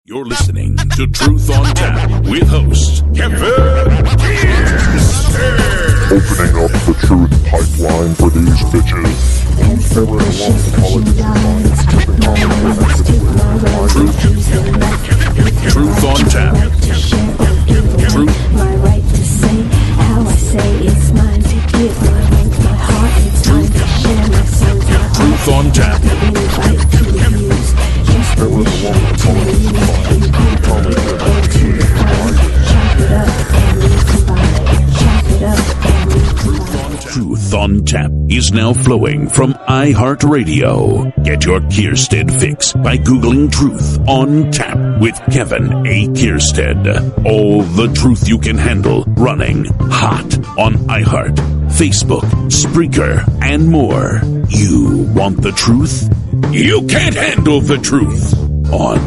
You're listening to Truth on Tap with host Kevin Kierstead. Opening up the truth pipeline for these bitches. Truth on Tap. Truth. My right to say how I say it's mine to give. My rank, my heart, it's mine to share. My songs, my heart. Truth on Tap. Invite to use just the mission to use. Chop it up and recombine. Chop it up and recombine. Truth on Tap is now flowing from iHeartRadio. Get your Kierstead fix by Googling Truth on Tap with Kevin A. Kierstead. All the truth you can handle running hot on iHeart, Facebook, Spreaker, and more. You want the truth? You can't handle the truth on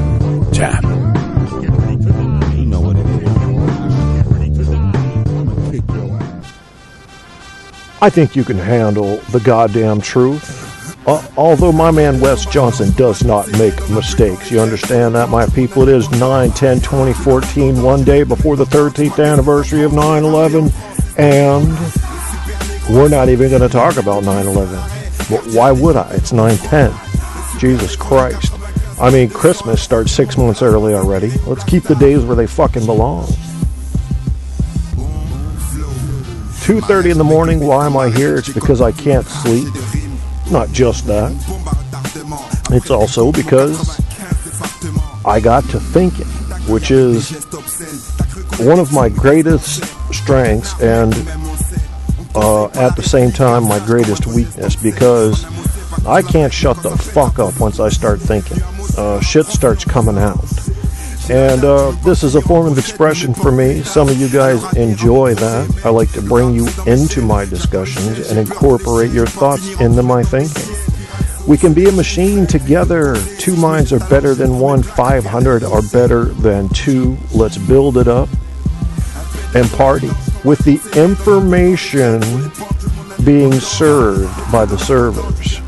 Tap. I think you can handle the goddamn truth. Although my man Wes Johnson does not make mistakes. You understand that, my people? It is 9/10/2014, one day before the 13th anniversary of 9/11. And we're not even going to talk about 9/11. Well, why would I? It's 9/10. Jesus Christ. I mean, Christmas starts 6 months early already. Let's keep the days where they fucking belong. 2:30 in the morning. Why am I here? It's because I can't sleep. Not just that. It's also because I got to thinking, which is one of my greatest strengths and at the same time my greatest weakness, because I can't shut the fuck up once I start thinking. Shit starts coming out. And this is a form of expression for me. Some of you guys enjoy that. I like to bring you into my discussions and incorporate your thoughts into my thinking. We can be a machine together. 2 minds are better than 1. 500 are better than 2. Let's build it up and party with the information being served by the servers.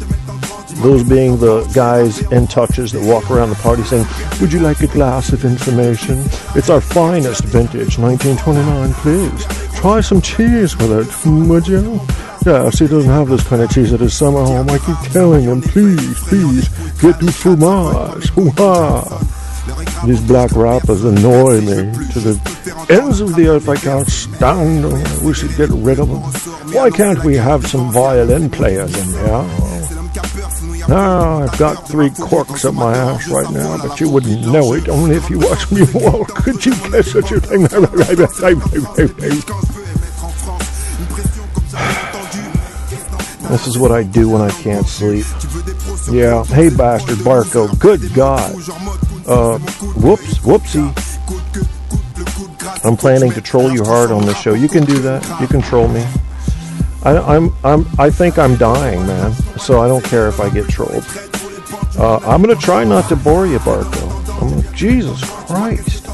Those being the guys in tuxes that walk around the party saying, "Would you like a glass of information? It's our finest vintage, 1929, please. Try some cheese with it, would you?" Yes, he doesn't have this kind of cheese at his summer home. I keep telling him, please, get du fromage. Hoo-ha. These black rappers annoy me to the ends of the earth. I can't stand them. We should get rid of them. Why can't we have some violin players in here? Now, I've got 3 corks up my ass right now, but you wouldn't know it only if you watched me walk. Could you guess such a thing? This is what I do when I can't sleep. Yeah, hey bastard Barco, good God. Whoopsie. I'm planning to troll you hard on this show. You can do that. You can troll me. I think I'm dying, man. So I don't care if I get trolled. I'm gonna try not to bore you, Barco. Jesus Christ!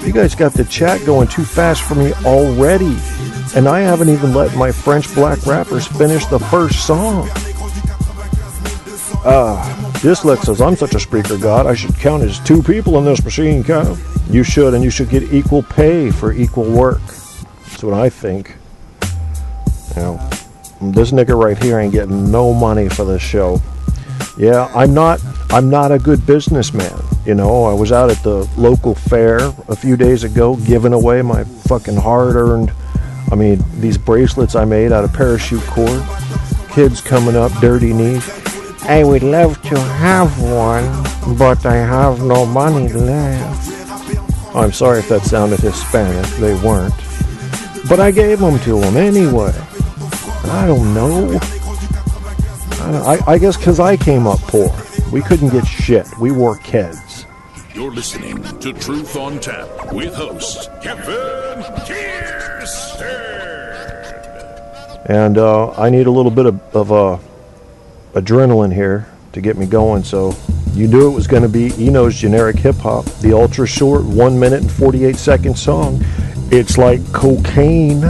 You guys got the chat going too fast for me already, and I haven't even let my French black rappers finish the first song. Dislex says, "I'm such a Spreaker god. I should count as 2 people in this machine, Kev." You should, and you should get equal pay for equal work. That's what I think. You know, this nigga right here ain't getting no money for this show. Yeah, I'm not a good businessman. You know, I was out at the local fair a few days ago giving away my fucking hard-earned, these bracelets I made out of parachute cord. Kids coming up, dirty knees. "I would love to have one, but I have no money left." I'm sorry if that sounded Hispanic. They weren't. But I gave them to them anyway. I don't know. I guess because I came up poor. We couldn't get shit. We wore Keds. You're listening to Truth on Tap with host Kevin Kierstead. And I need a little bit of adrenaline here to get me going. So you knew it was going to be Eno's generic hip-hop. The ultra short 1 minute and 48 second song. It's like cocaine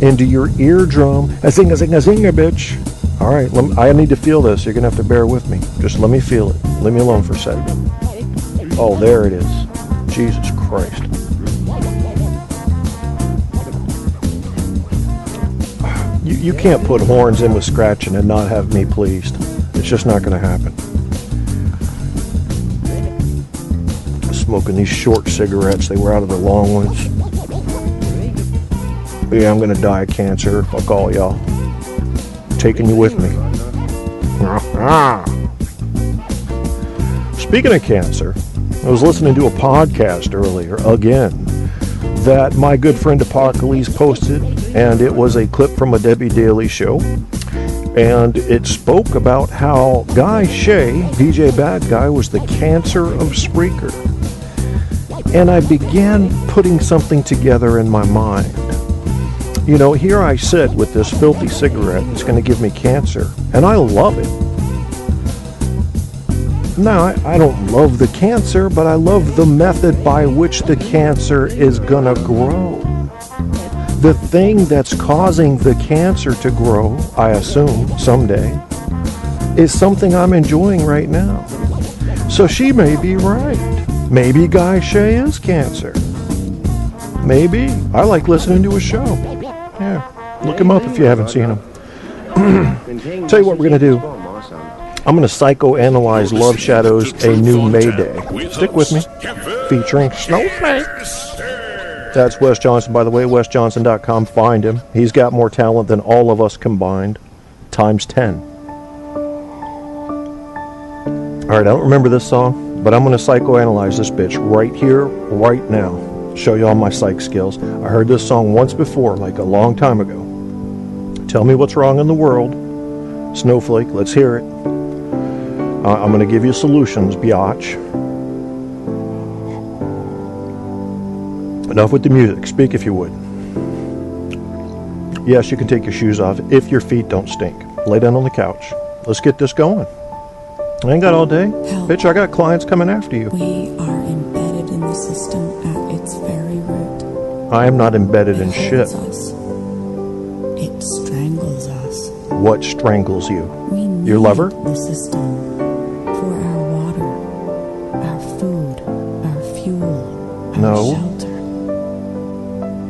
into your eardrum. A zing, bitch. All right, I need to feel this. You're going to have to bear with me. Just let me feel it. Leave me alone for a second. Oh, there it is. Jesus Christ. You can't put horns in with scratching and not have me pleased. It's just not going to happen. Smoking these short cigarettes. They were out of the long ones. Yeah, I'm going to die of cancer. Fuck all y'all. Taking you with me. Speaking of cancer, I was listening to a podcast earlier, again, that my good friend Apocalypse posted, and it was a clip from a Debbie Daily show, and it spoke about how Guy Shea, DJ Bad Guy, was the cancer of Spreaker. And I began putting something together in my mind. You know, here I sit with this filthy cigarette that's going to give me cancer, and I love it. Now, I don't love the cancer, but I love the method by which the cancer is going to grow. The thing that's causing the cancer to grow, I assume, someday, is something I'm enjoying right now. So she may be right. Maybe Guy Shea is cancer. Maybe. I like listening to his show. Yeah. Look him up if you haven't seen him. Tell you what we're going to do. I'm going to psychoanalyze Love Shadows, A New Mayday. Stick with me. Featuring Snowflake. That's Wes Johnson, by the way. WesJohnson.com. Find him. He's got more talent than all of us combined. Times 10. Alright, I don't remember this song, but I'm going to psychoanalyze this bitch right here, right now. Show you all my psych skills. I heard this song once before, like a long time ago. Tell me what's wrong in the world. Snowflake, let's hear it. I'm going to give you solutions, biatch. Enough with the music. Speak if you would. Yes, you can take your shoes off if your feet don't stink. Lay down on the couch. Let's get this going. I ain't got all day. Help. Bitch, I got clients coming after you. We are embedded in the system at its very root. I am not embedded in It shit. holds us. It strangles us. What strangles you? We need Your lover? the system for our water, our food, our fuel, our No. shelter.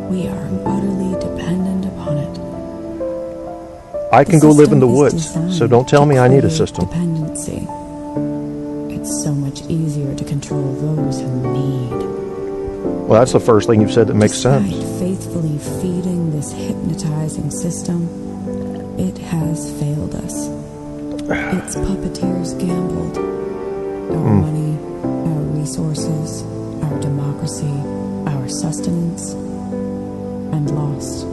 We are utterly dependent upon it. I can go live in the system is woods, designed so don't tell to me I need a create system. Dependency. It's so much easier to control those who need. Well, that's the first thing you've said that makes Despite sense. faithfully feeding this hypnotizing system, it has failed us. Its puppeteers gambled. Our money, our resources, our democracy, our sustenance, and lost.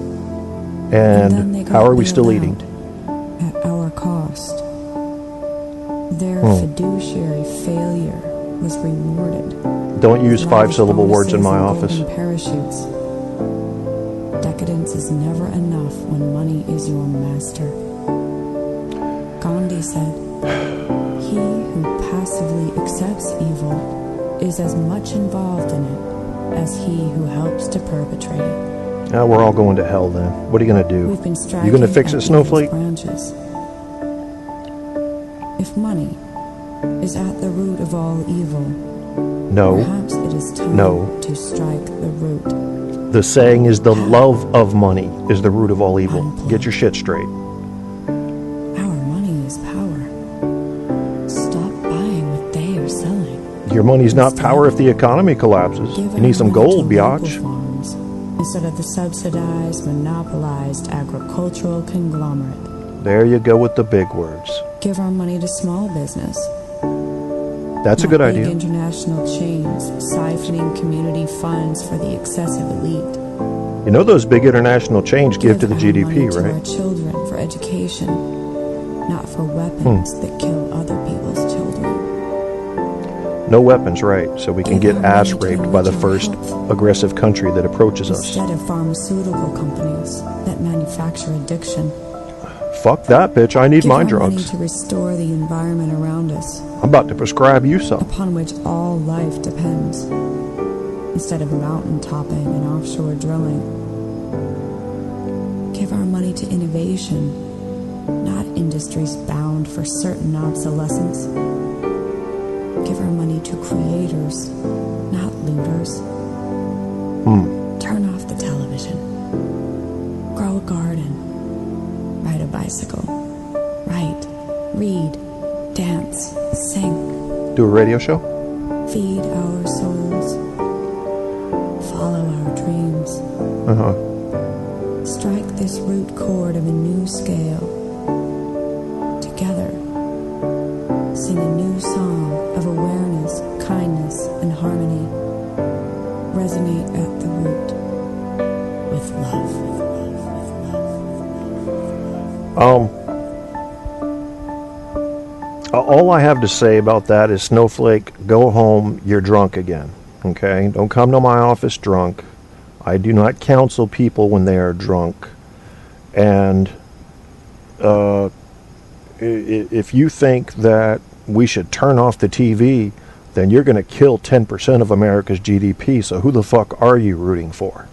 then they And got how are we bailed still out eating? At our cost. Their fiduciary failure was rewarded. Don't use Large 5-syllable words in my bonuses office. and golden parachutes. Decadence is never enough when money is your master. Gandhi said, "He who passively accepts evil is as much involved in it as he who helps to perpetrate it." Now we're all going to hell then. What are you going to do? We've been striking You going to fix at it, Snowflake? evil's branches. If money is at the root of all evil, No. perhaps it is time No. to strike the root. The saying is the love of money is the root of all evil. Get your shit straight. Our money is power. Stop buying what they are selling. Your money's not power if the economy collapses. Give You need some our money gold, to local biatch. farms instead of the subsidized, monopolized agricultural conglomerate. There you go with the big words. Give our money to small business. That's a not good big idea. international chains siphoning community funds for the excessive elite. You know those big international chains give to the our GDP, money to our right? children for education, not for weapons that kill other people's children. No weapons, right? So we can Give get our ass money to raped by the enrich our first health. aggressive country that approaches us. Instead of pharmaceutical companies that manufacture addiction. Fuck that, bitch. I need Give my our money drugs. to restore the environment around us, I'm about to prescribe you some. upon which all life depends, instead of mountain topping and offshore drilling. Give our money to innovation, not industries bound for certain obsolescence. Give our money to creators, not looters. Turn off the television. Grow a garden. Ride a bicycle. Write, read, dance, sing. Do a radio show? Feed our souls. Follow our dreams. Strike this root chord of a new scale. Together, sing a new song of awareness, kindness, and harmony. Resonate at the root with love. All I have to say about that is, Snowflake, go home, you're drunk again. Okay? Don't come to my office drunk. I do not counsel people when they are drunk. And if you think that we should turn off the TV, then you're going to kill 10% of America's GDP. So who the fuck are you rooting for?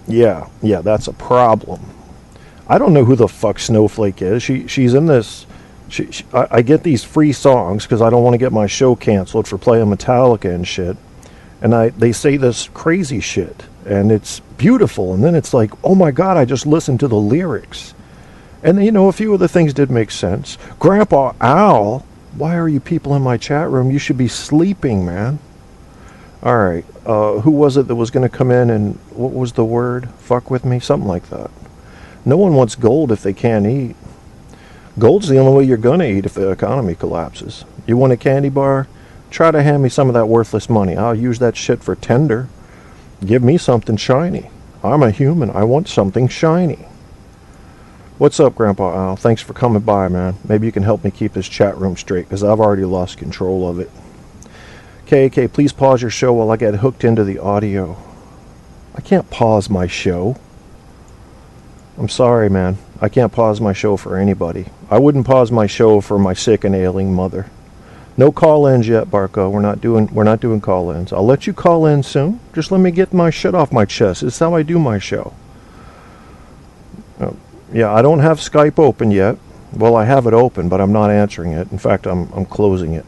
Yeah, that's a problem. I don't know who the fuck Snowflake is. She's in this. I get these free songs because I don't want to get my show canceled for playing Metallica and shit. And they say this crazy shit, and it's beautiful. And then it's like, oh my God, I just listened to the lyrics. And you know, a few of the things did make sense. Grandpa Al, why are you people in my chat room? You should be sleeping, man. All right, who was it that was going to come in and, what was the word? Fuck with me? Something like that. No one wants gold if they can't eat. Gold's the only way you're going to eat if the economy collapses. You want a candy bar? Try to hand me some of that worthless money. I'll use that shit for tender. Give me something shiny. I'm a human. I want something shiny. What's up, Grandpa Al? Thanks for coming by, man. Maybe you can help me keep this chat room straight, because I've already lost control of it. KK, please pause your show while I get hooked into the audio. I can't pause my show. I'm sorry, man. I can't pause my show for anybody. I wouldn't pause my show for my sick and ailing mother. No call-ins yet, Barco. We're not doing call-ins. I'll let you call in soon. Just let me get my shit off my chest. It's how I do my show. Yeah, I don't have Skype open yet. Well, I have it open, but I'm not answering it. In fact, I'm closing it.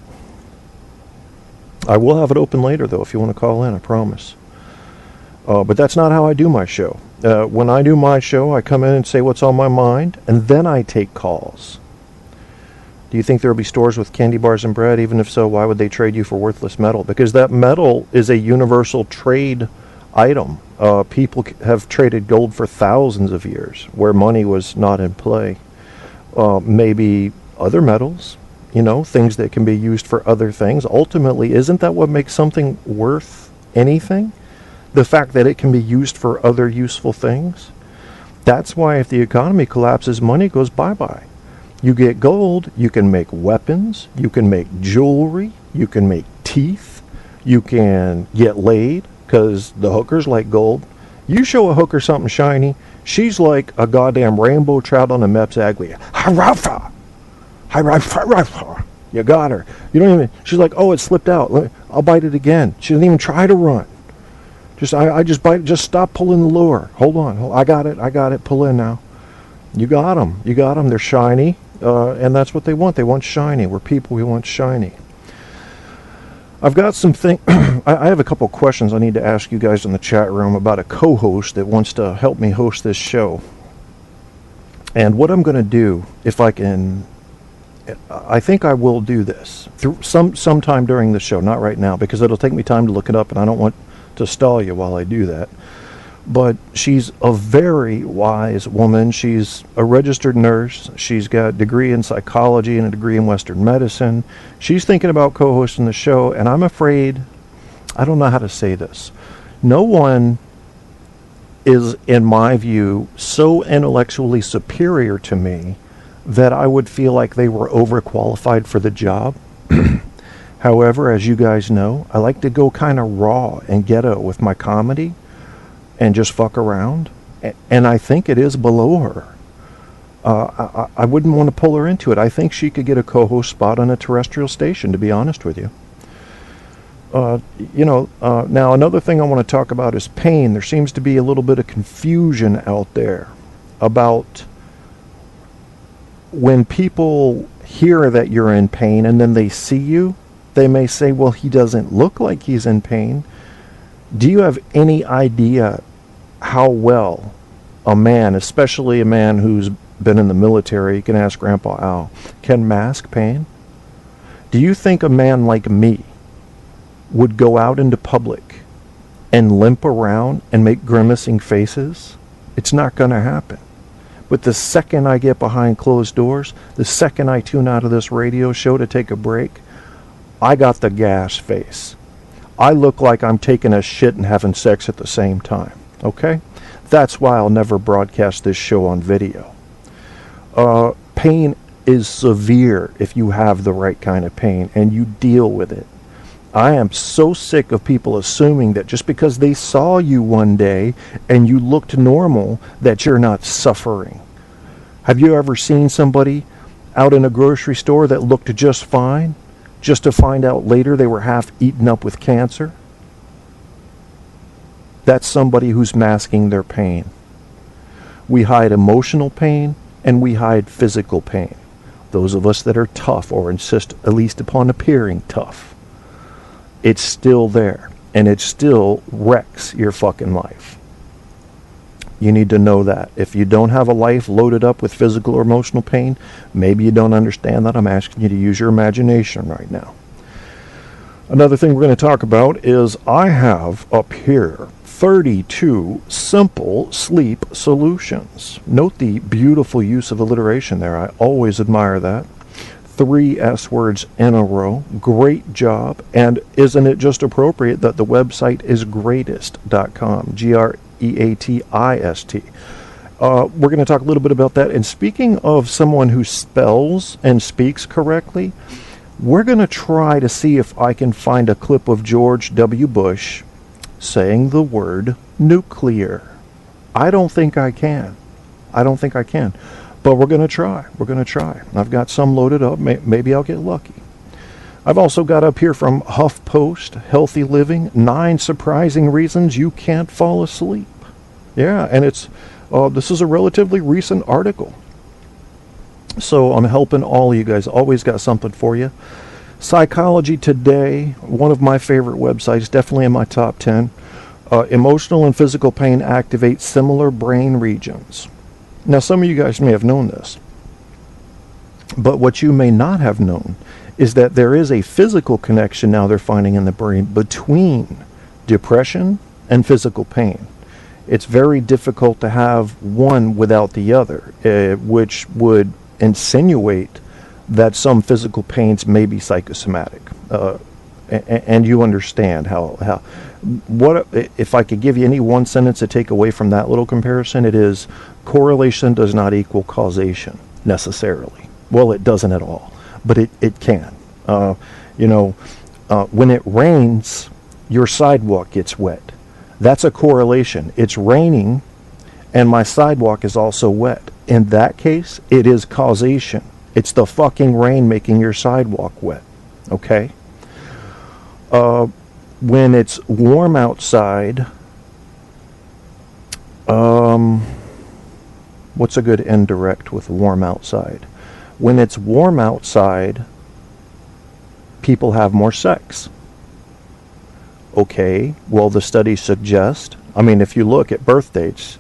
I will have it open later, though, if you want to call in, I promise. But that's not how I do my show. When I do my show, I come in and say what's on my mind, and then I take calls. Do you think there will be stores with candy bars and bread? Even if so, why would they trade you for worthless metal? Because that metal is a universal trade item. People have traded gold for thousands of years where money was not in play. Maybe other metals, you know, things that can be used for other things. Ultimately, isn't that what makes something worth anything? The fact that it can be used for other useful things? That's why if the economy collapses, money goes bye-bye. You get gold, you can make weapons, you can make jewelry, you can make teeth, you can get laid, because the hookers like gold. You show a hooker something shiny, she's like a goddamn rainbow trout on a Mepsaglia. You got her. You don't even, she's like, oh, it slipped out. I'll bite it again. She doesn't even try to run. I just bite, just stop pulling the lure. Hold on. I got it. Pull in now. You got them. They're shiny. And that's what they want. They want shiny. We're people, we want shiny. I've got some things. I have a couple questions I need to ask you guys in the chat room about a co-host that wants to help me host this show. And what I'm going to do, if I can, I think I will do this through sometime during the show, not right now, because it'll take me time to look it up, and I don't want to stall you while I do that. But she's a very wise woman. She's a registered nurse. She's got a degree in psychology and a degree in Western medicine. She's thinking about co-hosting the show, and I'm afraid, I don't know how to say this. No one is, in my view, so intellectually superior to me that I would feel like they were overqualified for the job. However, as you guys know, I like to go kind of raw and ghetto with my comedy and just fuck around. And I think it is below her. I wouldn't want to pull her into it. I think she could get a co-host spot on a terrestrial station, to be honest with you. Now another thing I want to talk about is pain. There seems to be a little bit of confusion out there about when people hear that you're in pain and then they see you, they may say, well, he doesn't look like he's in pain. Do you have any idea how well a man, especially a man who's been in the military, you can ask Grandpa Al, can mask pain? Do you think a man like me would go out into public and limp around and make grimacing faces? It's not going to happen. But the second I get behind closed doors, the second I tune out of this radio show to take a break, I got the gas face. I look like I'm taking a shit and having sex at the same time. Okay? That's why I'll never broadcast this show on video. Pain is severe if you have the right kind of pain and you deal with it. I am so sick of people assuming that just because they saw you one day and you looked normal, that you're not suffering. Have you ever seen somebody out in a grocery store that looked just fine, just to find out later they were half eaten up with cancer? That's somebody who's masking their pain. We hide emotional pain and we hide physical pain. Those of us that are tough or insist at least upon appearing tough, it's still there, and it still wrecks your fucking life. You need to know that. If you don't have a life loaded up with physical or emotional pain, maybe you don't understand that. I'm asking you to use your imagination right now. Another thing we're going to talk about is I have up here 32 simple sleep solutions. Note the beautiful use of alliteration there. I always admire that. 3 S words in a row. Great job. And isn't it just appropriate that the website is greatest.com? Greatist. We're going to talk a little bit about that. And speaking of someone who spells and speaks correctly, we're going to try to see if I can find a clip of George W. Bush saying the word nuclear. I don't think I can. But we're going to try. I've got some loaded up. Maybe I'll get lucky. I've also got up here from HuffPost, Healthy Living, 9 surprising reasons you can't fall asleep. Yeah, and this is a relatively recent article. So I'm helping all of you guys. Always got something for you. Psychology Today, one of my favorite websites, definitely in my top 10. Emotional and physical pain activate similar brain regions. Now, some of you guys may have known this, but what you may not have known is that there is a physical connection now they're finding in the brain between depression and physical pain. It's very difficult to have one without the other, which would insinuate that some physical pains may be psychosomatic. And you understand how what if I could give you any one sentence to take away from that little comparison, it is correlation does not equal causation necessarily. Well, it doesn't at all, but it can. When it rains, your sidewalk gets wet. That's a correlation. It's raining and my sidewalk is also wet. In that case, it is causation. It's the fucking rain making your sidewalk wet. Okay? When it's warm outside, what's a good indirect with warm outside? When it's warm outside, people have more sex. Okay, well, the studies suggest, if you look at birth dates,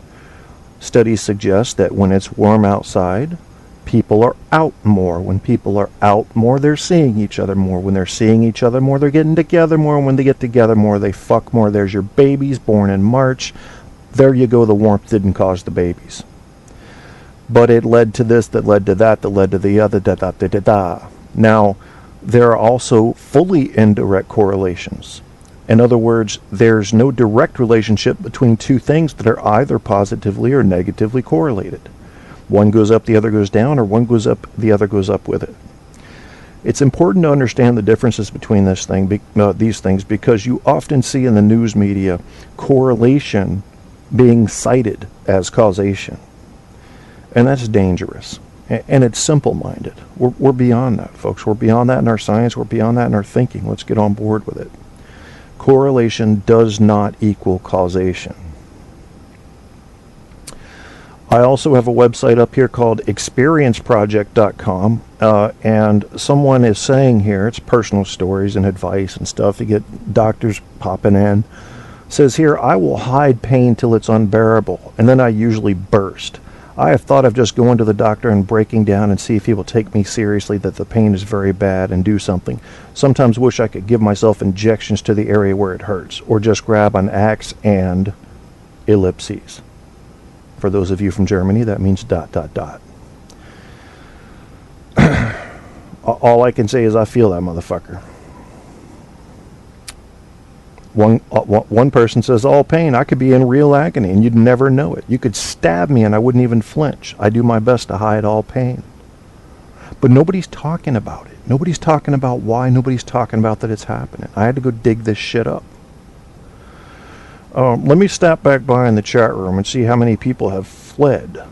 studies suggest that when it's warm outside, people are out more. When people are out more, they're seeing each other more. When they're seeing each other more, they're getting together more. And when they get together more, they fuck more. There's your babies born in March. There you go. The warmth didn't cause the babies. But it led to this, that led to that led to the other, da-da-da-da-da. Now, there are also fully indirect correlations. In other words, there's no direct relationship between two things that are either positively or negatively correlated. One goes up, the other goes down, or one goes up, the other goes up with it. It's important to understand the differences between these things because you often see in the news media correlation being cited as causation. And that's dangerous. And it's simple-minded. We're beyond that, folks. We're beyond that in our science. We're beyond that in our thinking. Let's get on board with it. Correlation does not equal causation. I also have a website up here called experienceproject.com, and someone is saying here, it's personal stories and advice and stuff. You get doctors popping in. Says here, I will hide pain till it's unbearable, and then I usually burst. I have thought of just going to the doctor and breaking down and see if he will take me seriously that the pain is very bad and do something. Sometimes wish I could give myself injections to the area where it hurts, or just grab an axe and ellipses. For those of you from Germany, that means ... All I can say is I feel that motherfucker. One person says, all pain, I could be in real agony and you'd never know it. You could stab me and I wouldn't even flinch. I do my best to hide all pain. But nobody's talking about it. Nobody's talking about why. Nobody's talking about that it's happening. I had to go dig this shit up. Let me step back by in the chat room and see how many people have fled.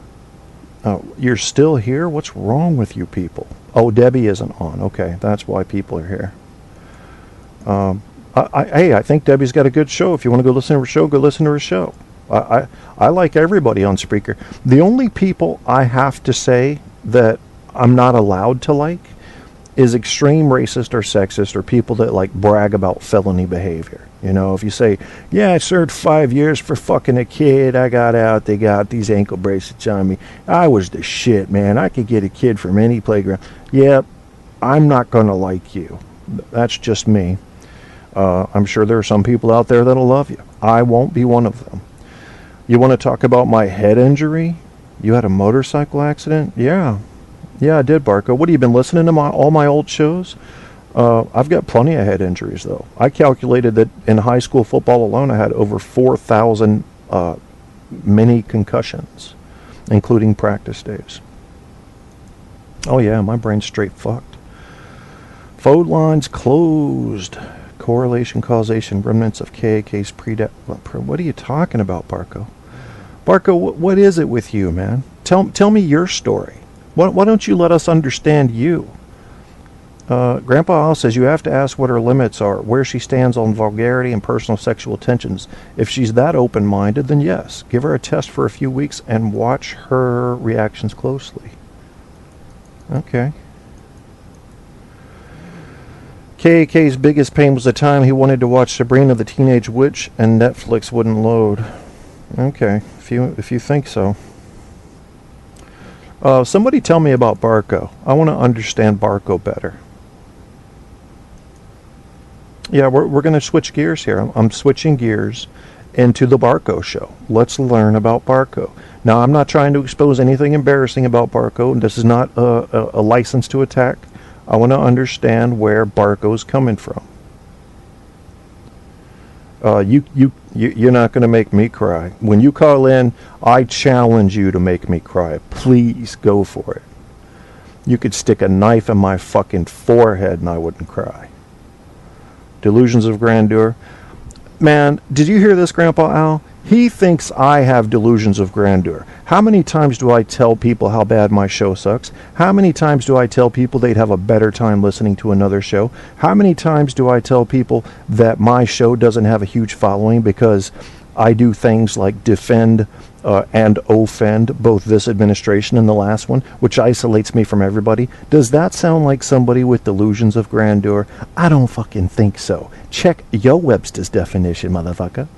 You're still here? What's wrong with you people? Oh, Debbie isn't on. Okay, that's why people are here. I think Debbie's got a good show. If you want to go listen to her show, go listen to her show. I like everybody on Spreaker. The only people I have to say that I'm not allowed to like is extreme racist or sexist or people that like brag about felony behavior. You know, if you say, yeah, I served 5 years for fucking a kid. I got out. They got these ankle bracelets on me. I was the shit, man. I could get a kid from any playground. Yeah, I'm not going to like you. That's just me. I'm sure there are some people out there that'll love you. I won't be one of them. You want to talk about my head injury? You had a motorcycle accident? Yeah. Yeah, I did, Barco. What, have you been listening to all my old shows? I've got plenty of head injuries, though. I calculated that in high school football alone, I had over 4,000 mini concussions, including practice days. Oh, yeah, my brain's straight fucked. Phone lines closed. Correlation, causation, remnants of K, case what are you talking about, Barco? Barco, what is it with you, man? Tell me your story. Why don't you let us understand you? Grandpa Al says you have to ask what her limits are, where she stands on vulgarity and personal sexual tensions. If she's that open-minded, then yes, give her a test for a few weeks and watch her reactions closely. Okay. KAK's biggest pain was the time he wanted to watch Sabrina the Teenage Witch and Netflix wouldn't load. Okay, if you think so. Somebody tell me about Barco. I want to understand Barco better. Yeah, we're going to switch gears here. I'm switching gears into the Barco show. Let's learn about Barco. Now, I'm not trying to expose anything embarrassing about Barco, and this is not a license to attack. I want to understand where Barco's coming from. You're not going to make me cry. When you call in, I challenge you to make me cry. Please go for it. You could stick a knife in my fucking forehead and I wouldn't cry. Delusions of grandeur. Man, did you hear this, Grandpa Al? He thinks I have delusions of grandeur. How many times do I tell people how bad my show sucks? How many times do I tell people they'd have a better time listening to another show? How many times do I tell people that my show doesn't have a huge following because I do things like defend and offend both this administration and the last one, which isolates me from everybody? Does that sound like somebody with delusions of grandeur? I don't fucking think so. Check Yo Webster's definition, motherfucker.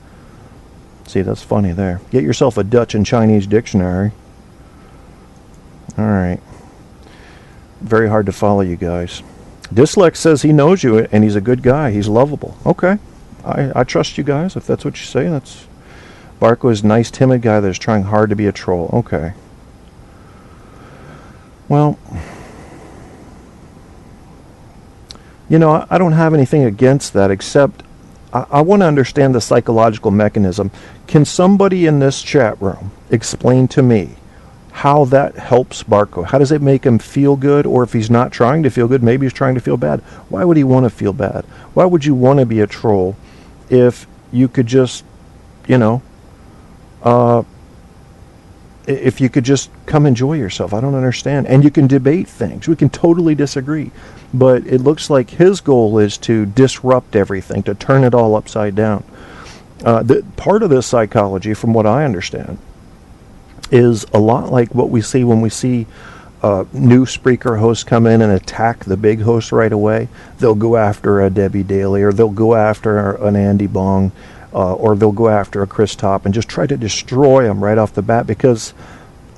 See, that's funny there. Get yourself a Dutch and Chinese dictionary. All right. Very hard to follow you guys. Dislex says he knows you and he's a good guy. He's lovable. Okay. I trust you guys. If that's what you say, that's... Barco is a nice, timid guy that's trying hard to be a troll. Okay. Well, you know, I don't have anything against that except I want to understand the psychological mechanism. Can somebody in this chat room explain to me how that helps Barco? How does it make him feel good? Or if he's not trying to feel good, maybe he's trying to feel bad. Why would he want to feel bad? Why would you want to be a troll if you could just, you know, if you could just come enjoy yourself? I don't understand. And you can debate things. We can totally disagree. But it looks like his goal is to disrupt everything, to turn it all upside down. Part of this psychology, from what I understand, is a lot like what we see when we see new Spreaker hosts come in and attack the big host right away. They'll go after a Debbie Daly, or they'll go after an Andy Bong, or they'll go after a Chris Top and just try to destroy them right off the bat, because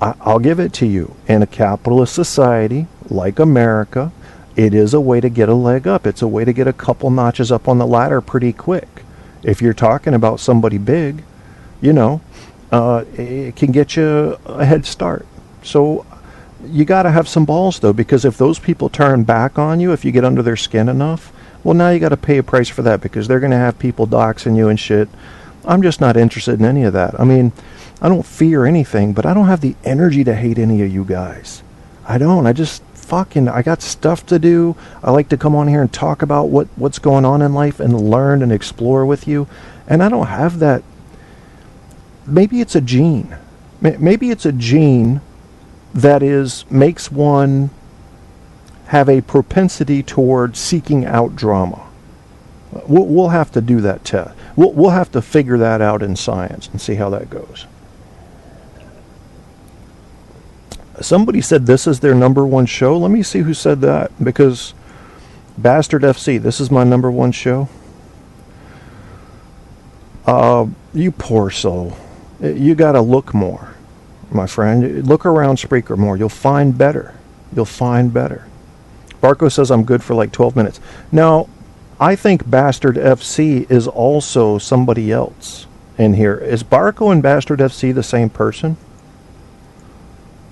I'll give it to you. In a capitalist society like America, it is a way to get a leg up. It's a way to get a couple notches up on the ladder pretty quick. If you're talking about somebody big, you know, it can get you a head start. So you got to have some balls, though, because if those people turn back on you, if you get under their skin enough, well, now you got to pay a price for that, because they're going to have people doxing you and shit. I'm just not interested in any of that. I mean, I don't fear anything, but I don't have the energy to hate any of you guys. I don't. I just I got stuff to do. I like to come on here and talk about what's going on in life and learn and explore with you. And I don't have that. Maybe it's a gene. Maybe it's a gene that makes one have a propensity toward seeking out drama. We'll have to do that test. We'll have to figure that out in science and see how that goes. Somebody said this is their #1 show. Let me see who said that, because Bastard FC, this is my #1 show. You poor soul. You got to look more, my friend. Look around Spreaker more. You'll find better. You'll find better. Barco says I'm good for like 12 minutes. Now, I think Bastard FC is also somebody else in here. Is Barco and Bastard FC the same person?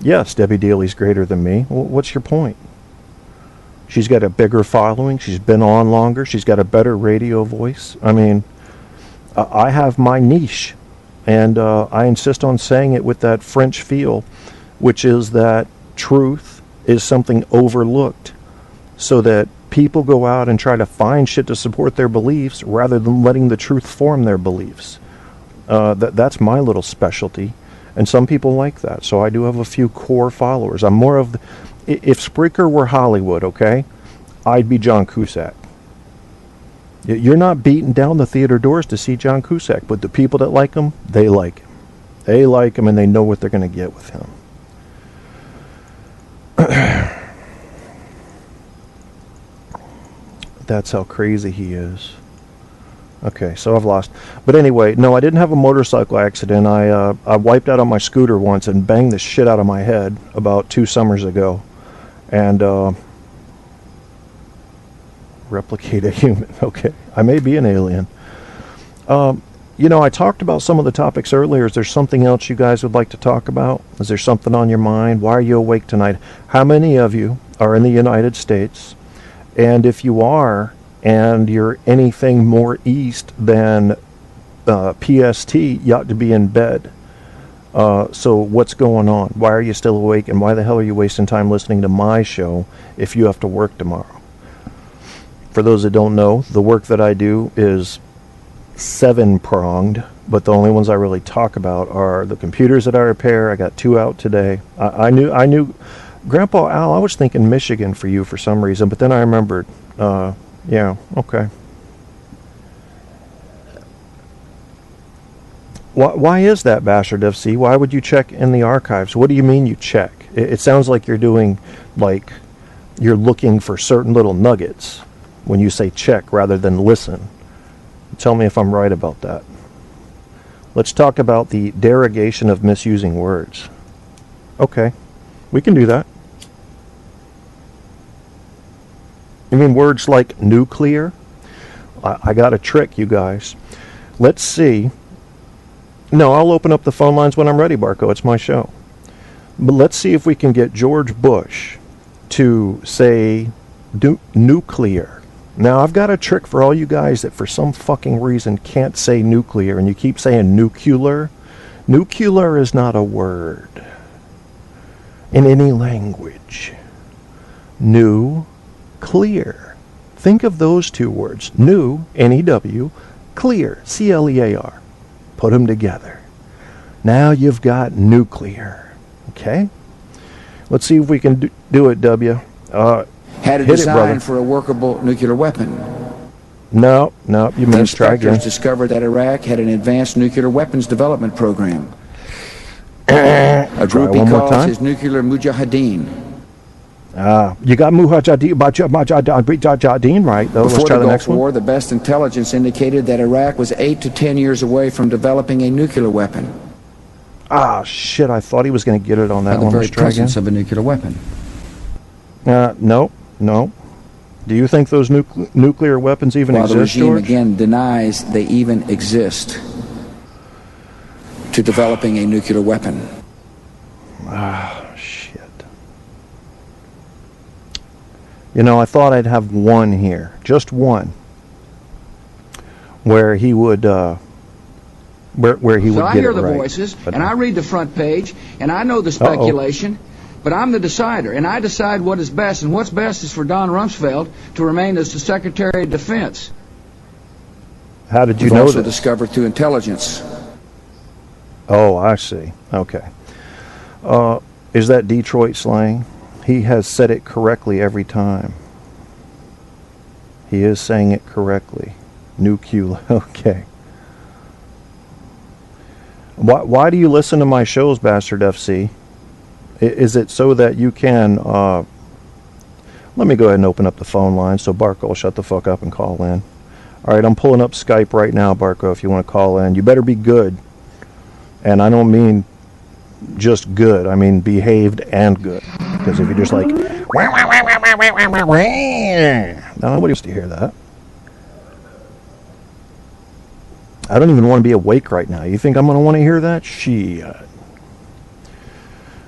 Yes, Debbie Daly's greater than me. What's your point? She's got a bigger following. She's been on longer. She's got a better radio voice. I mean, I have my niche, and I insist on saying it with that French feel, which is that truth is something overlooked, so that people go out and try to find shit to support their beliefs rather than letting the truth form their beliefs. That's my little specialty. And some people like that. So I do have a few core followers. I'm more of if Spreaker were Hollywood, okay, I'd be John Cusack. You're not beating down the theater doors to see John Cusack, but the people that like him, they like him. They like him, and they know what they're going to get with him. That's how crazy he is. Okay, so I've lost. But anyway, no, I didn't have a motorcycle accident. I wiped out on my scooter once and banged the shit out of my head about 2 summers ago. And replicate a human. Okay, I may be an alien. You know, I talked about some of the topics earlier. Is there something else you guys would like to talk about? Is there something on your mind? Why are you awake tonight? How many of you are in the United States? And if you are, and you're anything more east than PST, you ought to be in bed. So what's going on? Why are you still awake? And why the hell are you wasting time listening to my show if you have to work tomorrow? For those that don't know, the work that I do is 7-pronged, but the only ones I really talk about are the computers that I repair. I got 2 out today. I knew Grandpa Al, I was thinking Michigan for you for some reason, but then I remembered, yeah, okay. Why is that, Bastard FC? Why would you check in the archives? What do you mean you check? It sounds like you're doing, like, you're looking for certain little nuggets when you say check rather than listen. Tell me if I'm right about that. Let's talk about the derogation of misusing words. Okay, we can do that. You mean words like nuclear? I got a trick, you guys. Let's see. No, I'll open up the phone lines when I'm ready, Barco. It's my show. But let's see if we can get George Bush to say nuclear. Now, I've got a trick for all you guys that for some fucking reason can't say nuclear, and you keep saying nuclear. Nuclear is not a word in any language. Clear. Think of those 2 words. New, N-E-W, clear, C-L-E-A-R. Put them together. Now you've got nuclear. Okay? Let's see if we can do it, W. Had a design for a workable nuclear weapon. No, you must try again. Inspectors discovered that Iraq had an advanced nuclear weapons development program. A group he one more calls time. his nuclear mujahideen. You got mujahideen right, though. Let's Before try the the next Gulf War, one. the best intelligence indicated that Iraq was 8 to 10 years away from developing a nuclear weapon. Ah, shit, I thought he was going to get it on that By the one. very Let's try again. presence of a nuclear weapon. No. Do you think those nuclear weapons even While the exist, regime George? again denies they even exist, to developing a nuclear weapon. Shit. You know, I thought I'd have one here, just one, where he would, where he would So I get hear it the right. voices, But and I read the front page, and I know the speculation, but I'm the decider, and I decide what is best, and what's best is for Don Rumsfeld to remain as the Secretary of Defense. How did you We've know also this? discovered through intelligence. Oh, I see. Okay. Is that Detroit slang? He has said it correctly every time. He is saying it correctly. Nuclear. Okay. Why do you listen to my shows, Bastard FC? Is it so that you can... let me go ahead and open up the phone line so Barco will shut the fuck up and call in. All right, I'm pulling up Skype right now, Barco, if you want to call in. You better be good. And I don't mean just good. I mean behaved and good. Because if you're just like... Nobody wants to hear that. I don't even want to be awake right now. You think I'm going to want to hear that? Shit.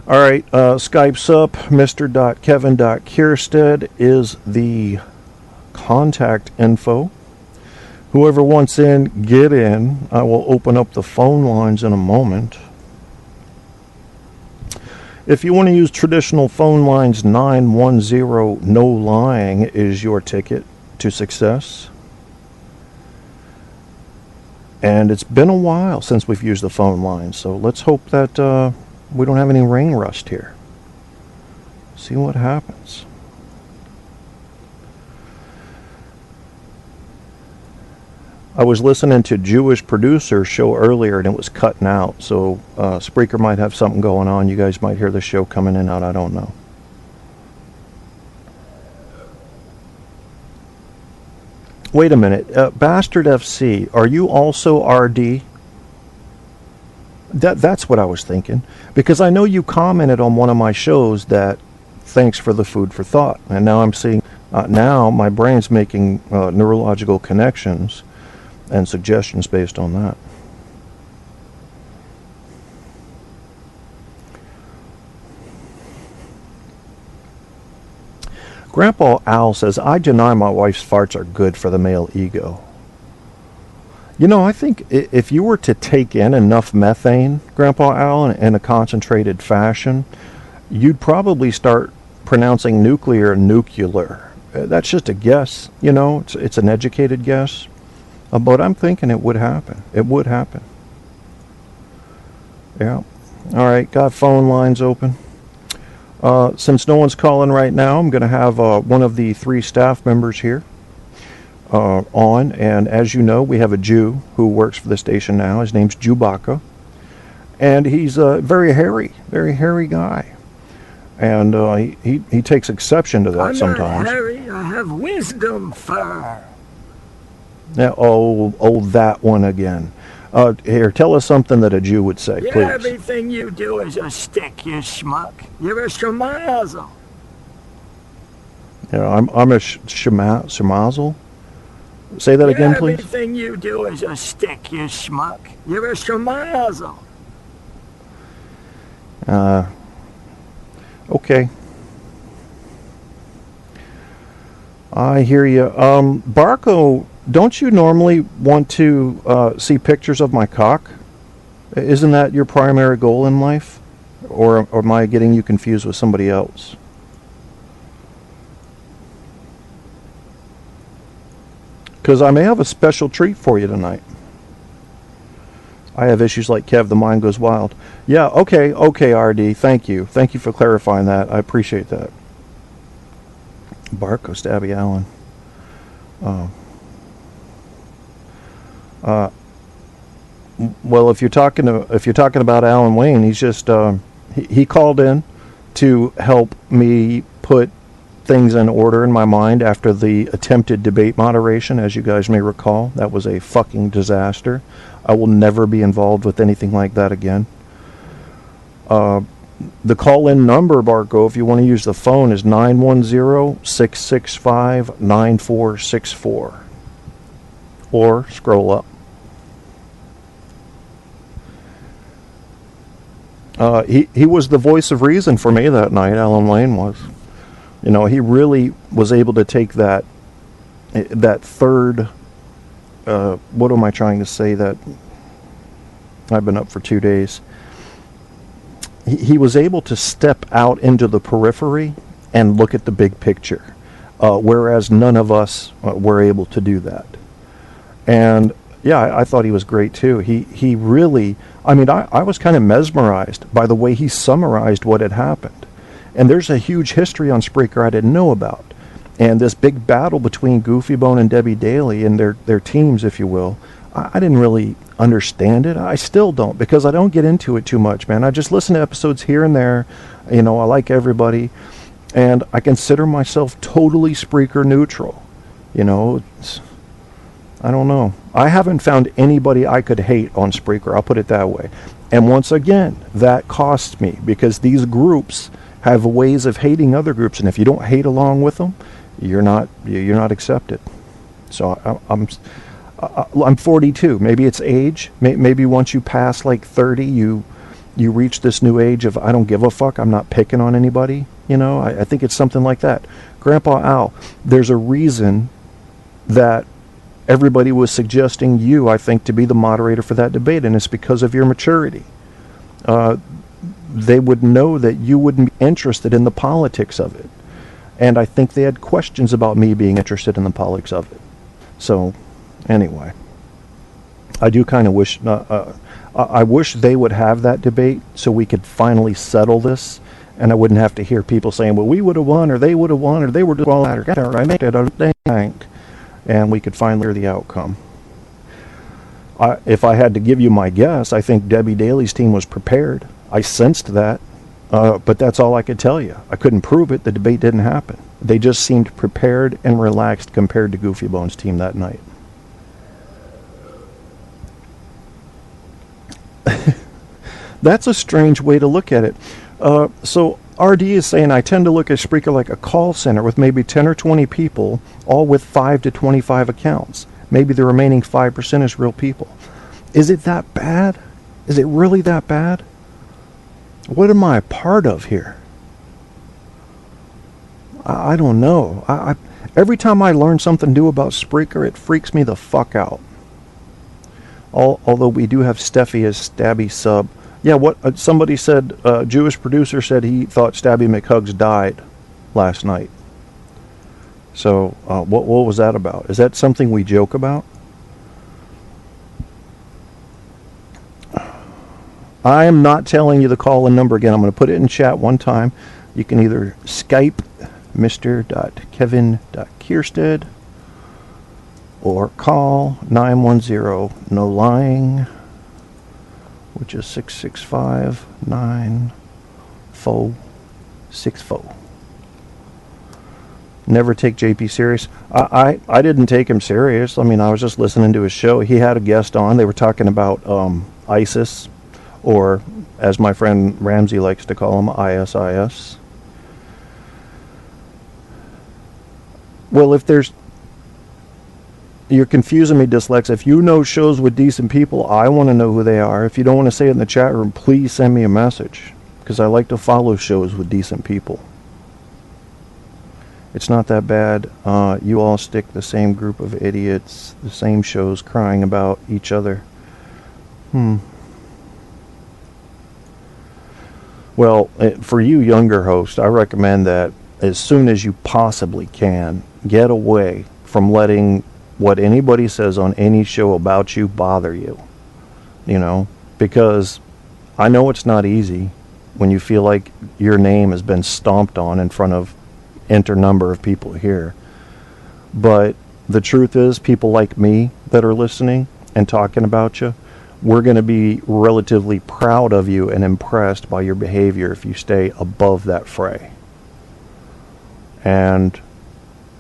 All right, Skype's up. mr.kevin.kierstead is the contact info. Whoever wants in, get in. I will open up the phone lines in a moment. If you want to use traditional phone lines, 910 no lying is your ticket to success. And it's been a while since we've used the phone lines, so let's hope that we don't have any ring rust here. See what happens. I was listening to Jewish Producer's show earlier and it was cutting out, so Spreaker might have something going on. You guys might hear the show coming in and out, I don't know. Wait a minute, Bastard FC, are you also RD? That's what I was thinking, because I know you commented on one of my shows that thanks for the food for thought, and now I'm seeing, now my brain's making neurological connections and suggestions based on that. Grandpa Al says, I deny my wife's farts are good for the male ego. You know, I think if you were to take in enough methane, Grandpa Al, in a concentrated fashion, you'd probably start pronouncing nuclear. That's just a guess, you know, it's an educated guess. But I'm thinking it would happen. It would happen. Yeah. All right, got phone lines open. Since no one's calling right now, I'm going to have one of the 3 staff members here on. And as you know, we have a Jew who works for the station now. His name's Jubaka. And he's a very hairy guy. And he takes exception to that sometimes. I'm not hairy, I have wisdom fur. Yeah, oh, that one again. Here, tell us something that a Jew would say, please. Everything you do is a stick, you schmuck. You're a schmazel. Yeah, I'm a schmazel. Say that again, please. Everything you do is a stick, you schmuck. You're a schmazel. Okay. I hear you. Barco, don't you normally want to see pictures of my cock? Isn't that your primary goal in life? Or am I getting you confused with somebody else? Because I may have a special treat for you tonight. I have issues like Kev, the mind goes wild. Yeah, okay, RD, thank you. Thank you for clarifying that. I appreciate that. Barco, Stabby Allen. Well, if you're talking about Alan Wayne, he's just he called in to help me put things in order in my mind after the attempted debate moderation. As you guys may recall, that was a fucking disaster. I will never be involved with anything like that again. The call-in number, Barco, if you want to use the phone, is 910-665-9464. Or scroll up. He was the voice of reason for me that night, Alan Wayne was. You know, he really was able to take that third, what am I trying to say, that I've been up for 2 days. He was able to step out into the periphery and look at the big picture, whereas none of us were able to do that. And yeah, I thought he was great too. He really, I mean, I was kind of mesmerized by the way he summarized what had happened. And there's a huge history on Spreaker I didn't know about. And this big battle between Goofy Bone and Debbie Daly and their teams, if you will, I didn't really understand it. I still don't, because I don't get into it too much, man. I just listen to episodes here and there. You know, I like everybody. And I consider myself totally Spreaker neutral. You know, I don't know. I haven't found anybody I could hate on Spreaker, I'll put it that way. And once again, that costs me, because these groups have ways of hating other groups, and if you don't hate along with them, you're not accepted. So I'm 42. Maybe it's age. Maybe once you pass like 30, you reach this new age of I don't give a fuck. I'm not picking on anybody. You know, I think it's something like that. Grandpa Al, there's a reason that everybody was suggesting you, I think, to be the moderator for that debate, and it's because of your maturity. They would know that you wouldn't be interested in the politics of it. And I think they had questions about me being interested in the politics of it. So, anyway, I do kind of wish, I wish they would have that debate so we could finally settle this, and I wouldn't have to hear people saying, well, we would have won, or they would have won, or they were doing all that, or I made it, or they think. And we could finally hear the outcome. If I had to give you my guess, I think Debbie Daly's team was prepared. I sensed that, but that's all I could tell you. I couldn't prove it. The debate didn't happen. They just seemed prepared and relaxed compared to Goofy Bone's team that night. That's a strange way to look at it. So RD is saying, I tend to look at Spreaker like a call center with maybe 10 or 20 people, all with 5 to 25 accounts. Maybe the remaining 5% is real people. Is it that bad? Is it really that bad? What am I a part of here? I don't know. Every time I learn something new about Spreaker, it freaks me the fuck out. Although we do have Steffi as Stabby sub. Yeah, what somebody said, Jewish producer said he thought Stabby McHugs died last night. So, what was that about? Is that something we joke about? I am not telling you the call-in number again. I'm going to put it in chat one time. You can either Skype mr.kevin.kierstead or call 910-NOLYING, which is 665-9464. Never take JP serious. I didn't take him serious. I mean, I was just listening to his show. He had a guest on. They were talking about ISIS, or as my friend Ramsey likes to call them, ISIS. Well, if there's... You're confusing me, Dyslex. If you know shows with decent people, I want to know who they are. If you don't want to say it in the chat room, please send me a message, because I like to follow shows with decent people. It's not that bad. You all stick the same group of idiots, the same shows crying about each other. Well, for you younger hosts, I recommend that as soon as you possibly can, get away from letting what anybody says on any show about you bother you. You know, because I know it's not easy when you feel like your name has been stomped on in front of enter number of people here. But the truth is, people like me that are listening and talking about you, we're going to be relatively proud of you and impressed by your behavior if you stay above that fray. And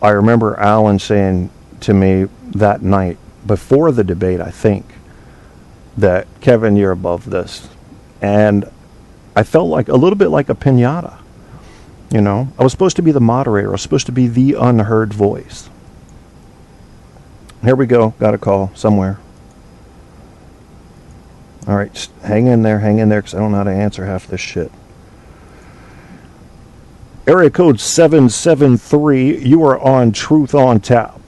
I remember Alan saying to me that night, before the debate, I think, that, Kevin, you're above this. And I felt like a little bit like a piñata. You know, I was supposed to be the moderator. I was supposed to be the unheard voice. Here we go. Got a call somewhere. All right, hang in there, because I don't know how to answer half this shit. Area code 773, you are on Truth on Tap.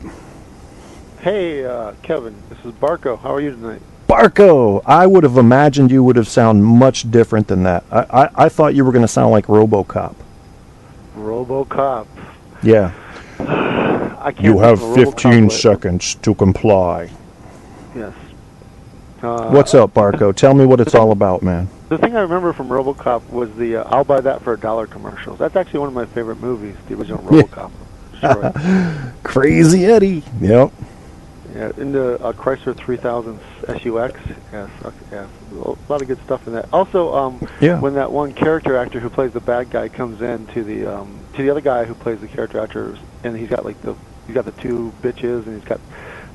Hey, Kevin, this is Barco. How are you tonight? Barco! I would have imagined you would have sounded much different than that. I thought you were going to sound like RoboCop. RoboCop. Yeah. I can't. You have 15 seconds to comply. Yes. What's up, Barco? Tell me what it's all about, man. The thing I remember from RoboCop was the "I'll buy that for $1" commercials. That's actually one of my favorite movies, the original RoboCop. Sure. Crazy Eddie. Yep. Yeah, in the Chrysler 3000 SUX. Yes, yeah, a lot of good stuff in that. Also, when that one character actor who plays the bad guy comes in to the other guy who plays the character actor, and he's got the two bitches, and he's got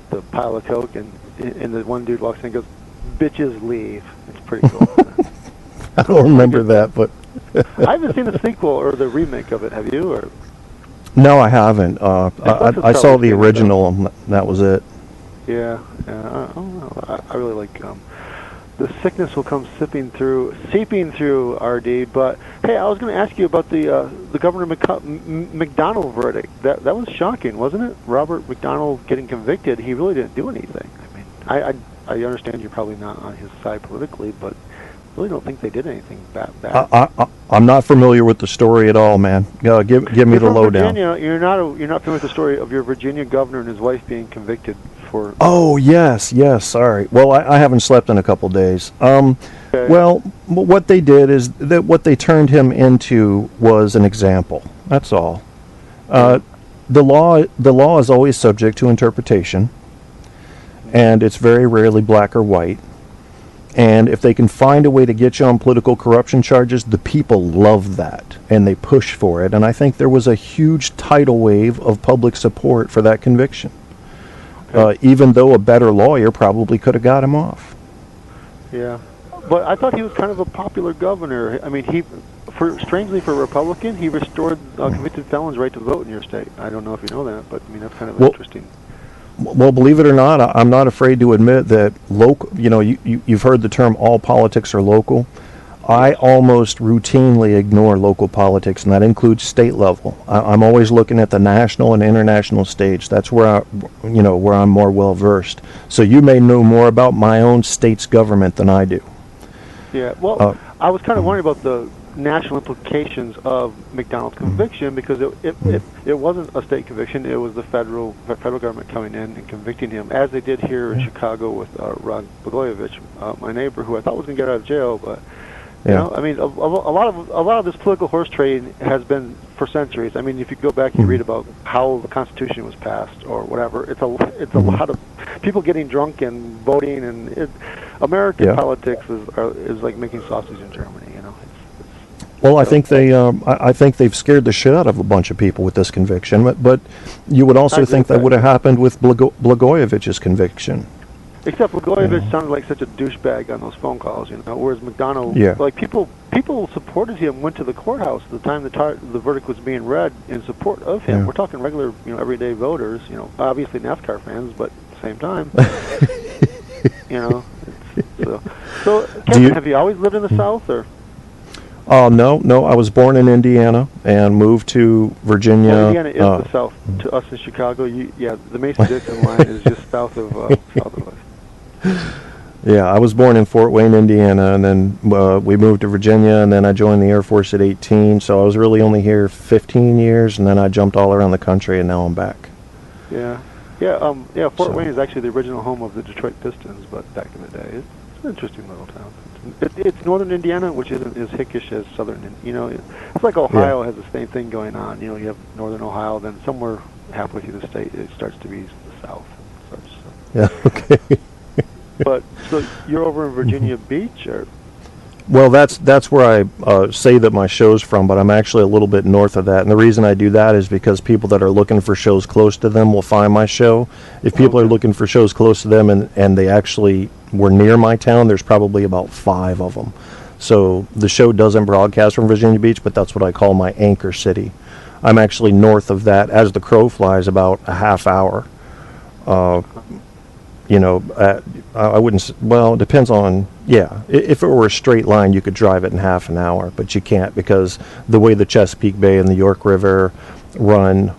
the pile of coke, and the one dude walks in and goes, "Bitches leave." It's pretty cool. I don't remember that, but I haven't seen the sequel or the remake of it. Have you? Or no, I haven't. I saw the original, and that was it. Yeah, I don't know. I really like the sickness will come seeping through RD. But hey, I was going to ask you about the Governor McDonnell verdict. That was shocking, wasn't it? Robert McDonnell getting convicted. He really didn't do anything. I mean, I understand you're probably not on his side politically, but I really don't think they did anything bad. I'm not familiar with the story at all, man. Give me the lowdown. You're not familiar with the story of your Virginia governor and his wife being convicted for. Oh yes. Sorry. Well, I haven't slept in a couple days. Okay. Well, what they did is that what they turned him into was an example. That's all. The law is always subject to interpretation, and it's very rarely black or white. And if they can find a way to get you on political corruption charges, the people love that, and they push for it. And I think there was a huge tidal wave of public support for that conviction, even though a better lawyer probably could have got him off. Yeah, but I thought he was kind of a popular governor. I mean, strangely for a Republican, he restored convicted felons' right to vote in your state. I don't know if you know that, but I mean that's kind of interesting. Well, believe it or not, I'm not afraid to admit that local. You know, you've heard the term "all politics are local." I almost routinely ignore local politics, and that includes state level. I'm always looking at the national and international stage. That's where where I'm more well versed. So you may know more about my own state's government than I do. Yeah. Well, I was kind of worried about the national implications of McDonald's conviction because it wasn't a state conviction. It was the federal government coming in and convicting him, as they did here in Chicago with Rod Blagojevich, my neighbor, who I thought was going to get out of jail, but you know, I mean, a lot of this political horse trading has been for centuries. I mean, if you go back and read about how the Constitution was passed or whatever, it's a lot of people getting drunk and voting, and American politics is like making sausage in Germany. You know. Well, I think they've scared the shit out of a bunch of people with this conviction, but you would also think that would have happened with Blagojevich's conviction. Except Blagojevich sounded like such a douchebag on those phone calls, you know. Whereas McDonnell, like people supported him, went to the courthouse at the time the verdict was being read in support of him. We're talking regular, everyday voters, obviously NASCAR fans, but at the same time, So Kevin, have you always lived in the South, or? No. I was born in Indiana and moved to Virginia. Well, Indiana is the South to us in Chicago. The Mason-Dixon line is just south of us. Yeah, I was born in Fort Wayne, Indiana, and then we moved to Virginia, and then I joined the Air Force at 18, so I was really only here 15 years, and then I jumped all around the country, and now I'm back. Fort Wayne is actually the original home of the Detroit Pistons, but back in the day, it's an interesting little town. It's northern Indiana, which isn't as hickish as southern. It's like Ohio has the same thing going on. You have northern Ohio, then somewhere halfway through the state, it starts to be the South. Yeah, okay. But so you're over in Virginia Beach, or? Well, that's where I say that my show's from, but I'm actually a little bit north of that. And the reason I do that is because people that are looking for shows close to them will find my show. If people are looking for shows close to them and they actually were near my town, there's probably about 5 of them. So the show doesn't broadcast from Virginia Beach, but that's what I call my anchor city. I'm actually north of that, as the crow flies, about a half hour. I wouldn't, well, it depends on, if it were a straight line, you could drive it in half an hour, but you can't because the way the Chesapeake Bay and the York River run,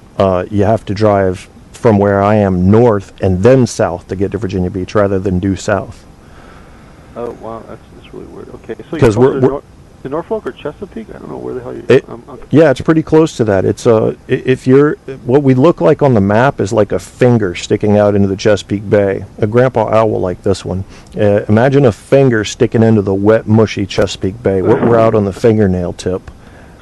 you have to drive from where I am north and then south to get to Virginia Beach rather than due south. Oh, wow, that's really weird. Okay, so you're closer to Norfolk or Chesapeake? I don't know where the hell you're... Yeah, it's pretty close to that. It's what we look like on the map is like a finger sticking out into the Chesapeake Bay. A Grandpa Owl will like this one. Imagine a finger sticking into the wet, mushy Chesapeake Bay. We're out on the fingernail tip.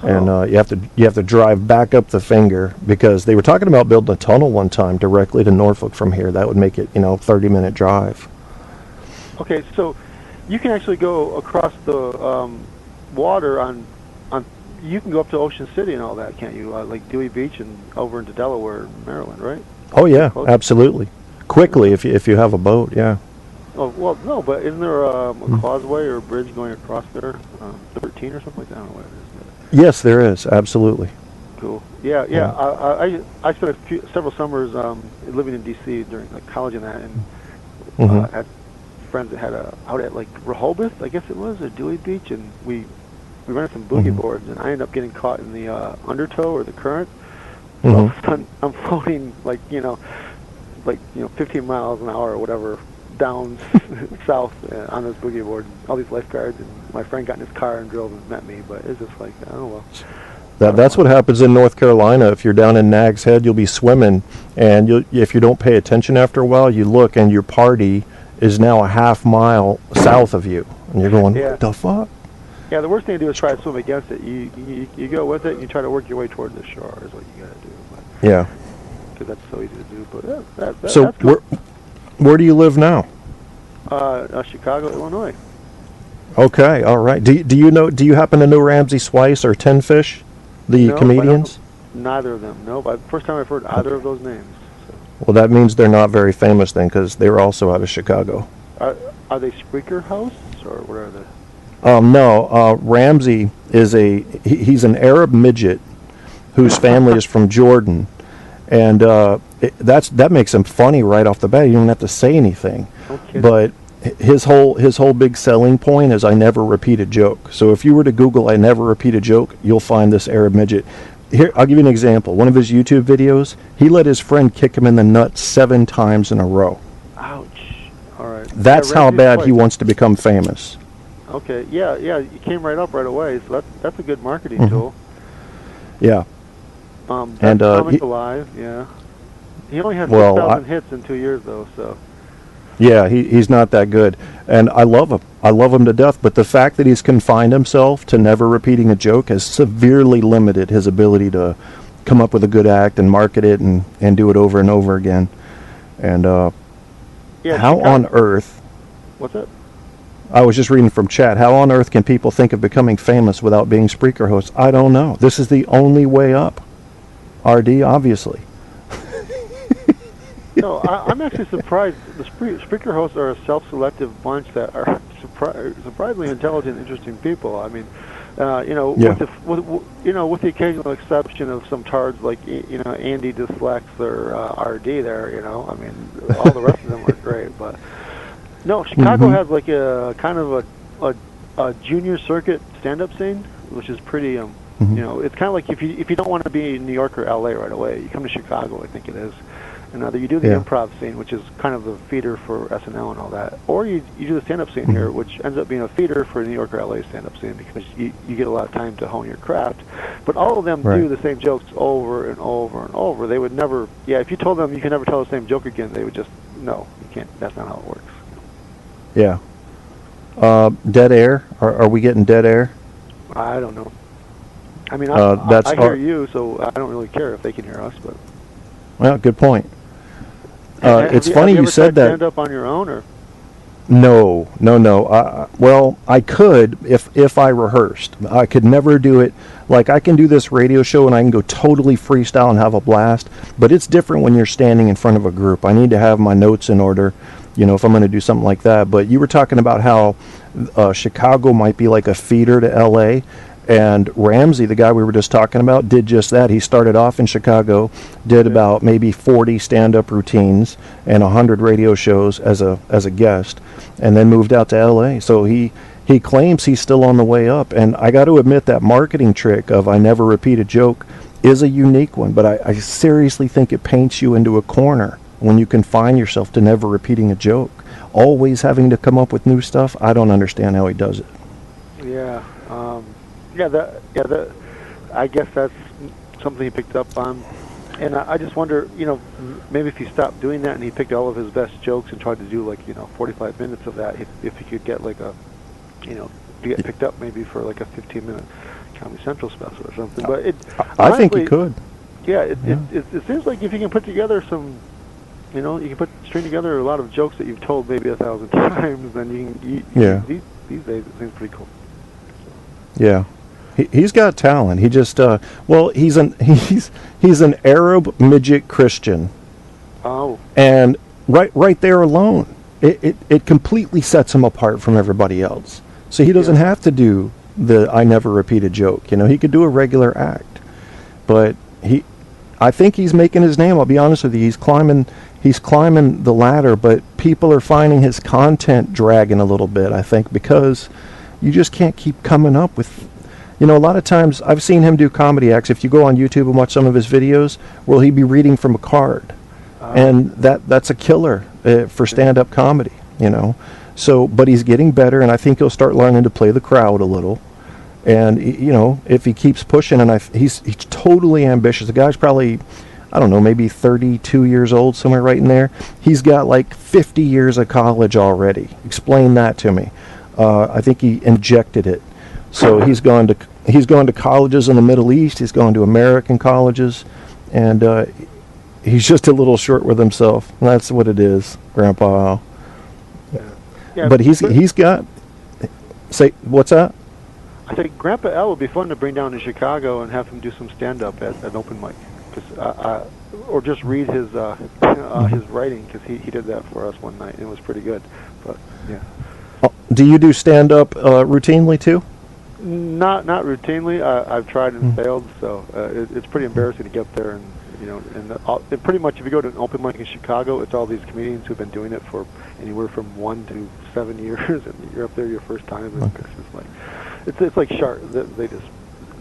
And you have to drive back up the finger because they were talking about building a tunnel one time directly to Norfolk from here. That would make it, 30-minute drive. Okay, so you can actually go across the water on you can go up to Ocean City and all that, can't you? Like Dewey Beach and over into Delaware, Maryland, right? Oh yeah, absolutely. Quickly if you have a boat, yeah. Oh well, no, but isn't there a causeway or a bridge going across there, 13 or something like that? I don't know what it is. Yes, there is, absolutely. Cool. Yeah. I spent several summers living in D.C. during college and that, and had friends that had out at Rehoboth, I guess it was, or Dewey Beach, and we rented some boogie boards, and I ended up getting caught in the undertow or the current. So all of a sudden, I'm floating 15 miles an hour or whatever down south on this boogie board. All these lifeguards, and my friend got in his car and drove and met me, but it's just like, I don't know. That's what happens in North Carolina. If you're down in Nag's Head, you'll be swimming, and if you don't pay attention after a while, you look, and your party is now a half mile south of you, and you're going, what the fuck? Yeah, the worst thing to do is try to swim against it. You go with it, and you try to work your way toward the shore is what you got to do. But, yeah. Because that's so easy to do. But so that's cool. Where do you live now? Chicago, Illinois. Okay, all right. Do you happen to know Ramsey Swice or Ten Fish, the comedians? Neither of them. No, first time I've heard either of those names. So. Well, that means they're not very famous then, because they were also out of Chicago. Are they Spreaker hosts, or what are they? No, Ramsey is he's an Arab midget whose family is from Jordan, and that makes him funny right off the bat. You don't have to say anything. Okay. But his whole big selling point is I never repeat a joke. So if you were to Google I never repeat a joke, you'll find this Arab midget. Here, I'll give you an example. One of his YouTube videos, he let his friend kick him in the nuts 7 times in a row. Ouch. All right. That's how bad he wants to become famous. Okay. Yeah. You came right up right away. So that's a good marketing tool. Yeah. And Comic Alive. Yeah. He only has 6,000 hits in 2 years though. So. Yeah, he's not that good, and I love him. I love him to death. But the fact that he's confined himself to never repeating a joke has severely limited his ability to come up with a good act and market it and do it over and over again. And how on earth? What's that? I was just reading from chat. How on earth can people think of becoming famous without being Spreaker hosts? I don't know. This is the only way up. RD, obviously. No, I'm actually surprised. The Spreaker hosts are a self-selective bunch that are surprisingly intelligent, interesting people. I mean, with the occasional exception of some tards like Andy Dyslex or RD there. I mean, all the rest of them are great. But no, Chicago has like a kind of a junior circuit stand-up scene, which is pretty. It's kind of like if you don't want to be in New York or LA right away, you come to Chicago. I think it is. And either you do the improv scene, which is kind of the feeder for SNL and all that, or you do the stand-up scene here, which ends up being a feeder for New York or LA stand-up scene because you get a lot of time to hone your craft. But all of them do the same jokes over and over and over. They would never, if you told them you can never tell the same joke again, they would just, no, you can't. That's not how it works. Yeah. Dead air? Are we getting dead air? I don't know. I mean, I hear you, so I don't really care if they can hear us. But well, good point. It's funny you said that. Stand up on your own, or? No. Well, I could if I rehearsed. I could never do it. Like, I can do this radio show and I can go totally freestyle and have a blast, but it's different when you're standing in front of a group. I need to have my notes in order, if I'm going to do something like that. But you were talking about how Chicago might be like a feeder to L.A., and Ramsey, the guy we were just talking about, did just that. He started off in Chicago, did about maybe 40 stand-up routines and 100 radio shows as a guest, and then moved out to L.A. So he claims he's still on the way up. And I got to admit, that marketing trick of I never repeat a joke is a unique one, but I seriously think it paints you into a corner when you confine yourself to never repeating a joke. Always having to come up with new stuff. I don't understand how he does it. Yeah. I guess that's something he picked up on. And I just wonder, maybe if he stopped doing that and he picked all of his best jokes and tried to do 45 minutes of that, if he could get get picked up maybe for like a 15-minute Comedy Central special or something. But I think he could. Yeah, it seems like if you can put together some, you can string together a lot of jokes that you've told maybe 1,000 times, then you can, these days it seems pretty cool. Yeah. He's got talent. He just he's an Arab midget Christian. Oh. And right there alone, it completely sets him apart from everybody else. So he doesn't have to do the I never repeat a joke. He could do a regular act. But I think he's making his name. I'll be honest with you. He's climbing the ladder, but people are finding his content dragging a little bit, I think, because you just can't keep coming up with. A lot of times I've seen him do comedy acts. If you go on YouTube and watch some of his videos, will he be reading from a card? And that's a killer for stand-up comedy, So, but he's getting better, and I think he'll start learning to play the crowd a little. And, if he keeps pushing, and he's totally ambitious. The guy's probably, I don't know, maybe 32 years old, somewhere right in there. He's got like 50 years of college already. Explain that to me. I think he injected it. So he's gone to colleges in the Middle East. He's gone to American colleges, and he's just a little short with himself. That's what it is, Grandpa. Yeah, but he's got. Say what's that? I think Grandpa L would be fun to bring down to Chicago and have him do some stand-up at an open mic, or just read his writing, because he did that for us one night and it was pretty good. But yeah. Do you do stand-up routinely too? Not routinely. I've tried and failed, so it's pretty embarrassing to get there. And pretty much if you go to an open mic in Chicago, it's all these comedians who've been doing it for anywhere from 1 to 7 years, and you're up there your first time. And it's just like it's like sharp.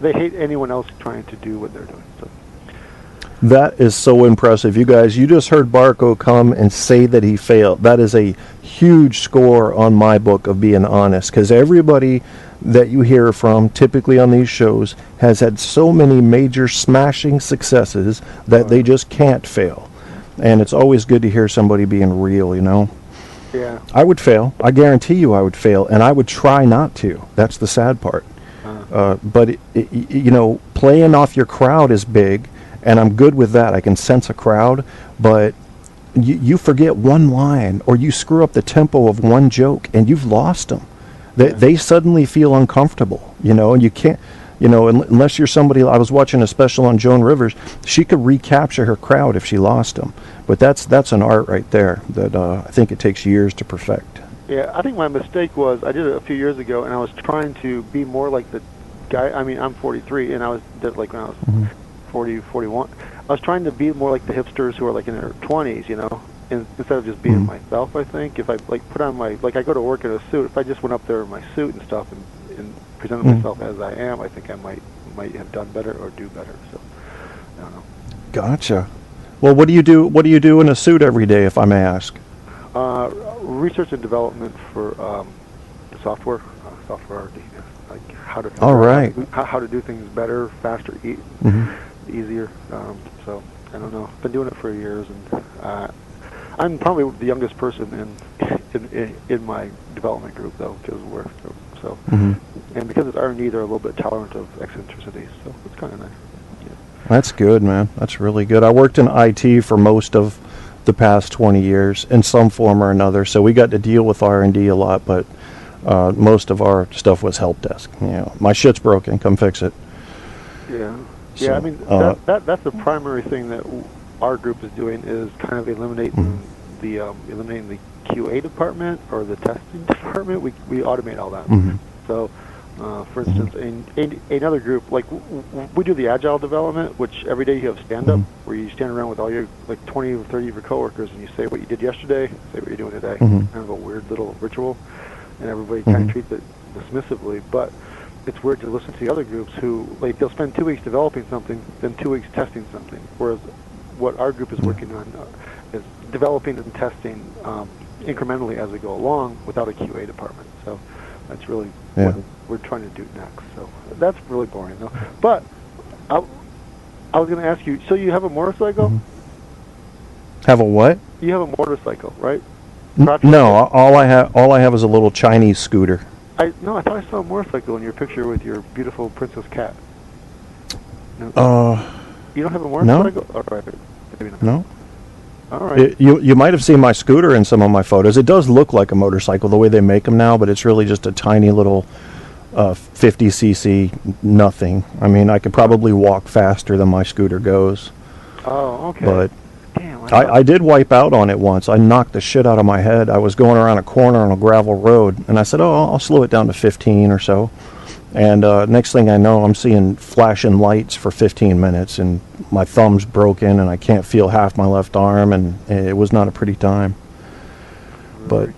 They hate anyone else trying to do what they're doing. So. That is so impressive. You guys, you just heard Barco come and say that he failed. That is a huge score on my book of being honest, because everybody that you hear from typically on these shows has had so many major smashing successes that they just can't fail. And it's always good to hear somebody being real, Yeah. I would fail. I guarantee you I would fail, and I would try not to. That's the sad part. But, playing off your crowd is big, and I'm good with that. I can sense a crowd, but you forget one line, or you screw up the tempo of one joke, and you've lost them. They suddenly feel uncomfortable, and you can't, unless you're somebody. I was watching a special on Joan Rivers. She could recapture her crowd if she lost them, but that's an art right there that I think it takes years to perfect. Yeah, I think my mistake was I did it a few years ago, and I was trying to be more like the guy. I mean, I'm 43, and I did like when I was 40, 41. I was trying to be more like the hipsters who are like in their 20s, instead of just being myself. I think if I put on I go to work in a suit. If I just went up there in my suit and stuff and presented myself as I am, I think I might have done better or do better. So I don't know. Gotcha. Well, what do you do? What do you do in a suit every day, if I may ask? Research and development for software R&D, like how to how to do things better, faster, easier. So I don't know. I've been doing it for years, and I'm probably the youngest person in my development group, though, because and because it's R&D, they're a little bit tolerant of eccentricities, so it's kind of nice. Yeah. That's good, man. That's really good. I worked in IT for most of the past 20 years in some form or another. So we got to deal with R&D a lot, but most of our stuff was help desk. You know, my shit's broken, come fix it. Yeah. So, yeah, I mean, that's the primary thing that our group is doing, is kind of eliminating the QA department or the testing department. We automate all that. So, for instance, in another group, like we do the agile development, which every day you have stand-up, where you stand around with all your, like 20 or 30 of your coworkers, and you say what you did yesterday, say what you're doing today. Kind of a weird little ritual, and everybody kind of treats it dismissively. But it's weird to listen to the other groups who, like, they'll spend 2 weeks developing something, then 2 weeks testing something, whereas what our group is working on is developing and testing incrementally as we go along without a QA department. So that's really what we're trying to do next. So that's really boring, though. But I was going to ask you, so you have a motorcycle? Have a what? You have a motorcycle, right? No, all I have is a little Chinese scooter. I thought I saw a motorcycle in your picture with your beautiful princess cat. No. You don't have a motorcycle? No. All right. Maybe not. No. All right. You might have seen my scooter in some of my photos. It does look like a motorcycle the way they make them now, but it's really just a tiny little 50cc nothing. I mean, I could probably walk faster than my scooter goes. Oh, okay. But damn, I did wipe out on it once. I knocked the shit out of my head. I was going around a corner on a gravel road, and I said, I'll slow it down to 15 or so. And next thing I know, I'm seeing flashing lights for 15 minutes, and my thumb's broken, and I can't feel half my left arm, and it was not a pretty time. But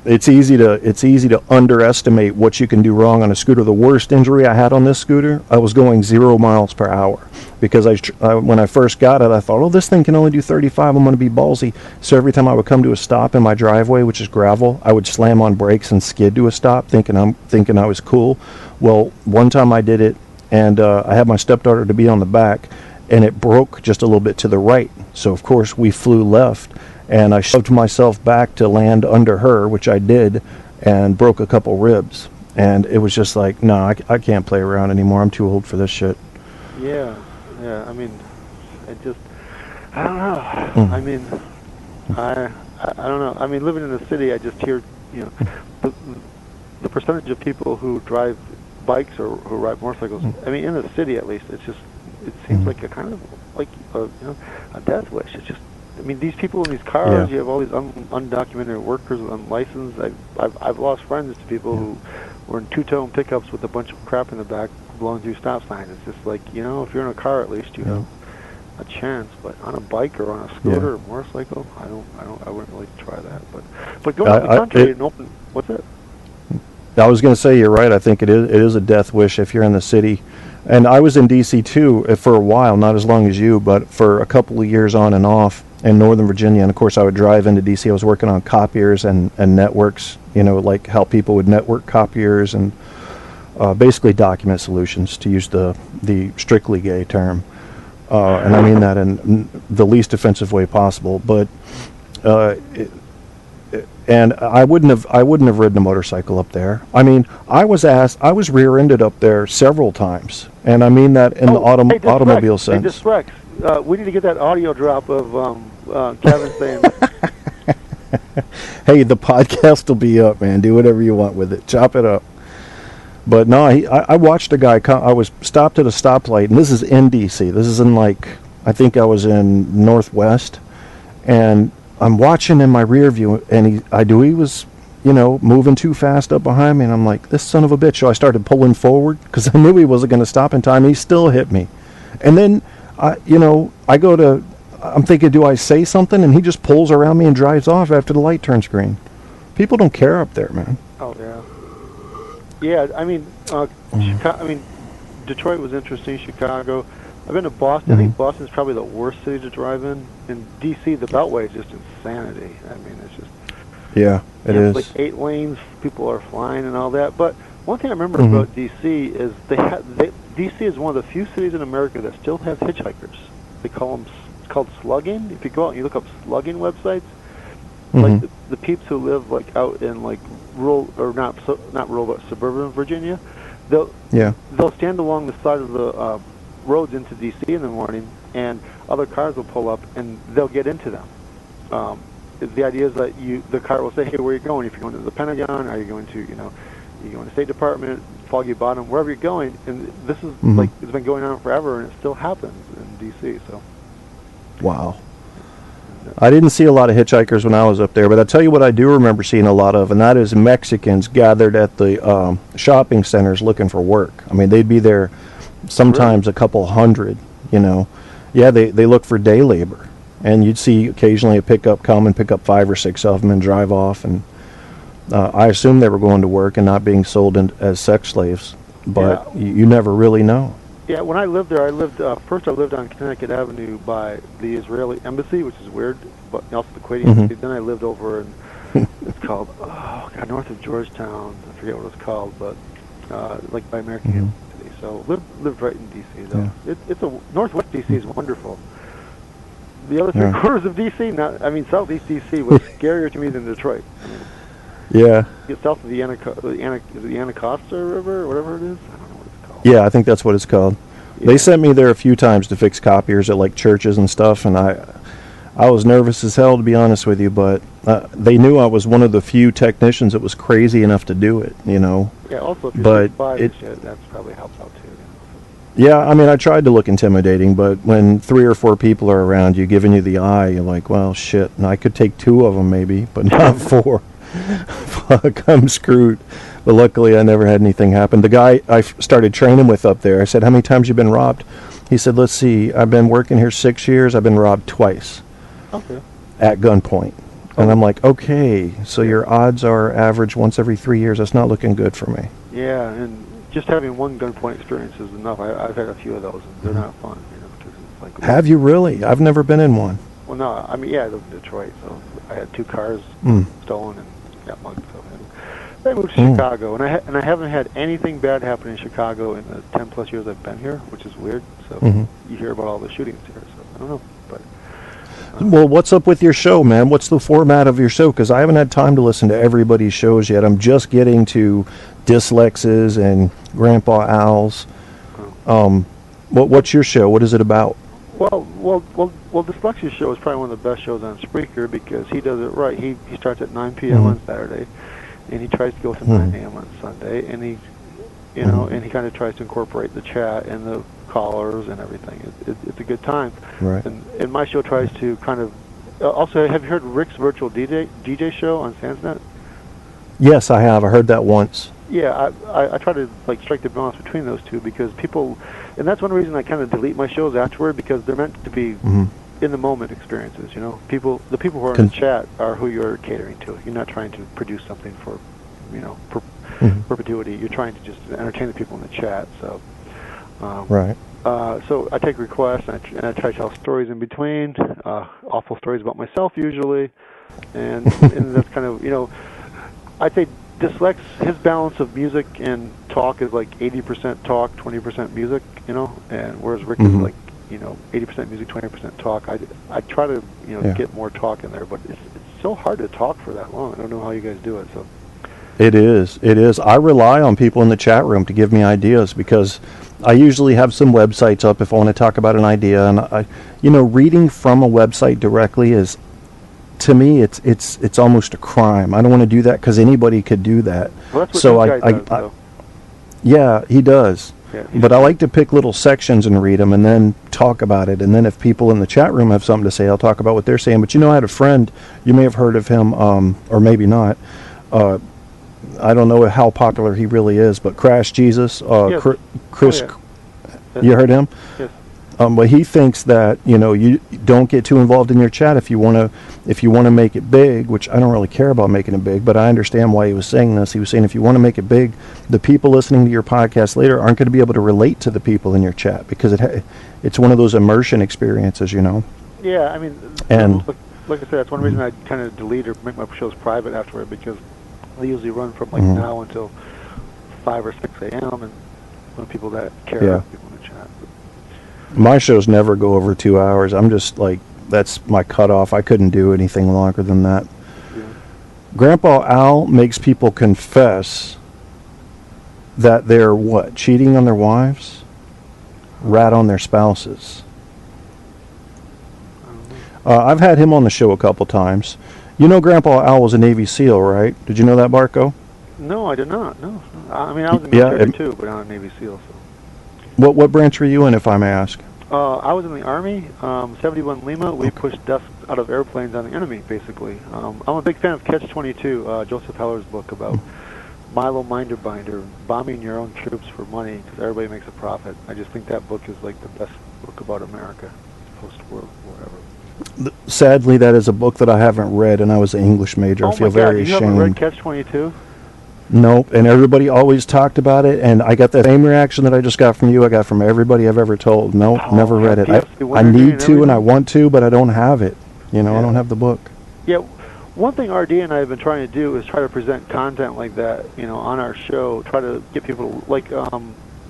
it's easy to underestimate what you can do wrong on a scooter. The worst injury I had on this scooter, I was going 0 miles per hour. Because when I first got it, I thought, this thing can only do 35. I'm going to be ballsy. So every time I would come to a stop in my driveway, which is gravel, I would slam on brakes and skid to a stop, thinking I was cool. Well, one time I did it, and I had my stepdaughter to be on the back, and it broke just a little bit to the right. So of course we flew left, and I shoved myself back to land under her, which I did, and broke a couple ribs. And it was just like, no, I can't play around anymore. I'm too old for this shit. Yeah. Yeah, I mean, I don't know. I mean, I don't know. I mean, living in the city, I just hear, the percentage of people who drive bikes or who ride motorcycles. I mean, in the city at least, it seems like a kind of like a death wish. It's just, I mean, these people in these cars, you have all these undocumented workers, unlicensed. I've lost friends to people who were in two-tone pickups with a bunch of crap in the back, blowing through stop signs. It's just like, if you're in a car, at least you have a chance. But on a bike or on a scooter or motorcycle, I wouldn't really try that. But going to the country and open, what's it? I was going to say, you're right. I think it is a death wish if you're in the city. And I was in D.C. too for a while, not as long as you, but for a couple of years on and off in Northern Virginia. And of course, I would drive into D.C. I was working on copiers and networks, like how people would network copiers and basically document solutions, to use the strictly gay term. And I mean that in the least offensive way possible. But and I wouldn't have ridden a motorcycle up there. I mean, I was rear-ended up there several times, and I mean that in the automobile sense. Hey, this Rex, we need to get that audio drop of Kevin saying. Hey, the podcast will be up, man. Do whatever you want with it. Chop it up. But no, I watched a guy come. I was stopped at a stoplight, and this is in D.C. This is in, I think I was in Northwest, and I'm watching in my rear view, and he was, moving too fast up behind me, and I'm like, this son of a bitch. So I started pulling forward because I knew he wasn't going to stop in time. He still hit me, and then I'm thinking, do I say something? And he just pulls around me and drives off after the light turns green. People don't care up there, man. Oh yeah. Yeah, I mean, Detroit was interesting. Chicago. I've been to Boston. I think Boston's probably the worst city to drive in. In D.C., the Beltway is just insanity. I mean, it's just... Yeah, it is. Like 8 lanes, people are flying and all that. But one thing I remember about D.C. is D.C. is one of the few cities in America that still has hitchhikers. They call them... It's called slugging. If you go out and you look up slugging websites, like the peeps who live out in rural, or not rural, but suburban Virginia, they'll stand along the side of the roads into D.C. in the morning, and other cars will pull up, and they'll get into them. The idea is that the car will say, hey, where are you going? If you're going to the Pentagon, are you going to, you going to State Department, Foggy Bottom, wherever you're going, and this is like, it's been going on forever, and it still happens in D.C., so. Wow. I didn't see a lot of hitchhikers when I was up there, but I tell you what I do remember seeing a lot of, and that is Mexicans gathered at the shopping centers looking for work. I mean, they'd be there sometimes a couple hundred, Yeah, they look for day labor. And you'd see occasionally a pickup come and pick up 5 or 6 of them and drive off. And I assume they were going to work and not being sold as sex slaves. But you never really know. Yeah, when I lived there, first I lived on Connecticut Avenue by the Israeli embassy, which is weird, but also the Kuwaiti embassy. Then I lived over in, it's called, north of Georgetown. I forget what it's called, but like by American Embassy. So lived right in D.C. though. Yeah. Northwest D.C. is wonderful. The other 3 quarters of D.C., Southeast D.C. was scarier to me than Detroit. Yeah. South of the Anacostia River, or whatever it is. I don't know what it's called. Yeah, I think that's what it's called. Yeah. They sent me there a few times to fix copiers at like churches and stuff, and I was nervous as hell, to be honest with you, but they knew I was one of the few technicians that was crazy enough to do it, Yeah, also if you're 6'5", that's probably helps out too. Yeah, I tried to look intimidating, but when 3 or 4 people are around you giving you the eye, you're like, well, shit, and I could take 2 of them maybe, but not 4. Fuck, I'm screwed. But luckily, I never had anything happen. The guy I started training with up there, I said, how many times you been robbed? He said, let's see, I've been working here 6 years, I've been robbed twice. Okay. At gunpoint. And I'm like, okay, so your odds are average once every 3 years. That's not looking good for me. Yeah, and just having one gunpoint experience is enough. I've had a few of those, and they're not fun. Cause it's like, have you really? I've never been in one. Well, no, I lived in Detroit, so I had 2 cars stolen and got mugged. So I moved to Chicago, and I haven't had anything bad happen in Chicago in the 10+ years I've been here, which is weird. So you hear about all the shootings here, so I don't know, but. Well, what's up with your show, man? What's the format of your show? Because I haven't had time to listen to everybody's shows yet. I'm just getting to Dyslex's and Grandpa Al's. What's your show? What is it about? Well, Dyslex's show is probably one of the best shows on Spreaker because he does it right. He starts at 9 p.m. on Saturday, and he tries to go to 9 a.m. on Sunday, and he, and he kind of tries to incorporate the chat and the callers and everything. It's a good time. Right. And my show tries to kind of. Also, have you heard Rick's virtual DJ show on Sansnet? Yes, I have. I heard that once. Yeah, I try to strike the balance between those two because people, and that's one reason I kind of delete my shows afterward because they're meant to be in the moment experiences. The people who are in the chat are who you're catering to. You're not trying to produce something for, perpetuity. You're trying to just entertain the people in the chat. So, right. So I take requests and I try to tell stories in between, awful stories about myself usually, and that's kind of I say Dyslex, his balance of music and talk is like 80% talk, 20% music, and whereas Rick is like 80% music, 20% talk. I try to get more talk in there, but it's so hard to talk for that long. I don't know how you guys do it. So it is. I rely on people in the chat room to give me ideas because I usually have some websites up if I want to talk about an idea, and reading from a website directly is, to me, it's almost a crime. I don't want to do that because anybody could do that. Well, that's what this guy does, yeah, he does. Yeah, but I like to pick little sections and read them and then talk about it. And then if people in the chat room have something to say, I'll talk about what they're saying. But I had a friend, you may have heard of him, or maybe not. I don't know how popular he really is, but Crash Jesus, yes. Chris, Yes. You heard him? Yes. But he thinks that you don't get too involved in your chat if you want to make it big, which I don't really care about making it big, but I understand why he was saying this. He was saying if you want to make it big, the people listening to your podcast later aren't going to be able to relate to the people in your chat because it's one of those immersion experiences, Yeah, I mean, and like I said, that's one reason I kind of delete or make my shows private afterward because they usually run from now until 5 or 6 a.m. and when people that care about people in the chat. My shows never go over 2 hours. I'm just that's my cutoff. I couldn't do anything longer than that. Yeah. Grandpa Al makes people confess that they're cheating on their wives? Rat on their spouses. I've had him on the show a couple times. You know Grandpa Al was a Navy SEAL, right? Did you know that, Barco? No, I did not. No. I mean, I was in the military too, but I'm a Navy SEAL. So. What branch were you in, if I may ask? I was in the Army, 71 Lima. We pushed desks out of airplanes on the enemy, basically. I'm a big fan of Catch-22, Joseph Heller's book about Milo Minderbinder, bombing your own troops for money because everybody makes a profit. I just think that book is like the best book about America, post-war, whatever. Sadly, that is a book that I haven't read, and I was an English major. I feel very ashamed. You haven't read Catch-22? Nope, and everybody always talked about it, and I got the same reaction that I just got from you. I got from everybody I've ever told. Nope, never read it. I need to, and I want to, but I don't have it. I don't have the book. Yeah, one thing RD and I have been trying to do is try to present content like that, on our show. Try to get people to, like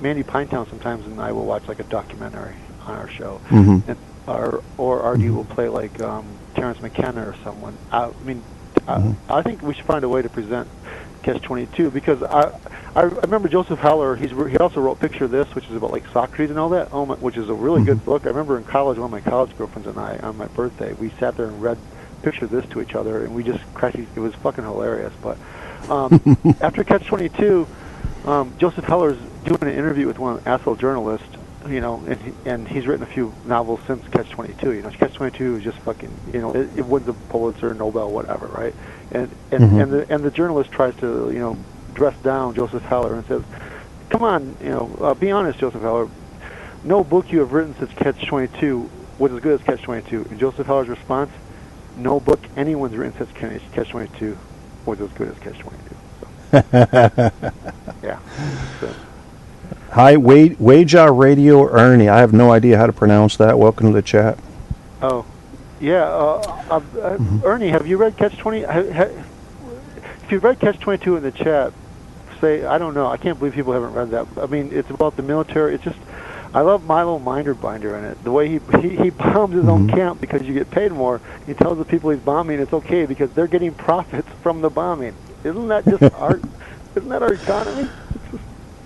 Mandy Pinetown sometimes, and I will watch like a documentary on our show, or RD will play like Terrence McKenna or someone. I think we should find a way to present Catch-22 because I remember Joseph Heller. He also wrote Picture This, which is about like Socrates and all that, which is a really good book. I remember in college, one of my college girlfriends and I, on my birthday, we sat there and read Picture This to each other, and we just crashed. It was fucking hilarious. But after Catch-22, Joseph Heller's doing an interview with one asshole journalist, and he's written a few novels since Catch-22. Catch-22 is just fucking, it wins a Pulitzer, Nobel, whatever, right? And the journalist tries to, dress down Joseph Heller and says, "Come on, be honest, Joseph Heller. No book you have written since Catch-22 was as good as Catch-22." And Joseph Heller's response: "No book anyone's written since Catch-22 was as good as Catch-22." So, yeah. So. Hi, Waja Radio Ernie. I have no idea how to pronounce that. Welcome to the chat. Oh, yeah. Ernie, have you read Catch-20? If you've read Catch-22 in the chat, say, I don't know. I can't believe people haven't read that. I mean, it's about the military. It's just, I love Milo Minderbinder in it. The way he bombs his own camp because you get paid more. He tells the people he's bombing it's okay because they're getting profits from the bombing. Isn't that just art? Isn't that our economy?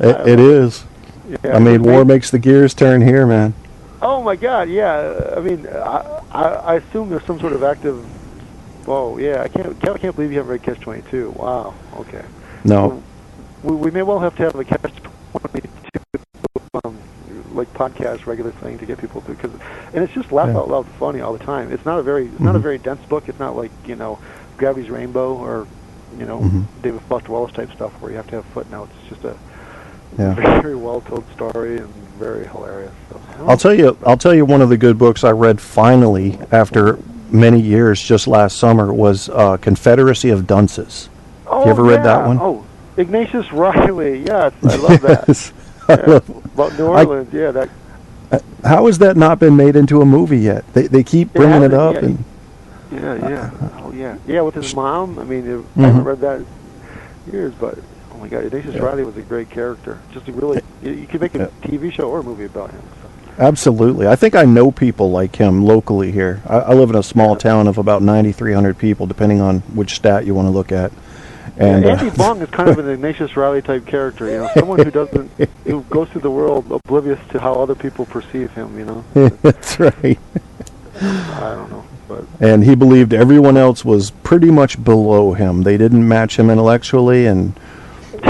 It is. Yeah, I mean, war makes the gears turn here, man. Oh my God! Yeah, I mean, I assume there's some sort of active. Oh yeah, I can't believe you haven't read Catch-22. Wow. Okay. No. So we may well have to have a Catch-22 like podcast regular thing to get people to and it's just laugh out loud funny all the time. It's not a very dense book. It's not like Gravity's Rainbow or David Foster Wallace type stuff where you have to have footnotes. It's just a very well told story and very hilarious. So, I'll tell you one of the good books I read finally after many years just last summer was Confederacy of Dunces. Have you ever read that one? Oh, Ignatius Riley. Yes, I love that. About New Orleans. That. How has that not been made into a movie yet? They keep bringing it up. Yeah, with his mom. I mean, I haven't read that in years, but oh my God, Ignatius Riley was a great character. Just you could make a TV show or a movie about him. So. Absolutely. I think I know people like him locally here. I live in a small town of about 9,300 people, depending on which stat you want to look at. And Andy Bong is kind of an Ignatius Riley type character, someone who goes through the world oblivious to how other people perceive him, That's right. I don't know. But. And he believed everyone else was pretty much below him. They didn't match him intellectually, and he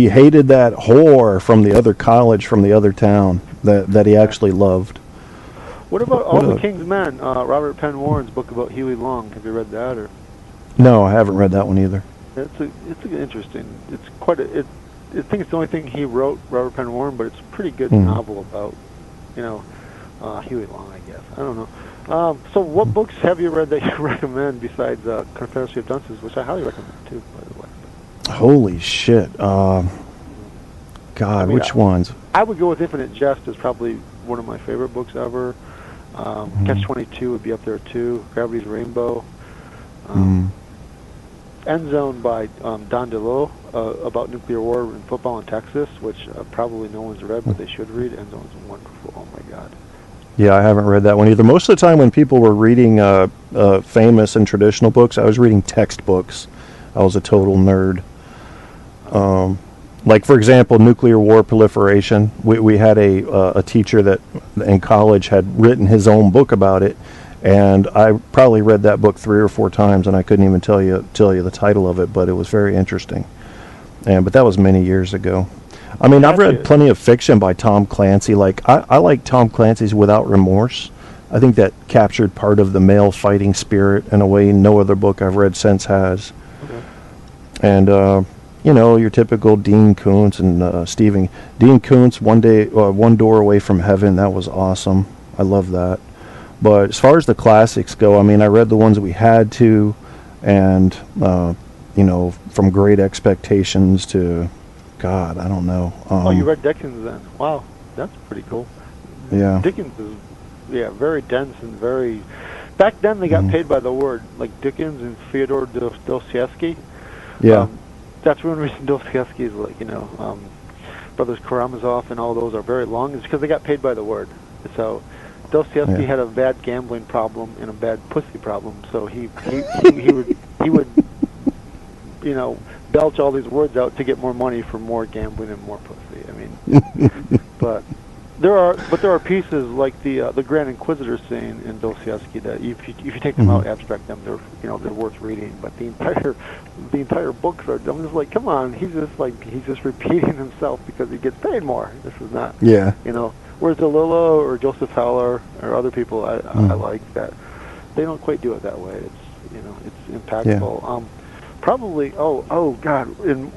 hated that whore from the other college, from the other town that he actually loved. What about All the King's Men? Robert Penn Warren's book about Huey Long. Have you read that? Or no, I haven't read that one either. It's interesting. It's quite I think it's the only thing he wrote, Robert Penn Warren, but it's a pretty good novel about Huey Long, I guess. I don't know. So what books have you read that you recommend besides Confederacy of Dunces, which I highly recommend too, by the way. Holy shit. Which ones? I would go with Infinite Jest as probably one of my favorite books ever. Catch-22 would be up there too. Gravity's Rainbow. End Zone by Don DeLoe about nuclear war and football in Texas, which probably no one's read, but they should read. End Zone's wonderful. Oh my God. Yeah, I haven't read that one either. Most of the time when people were reading famous and traditional books, I was reading textbooks. I was a total nerd. Like, for example, nuclear war proliferation. We had a teacher that in college had written his own book about it, and I probably read that book 3 or 4 times, and I couldn't even tell you the title of it, but it was very interesting. But that was many years ago. I mean, I've read plenty of fiction by Tom Clancy. Like, I like Tom Clancy's Without Remorse. I think that captured part of the male fighting spirit in a way no other book I've read since has. Okay. And, you know, your typical Dean Koontz and Stephen. Dean Koontz, One Door Away from Heaven, that was awesome. I love that. But as far as the classics go, I mean, I read the ones we had to, and, you know, from Great Expectations to, God, I don't know. Oh, you read Dickens then? Wow, that's pretty cool. Yeah. Dickens is, very dense and very... Back then they got paid by the word, like Dickens and Fyodor Dostoevsky. Yeah. That's one reason Dostoevsky is like, you know, Brothers Karamazov and all those are very long, is because they got paid by the word. So Dostoevsky had a bad gambling problem and a bad pussy problem, so he would you know, belch all these words out to get more money for more gambling and more pussy. I mean, but there are pieces like the Grand Inquisitor scene in Dostoevsky that if you take them out, abstract them, they're worth reading. But the entire books are. I'm just like, come on, he's just repeating himself because he gets paid more. This is not. Yeah. You know, whereas Delillo or Joseph Heller or other people I like that, they don't quite do it that way. It's, you know, it's impactful. Yeah. Probably. Oh God! In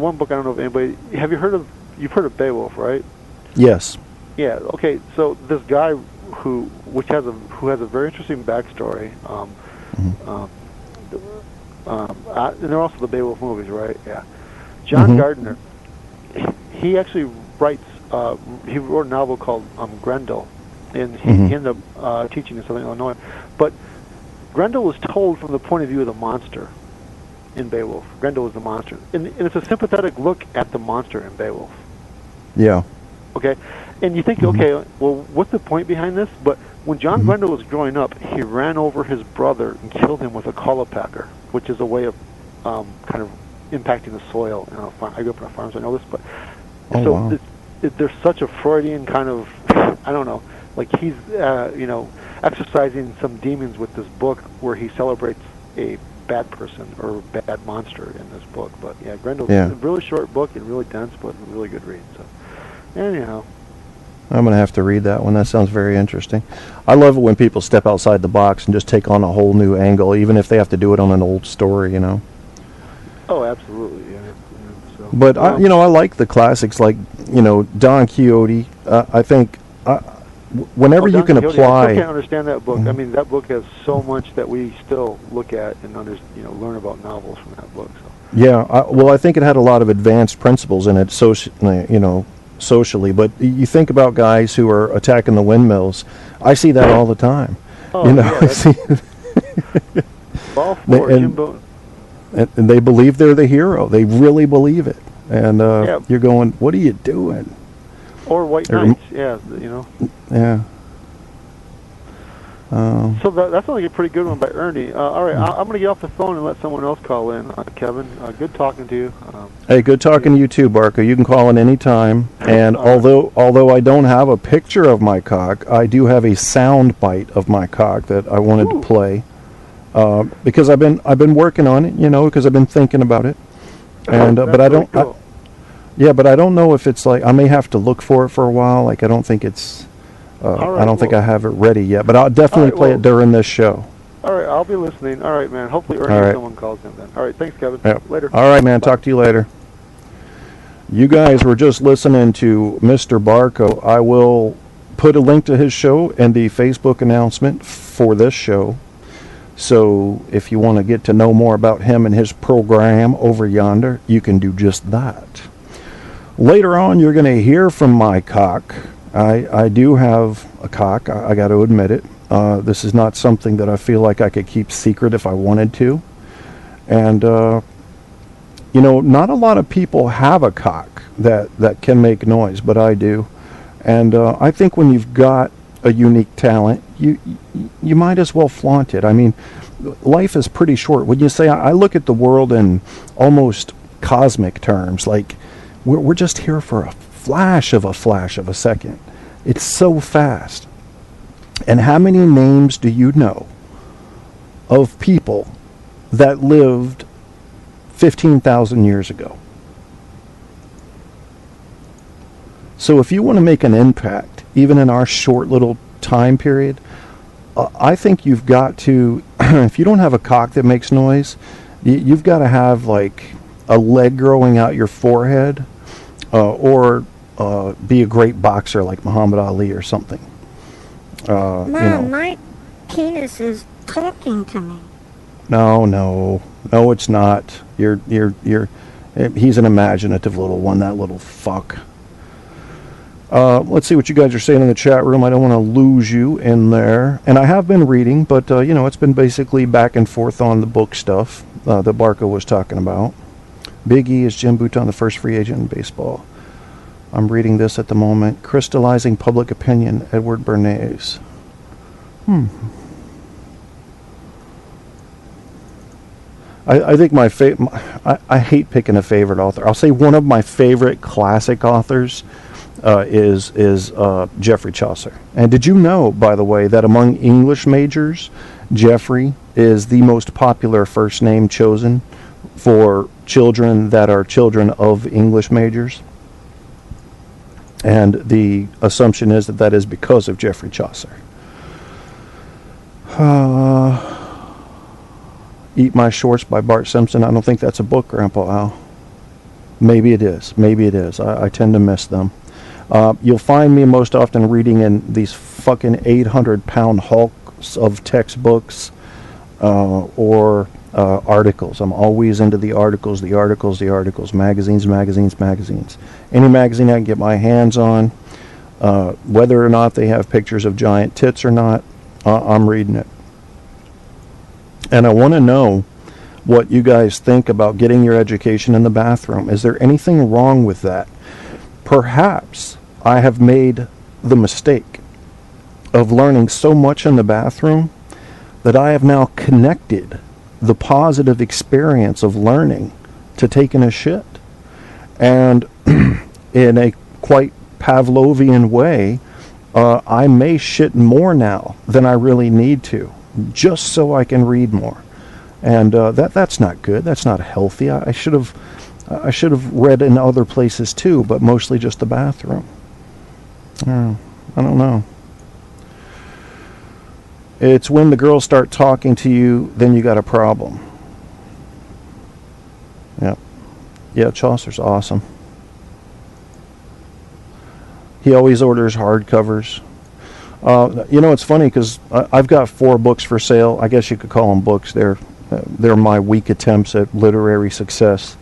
one book, I don't know if anybody you've heard of Beowulf, right? Yes. Yeah. Okay. So this guy who has a very interesting backstory. And they're also the Beowulf movies, right? Yeah. John Gardner. He actually writes. He wrote a novel called Grendel, and he ended up teaching in Southern Illinois. But Grendel was told from the point of view of the monster in Beowulf. Grendel is the monster. And it's a sympathetic look at the monster in Beowulf. Yeah. Okay? And you think, okay, well, what's the point behind this? But when John Grendel was growing up, he ran over his brother and killed him with a colopacker, which is a way of kind of impacting the soil. I grew up on a farm, so I know this. But there's such a Freudian kind of, I don't know, like he's, you know, exercising some demons with this book where he celebrates a bad person or bad monster in this book. But yeah, Grendel's a really short book and really dense, but a really good read. So anyhow, I'm going to have to read that one. That sounds very interesting. I love it when people step outside the box and just take on a whole new angle, even if they have to do it on an old story, you know. Oh, absolutely, yeah. So, but I like the classics, like, you know, Don Quixote. I think whenever you can apply. I still can't understand that book. I mean, that book has so much that we still look at and learn about novels from that book. So. Yeah, I think it had a lot of advanced principles in it, socially. But you think about guys who are attacking the windmills. I see that all the time. Oh, you know, yeah, I see. All four, and they believe they're the hero. They really believe it. And you're going, what are you doing? Or White Knights, yeah, you know. Yeah. So that's like a pretty good one by Ernie. All right, I'm going to get off the phone and let someone else call in. Kevin, good talking to you. Hey, good talking to you too, Barker. You can call in any time. And although I don't have a picture of my cock, I do have a sound bite of my cock that I wanted to play because I've been working on it, you know, because I've been thinking about it. And but I don't. Cool. But I don't know if it's like I may have to look for it for a while. Like I don't think it's. I don't think I have it ready yet, but I'll definitely play it during this show. All right, I'll be listening. All right, man. Hopefully, Ernie, someone calls in then. All right, thanks, Kevin. Yep. Later. All right, man. Bye. Talk to you later. You guys were just listening to Mr. Barco. I will put a link to his show and the Facebook announcement for this show. So if you want to get to know more about him and his program over yonder, you can do just that. Later on, you're going to hear from my cock. I do have a cock. I got to admit it. This is not something that I feel like I could keep secret if I wanted to. And, you know, not a lot of people have a cock that can make noise, but I do. And I think when you've got a unique talent, you might as well flaunt it. I mean, life is pretty short. When you say, I look at the world in almost cosmic terms. Like, we're just here for a flash of a second. It's so fast. And how many names do you know of people that lived 15,000 years ago? So if you want to make an impact, even in our short little time period, I think you've got to, if you don't have a cock that makes noise, you've got to have like a leg growing out your forehead, or be a great boxer like Muhammad Ali or something. Mom, my penis is talking to me. No, it's not. He's an imaginative little one, that little fuck. Let's see what you guys are saying in the chat room. I don't want to lose you in there. And I have been reading, but, it's been basically back and forth on the book stuff that Barco was talking about. Big E is Jim Bouton, the first free agent in baseball. I'm reading this at the moment. Crystallizing Public Opinion, Edward Bernays. I think my I hate picking a favorite author. I'll say one of my favorite classic authors is Geoffrey Chaucer. And did you know, by the way, that among English majors, Geoffrey is the most popular first name chosen for children that are children of English majors? And the assumption is that that is because of Geoffrey Chaucer. Eat My Shorts by Bart Simpson. I don't think that's a book, Grandpa Al. Maybe it is. I tend to miss them. You'll find me most often reading in these fucking 800-pound hulks of textbooks or articles. I'm always into the articles, magazines. Any magazine I can get my hands on, whether or not they have pictures of giant tits or not, I'm reading it. And I want to know what you guys think about getting your education in the bathroom. Is there anything wrong with that? Perhaps I have made the mistake of learning so much in the bathroom that I have now connected the positive experience of learning to taking a shit. And in a quite Pavlovian way, I may shit more now than I really need to, just so I can read more. And that's not good. That's not healthy. I should have read in other places too, but mostly just the bathroom. I don't know. It's when the girls start talking to you, then you got a problem. Yeah, Chaucer's awesome. He always orders hardcovers. It's funny because I've got 4 books for sale. I guess you could call them books. They're my weak attempts at literary success.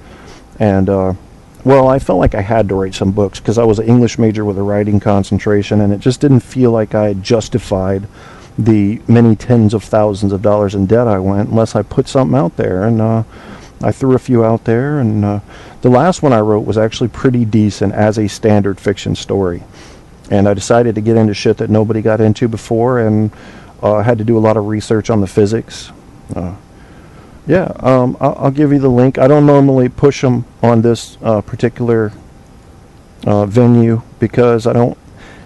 And, I felt like I had to write some books because I was an English major with a writing concentration, and it just didn't feel like I had justified the many tens of thousands of dollars in debt I went unless I put something out there. And I threw a few out there, and the last one I wrote was actually pretty decent as a standard fiction story. And I decided to get into shit that nobody got into before, and I had to do a lot of research on the physics. I'll give you the link. I don't normally push them on this particular venue because I don't...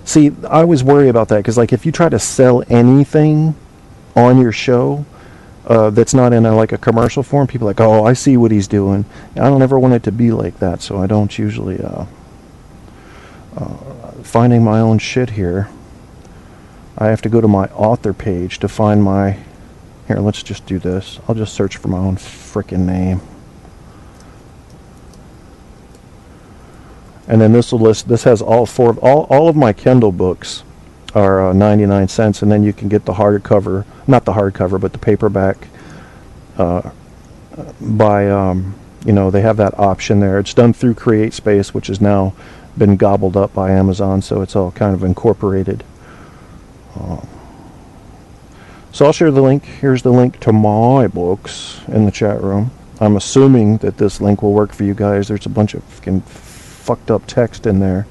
See, I always worry about that because, like, if you try to sell anything on your show that's not in a commercial form, people are like, oh, I see what he's doing. I don't ever want it to be like that, so I don't usually... finding my own shit here. I have to go to my author page to find my... Here, let's just do this. I'll just search for my own frickin' name. And then this will list... This has all of my Kindle books are 99 cents, and then you can get the hardcover... Not the hardcover, but the paperback by... they have that option there. It's done through CreateSpace, which has now been gobbled up by Amazon, so it's all kind of incorporated. So I'll share the link. Here's the link to my books in the chat room. I'm assuming that this link will work for you guys. There's a bunch of fucking fucked up text in there.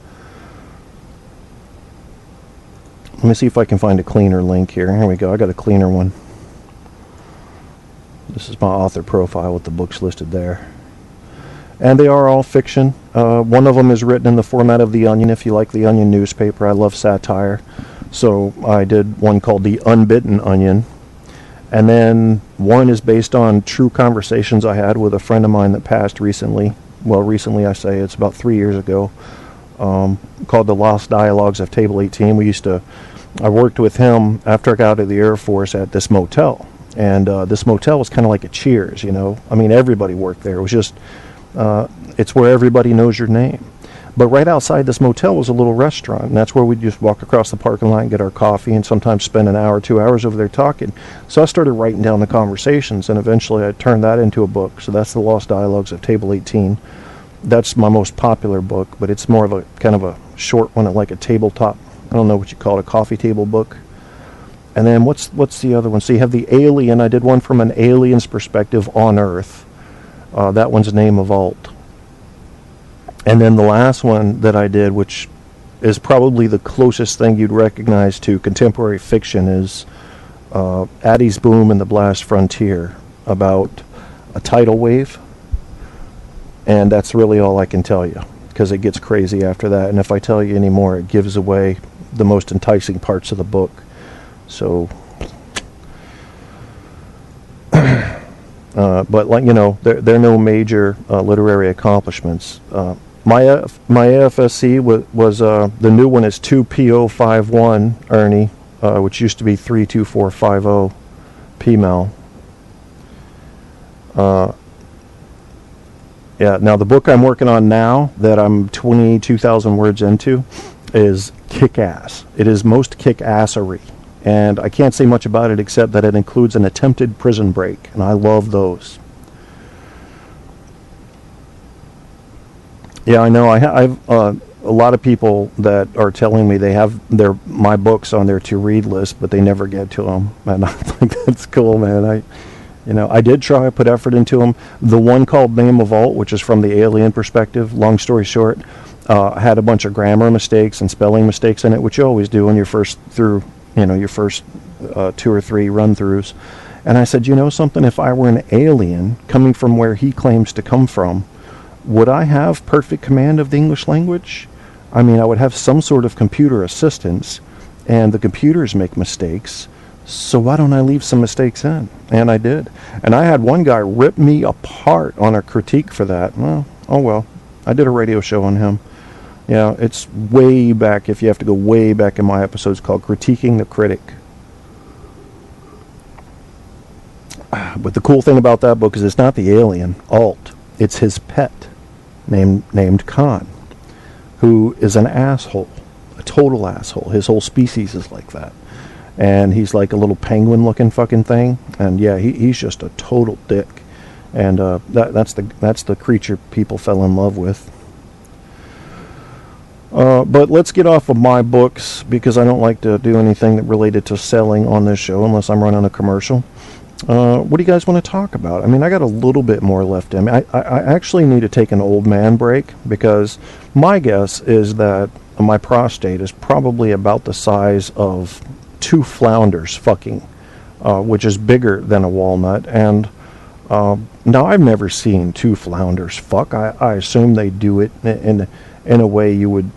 Let me see if I can find a cleaner link here. Here we go. I got a cleaner one. This is my author profile with the books listed there. And they are all fiction. One of them is written in the format of The Onion, if you like The Onion newspaper. I love satire. So I did one called The Unbitten Onion. And then one is based on true conversations I had with a friend of mine that passed recently. Well, recently I say, it's about 3 years ago. Called The Lost Dialogues of Table 18. I worked with him after I got out of the Air Force at this motel. And this motel was kind of like a Cheers, you know. I mean, everybody worked there. It was just... it's where everybody knows your name. But right outside this motel was a little restaurant, and that's where we'd just walk across the parking lot and get our coffee and sometimes spend an hour, 2 hours over there talking. So I started writing down the conversations, and eventually I turned that into a book. So that's The Lost Dialogues of Table 18. That's my most popular book, but it's more of a kind of a short one, like a tabletop, I don't know what you call it, a coffee table book. And then what's the other one? So you have The Alien. I did one from an alien's perspective on Earth. That one's Name of Alt. And then the last one that I did, which is probably the closest thing you'd recognize to contemporary fiction, is Addie's Boom and the Blast Frontier, about a tidal wave. And that's really all I can tell you, because it gets crazy after that. And if I tell you any more, it gives away the most enticing parts of the book. So... but like, you know, there are no major literary accomplishments. My AFSC was the new one is 2PO51 Ernie, which used to be 32450 PMAL. Yeah. Now the book I'm working on now, that I'm 22,000 words into, is kick-ass. It is most kick-assery. And I can't say much about it except that it includes an attempted prison break, and I love those. Yeah, I know. I've a lot of people that are telling me they have my books on their to-read list, but they never get to them. And I think that's cool, man. I did try, put effort into them. The one called Name of Alt, which is from the alien perspective, long story short, had a bunch of grammar mistakes and spelling mistakes in it, which you always do when you're first through, your first 2 or 3 run-throughs. And I said, you know something, if I were an alien coming from where he claims to come from, would I have perfect command of the English language? I mean, I would have some sort of computer assistance, and the computers make mistakes, so why don't I leave some mistakes in? And I did. And I had one guy rip me apart on a critique for that. Well, oh well. I did a radio show on him. Yeah, it's way back, if you have to go way back in my episodes, called Critiquing the Critic. But the cool thing about that book is it's not the alien, Alt. It's his pet, named Khan, who is an asshole, a total asshole. His whole species is like that. And he's like a little penguin-looking fucking thing. And yeah, he's just a total dick. And that's the creature people fell in love with. But let's get off of my books, because I don't like to do anything related to selling on this show unless I'm running a commercial. What do you guys want to talk about? I mean, I got a little bit more left in me. I actually need to take an old man break, because my guess is that my prostate is probably about the size of 2 flounders fucking, which is bigger than a walnut. And now I've never seen 2 flounders fuck. I assume they do it in a way you would,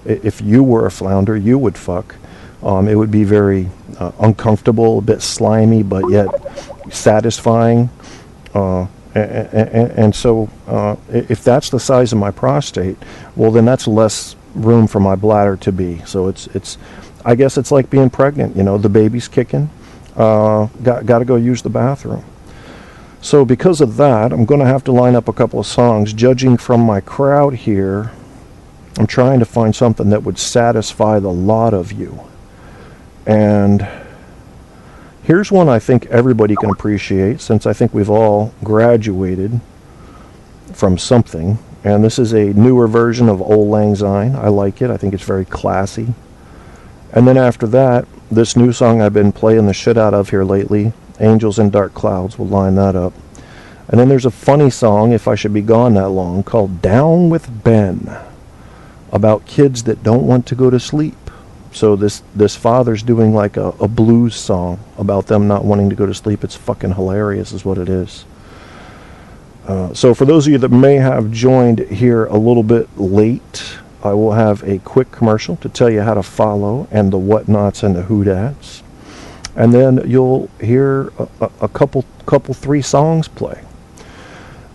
if you were a flounder, you would fuck. It would be very uncomfortable, a bit slimy, but yet satisfying. And so if that's the size of my prostate, well, then that's less room for my bladder to be. So it's I guess it's like being pregnant. The baby's kicking. Got to go use the bathroom. So because of that, I'm going to have to line up a couple of songs. Judging from my crowd here, I'm trying to find something that would satisfy the lot of you. And here's one I think everybody can appreciate, since I think we've all graduated from something. And this is a newer version of Old Lang Syne. I like it. I think it's very classy. And then after that, this new song I've been playing the shit out of here lately, Angels in Dark Clouds, will line that up. And then there's a funny song, If I Should Be Gone That Long, called Down with Ben, about kids that don't want to go to sleep. So this father's doing like a blues song about them not wanting to go to sleep. It's fucking hilarious is what it is. So for those of you that may have joined here a little bit late, I will have a quick commercial to tell you how to follow and the whatnots and the whodats. And then you'll hear a couple 3 songs play.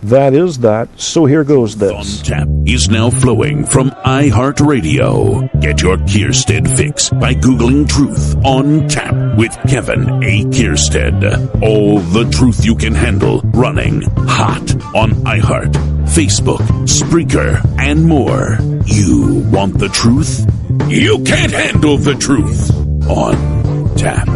That is that. So here goes this. On Tap is now flowing from iHeartRadio. Get your Kierstead fix by Googling Truth on Tap with Kevin A. Kierstead. All the truth you can handle running hot on iHeart, Facebook, Spreaker, and more. You want the truth? You can't handle the truth on Tap.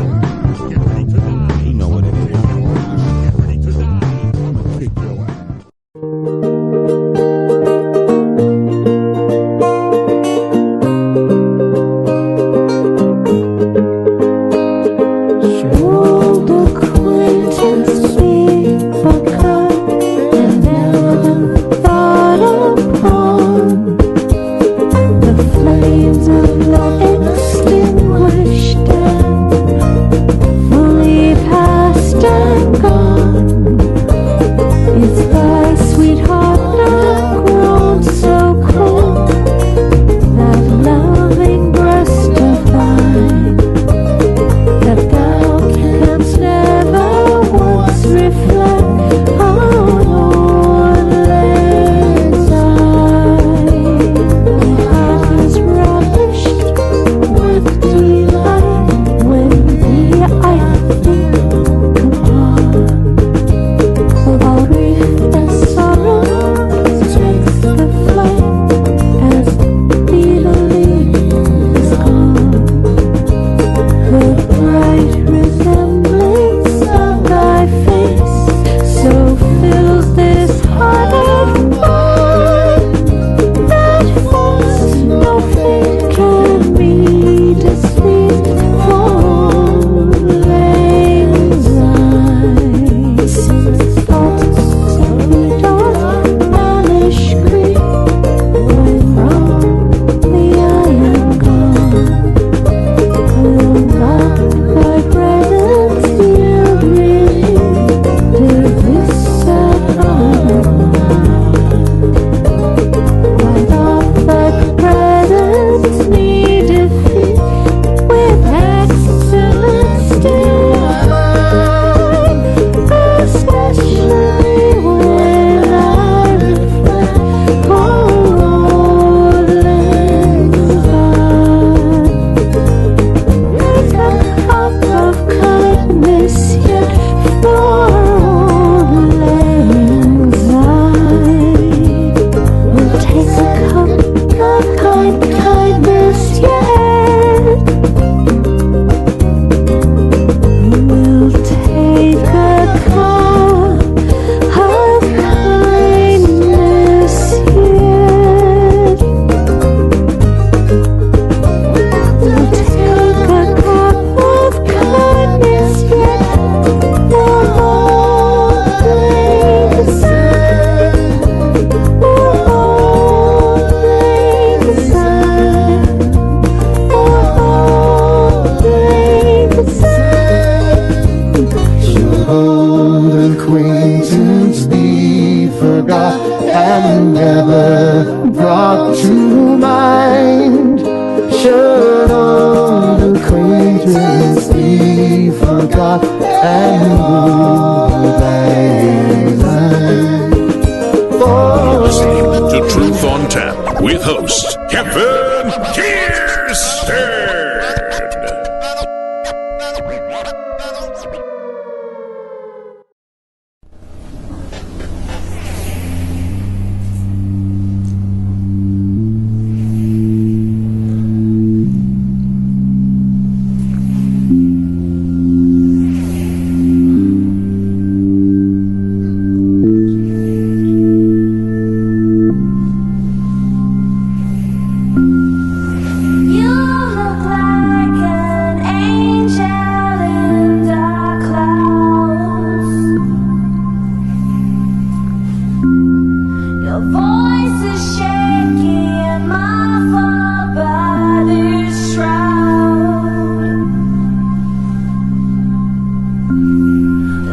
With host Kevin Kierstead.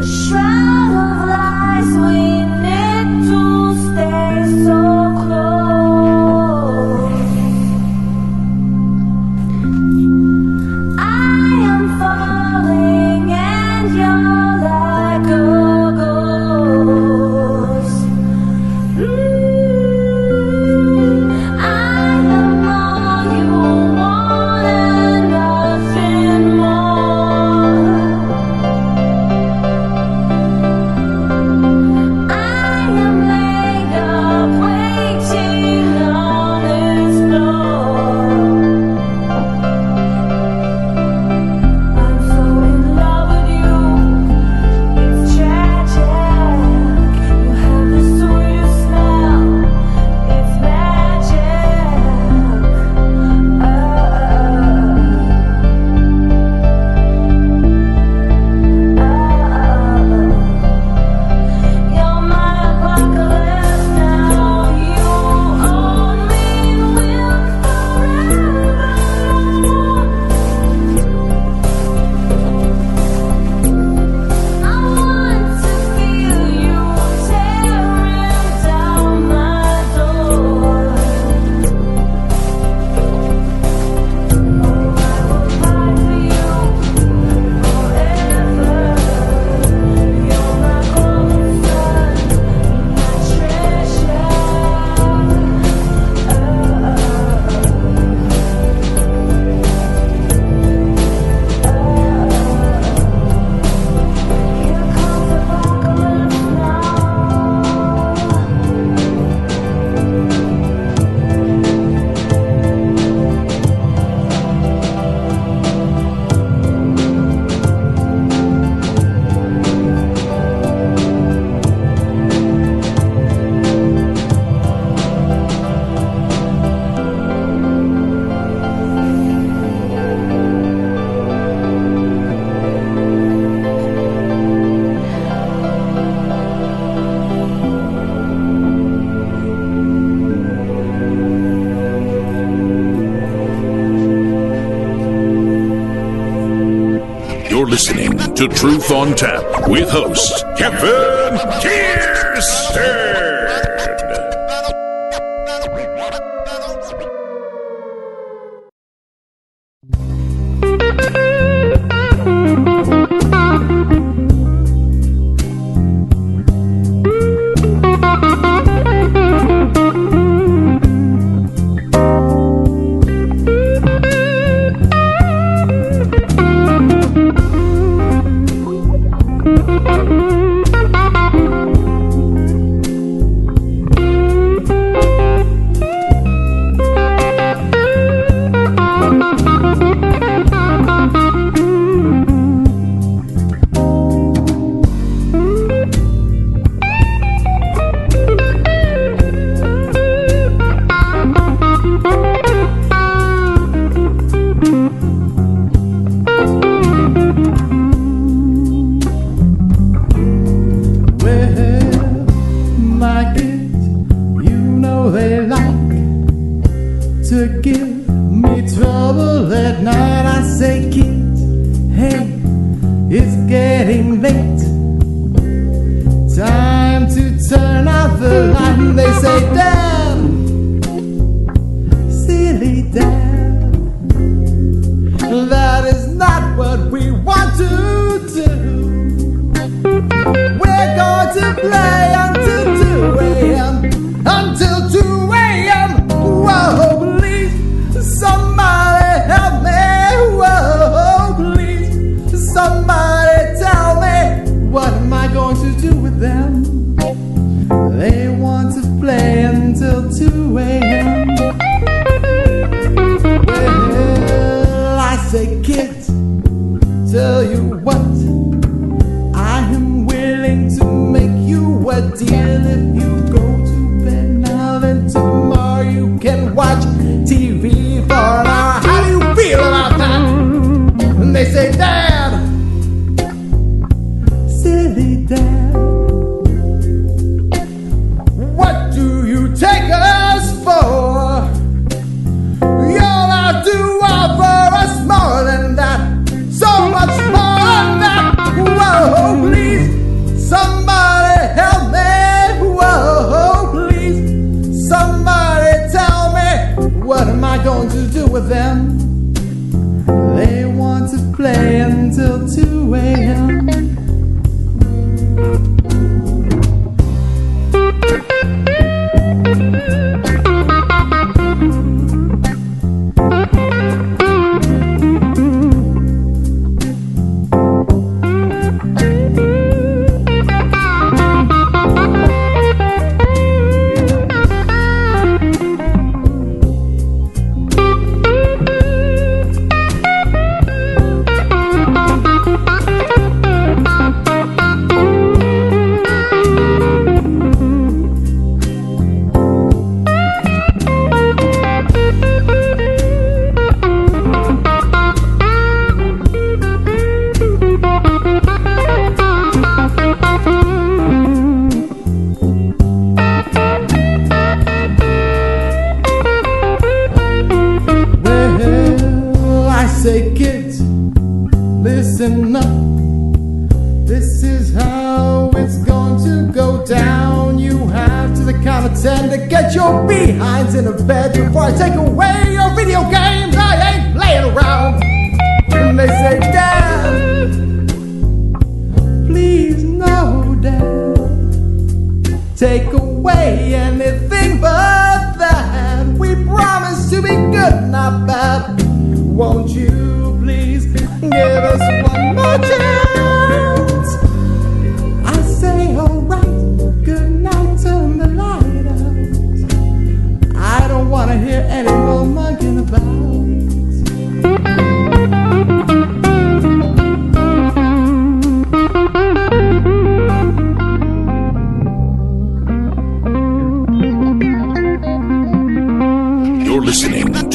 Shroud of lies we knit to Truth on Tap with host Kevin Kierstead.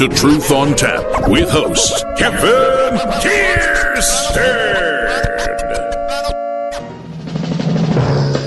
To Truth on Tap with host Kevin Kierstead.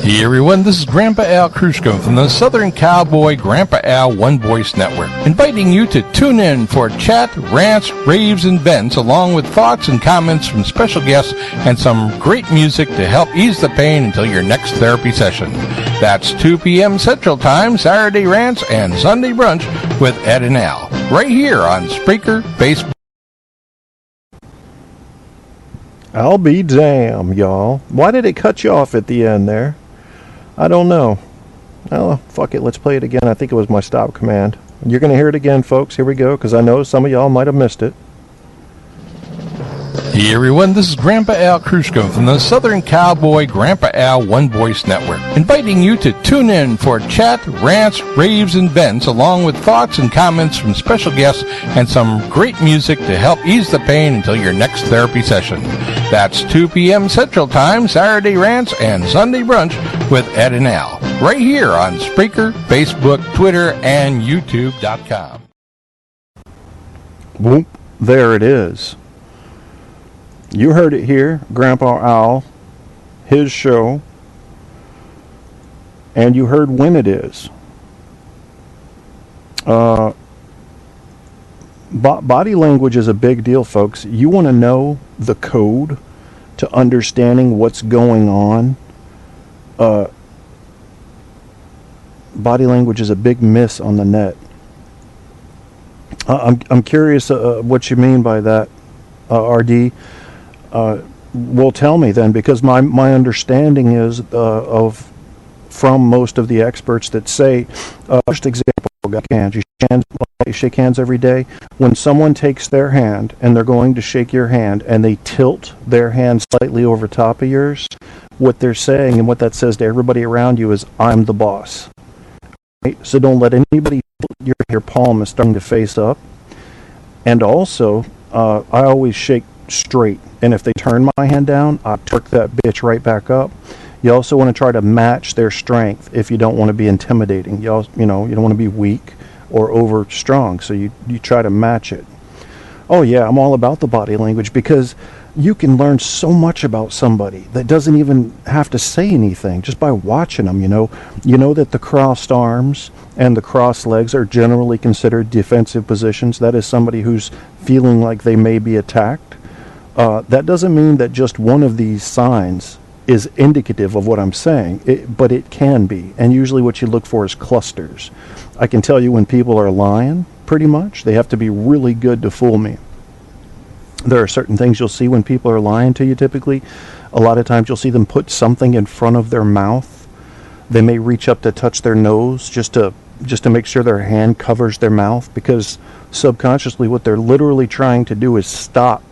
Hey everyone, this is Grandpa Al Krushko from the Southern Cowboy Grandpa Al One Voice Network, inviting you to tune in for chat, rants, raves, and vents, along with thoughts and comments from special guests and some great music to help ease the pain until your next therapy session. That's 2 p.m. Central Time, Saturday rants, and Sunday brunch with Ed and Al, right here on Spreaker, Facebook. I'll be damned, y'all. Why did it cut you off at the end there? I don't know. Oh, fuck it. Let's play it again. I think it was my stop command. You're going to hear it again, folks. Here we go, because I know some of y'all might have missed it. Hey everyone, this is Grandpa Al Krushko from the Southern Cowboy Grandpa Al One Voice Network, inviting you to tune in for chat, rants, raves, and vents, along with thoughts and comments from special guests and some great music to help ease the pain until your next therapy session. That's 2 p.m. Central Time, Saturday rants, and Sunday brunch with Ed and Al, right here on Spreaker, Facebook, Twitter, and YouTube.com. Whoop, there it is. You heard it here, Grandpa Al, his show, and you heard when it is. Body language is a big deal, folks. You want to know the code to understanding what's going on. Body language is a big miss on the net. I'm curious what you mean by that, RD. Well, tell me then, because my understanding is from most of the experts that say, first example, you shake hands every day. When someone takes their hand and they're going to shake your hand and they tilt their hand slightly over top of yours, what they're saying and what that says to everybody around you is, I'm the boss. Right? So don't let anybody feel your palm is starting to face up. And also, I always shake straight, and if they turn my hand down, I torque that bitch right back up. You also want to try to match their strength if you don't want to be intimidating. You don't want to be weak or over strong, so you try to match it. Oh yeah, I'm all about the body language, because you can learn so much about somebody that doesn't even have to say anything just by watching them. You know that the crossed arms and the crossed legs are generally considered defensive positions. That is somebody who's feeling like they may be attacked. That doesn't mean that just one of these signs is indicative of what I'm saying, but it can be. And usually what you look for is clusters. I can tell you when people are lying, pretty much. They have to be really good to fool me. There are certain things you'll see when people are lying to you typically. A lot of times you'll see them put something in front of their mouth. They may reach up to touch their nose just to make sure their hand covers their mouth, because subconsciously what they're literally trying to do is stop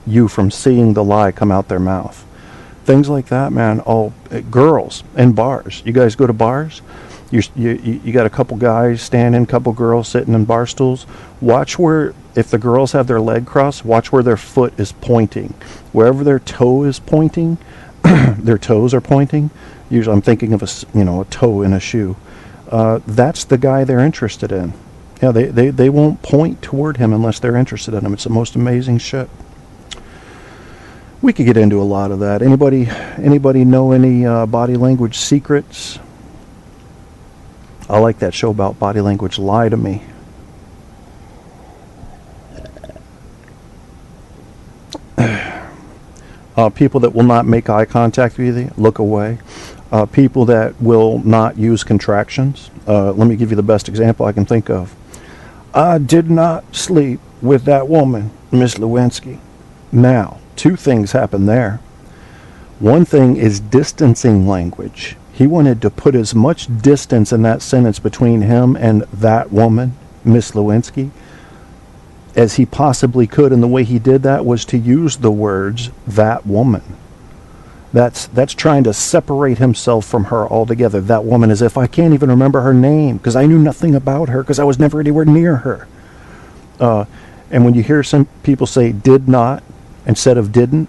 you from seeing the lie come out their mouth. Things like that, man. Girls in bars. You guys go to bars? You got a couple guys standing, a couple girls sitting in bar stools. Watch where, if the girls have their leg crossed, watch where their foot is pointing. Wherever their toe is pointing, their toes are pointing. Usually I'm thinking of a toe in a shoe. That's the guy they're interested in. Yeah, they won't point toward him unless they're interested in him. It's the most amazing shit. We could get into a lot of that. Anybody know any body language secrets? I like that show about body language, Lie to Me. People that will not make eye contact with you, look away. People that will not use contractions. Let me give you the best example I can think of. I did not sleep with that woman, Miss Lewinsky. Now, two things happen there. One thing is distancing language. He wanted to put as much distance in that sentence between him and that woman, Miss Lewinsky, as he possibly could, and the way he did that was to use the words, that woman. That's trying to separate himself from her altogether. That woman, as if I can't even remember her name, because I knew nothing about her, because I was never anywhere near her. And when you hear some people say did not instead of didn't,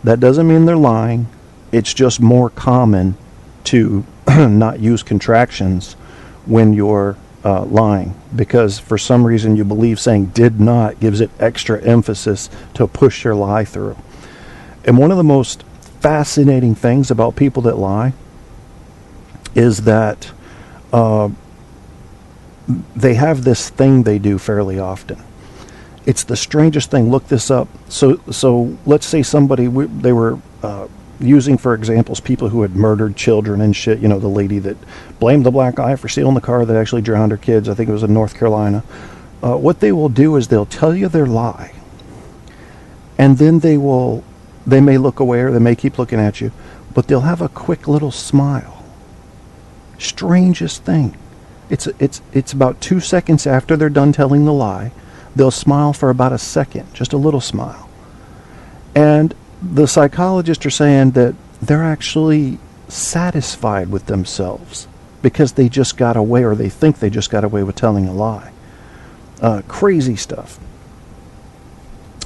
that doesn't mean they're lying. It's just more common to not use contractions when you're lying, because for some reason you believe saying did not gives it extra emphasis to push your lie through. And one of the most fascinating things about people that lie is that they have this thing they do fairly often. It's the strangest thing. Look this up. So let's say somebody, they were using, for examples, people who had murdered children and shit. You know, the lady that blamed the black guy for stealing the car that actually drowned her kids. I think it was in North Carolina. What they will do is they'll tell you their lie. And then they may look away or they may keep looking at you, but they'll have a quick little smile. Strangest thing. It's about 2 seconds after they're done telling the lie. They'll smile for about a second, just a little smile. And the psychologists are saying that they're actually satisfied with themselves because they just got away, or they think they just got away with telling a lie. Crazy stuff.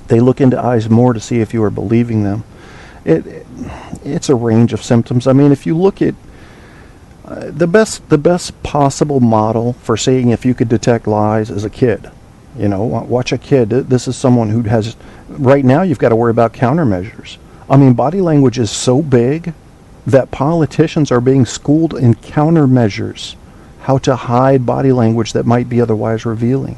They look into eyes more to see if you are believing them. It's a range of symptoms. I mean, if you look at the best possible model for seeing if you could detect lies is a kid. You know, watch a kid. This is someone who has, right now you've got to worry about countermeasures. I mean, body language is so big that politicians are being schooled in countermeasures, how to hide body language that might be otherwise revealing.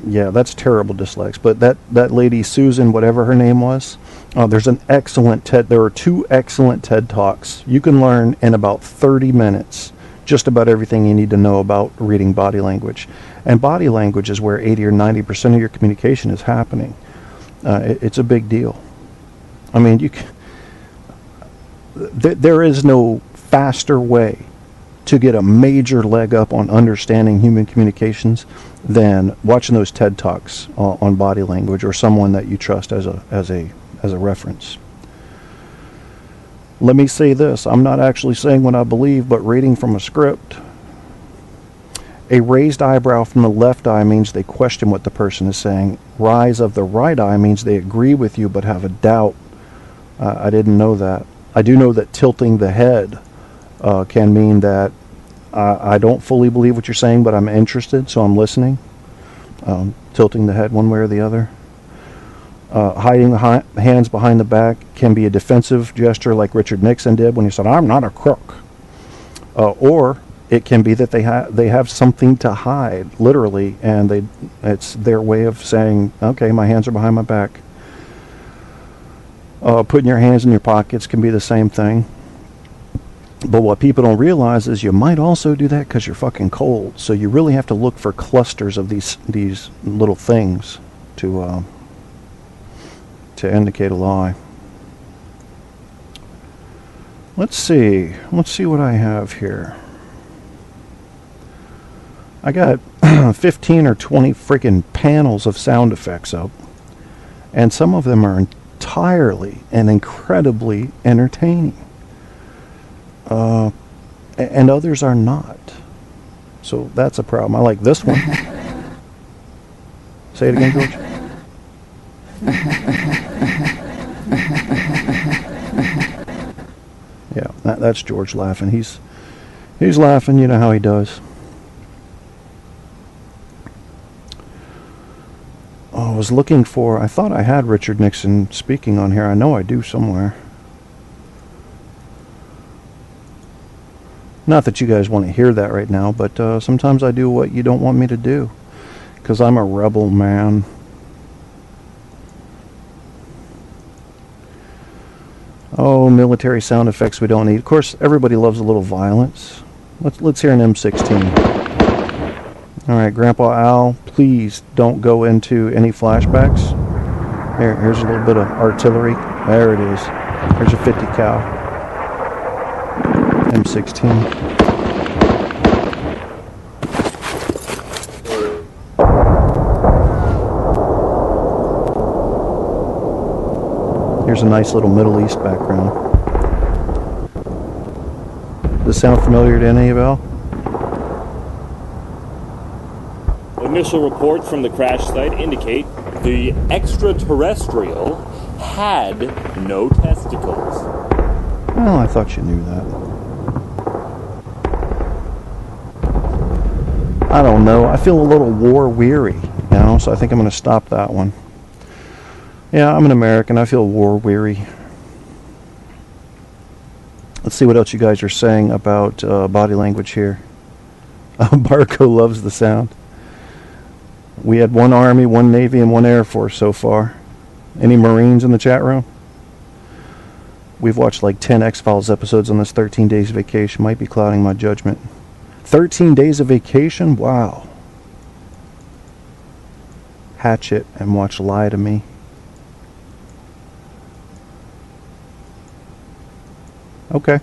Yeah, that's terrible, Dyslex. But that lady, Susan, whatever her name was, there's an excellent there are 2 excellent TED Talks. You can learn in about 30 minutes just about everything you need to know about reading body language. And body language is where 80 or 90% of your communication is happening. It's a big deal. I mean, there is no faster way to get a major leg up on understanding human communications than watching those TED Talks on body language, or someone that you trust as a reference. Let me say this. I'm not actually saying what I believe, but reading from a script. A raised eyebrow from the left eye means they question what the person is saying. Rise of the right eye means they agree with you but have a doubt. I didn't know that. I do know that tilting the head can mean that I don't fully believe what you're saying, but I'm interested, so I'm listening. Tilting the head one way or the other. Hiding the hands behind the back can be a defensive gesture like Richard Nixon did when he said, "I'm not a crook." Or it can be that they have something to hide, literally, and it's their way of saying, "Okay, my hands are behind my back." Putting your hands in your pockets can be the same thing. But what people don't realize is you might also do that because you're fucking cold. So you really have to look for clusters of these little things to indicate a lie. Let's see what I have here. I got 15 or 20 freaking panels of sound effects up, and some of them are entirely and incredibly entertaining. And others are not. So that's a problem. I like this one. Say it again, George. Yeah, that's George laughing. He's laughing, you know how he does. Oh, I was looking for, I thought I had Richard Nixon speaking on here. I know I do somewhere. Not that you guys want to hear that right now, but sometimes I do what you don't want me to do, because I'm a rebel, man. Oh, military sound effects we don't need. Of course, everybody loves a little violence. Let's hear an M16. All right, Grandpa Al, please don't go into any flashbacks. Here's a little bit of artillery. There it is. Here's a 50 cal. M16. Here's a nice little Middle East background. Does this sound familiar to any of y'all? Initial reports from the crash site indicate the extraterrestrial had no testicles. Well, I thought you knew that. I don't know. I feel a little war weary now, so I think I'm going to stop that one. Yeah, I'm an American. I feel war weary. Let's see what else you guys are saying about body language here. Barco loves the sound. We had 1 Army, 1 Navy, and 1 Air Force so far. Any Marines in the chat room? We've watched like 10 X-Files episodes on this 13 days vacation. Might be clouding my judgment. 13 days of vacation? Wow. Hatchet and watch Lie to Me. Okay.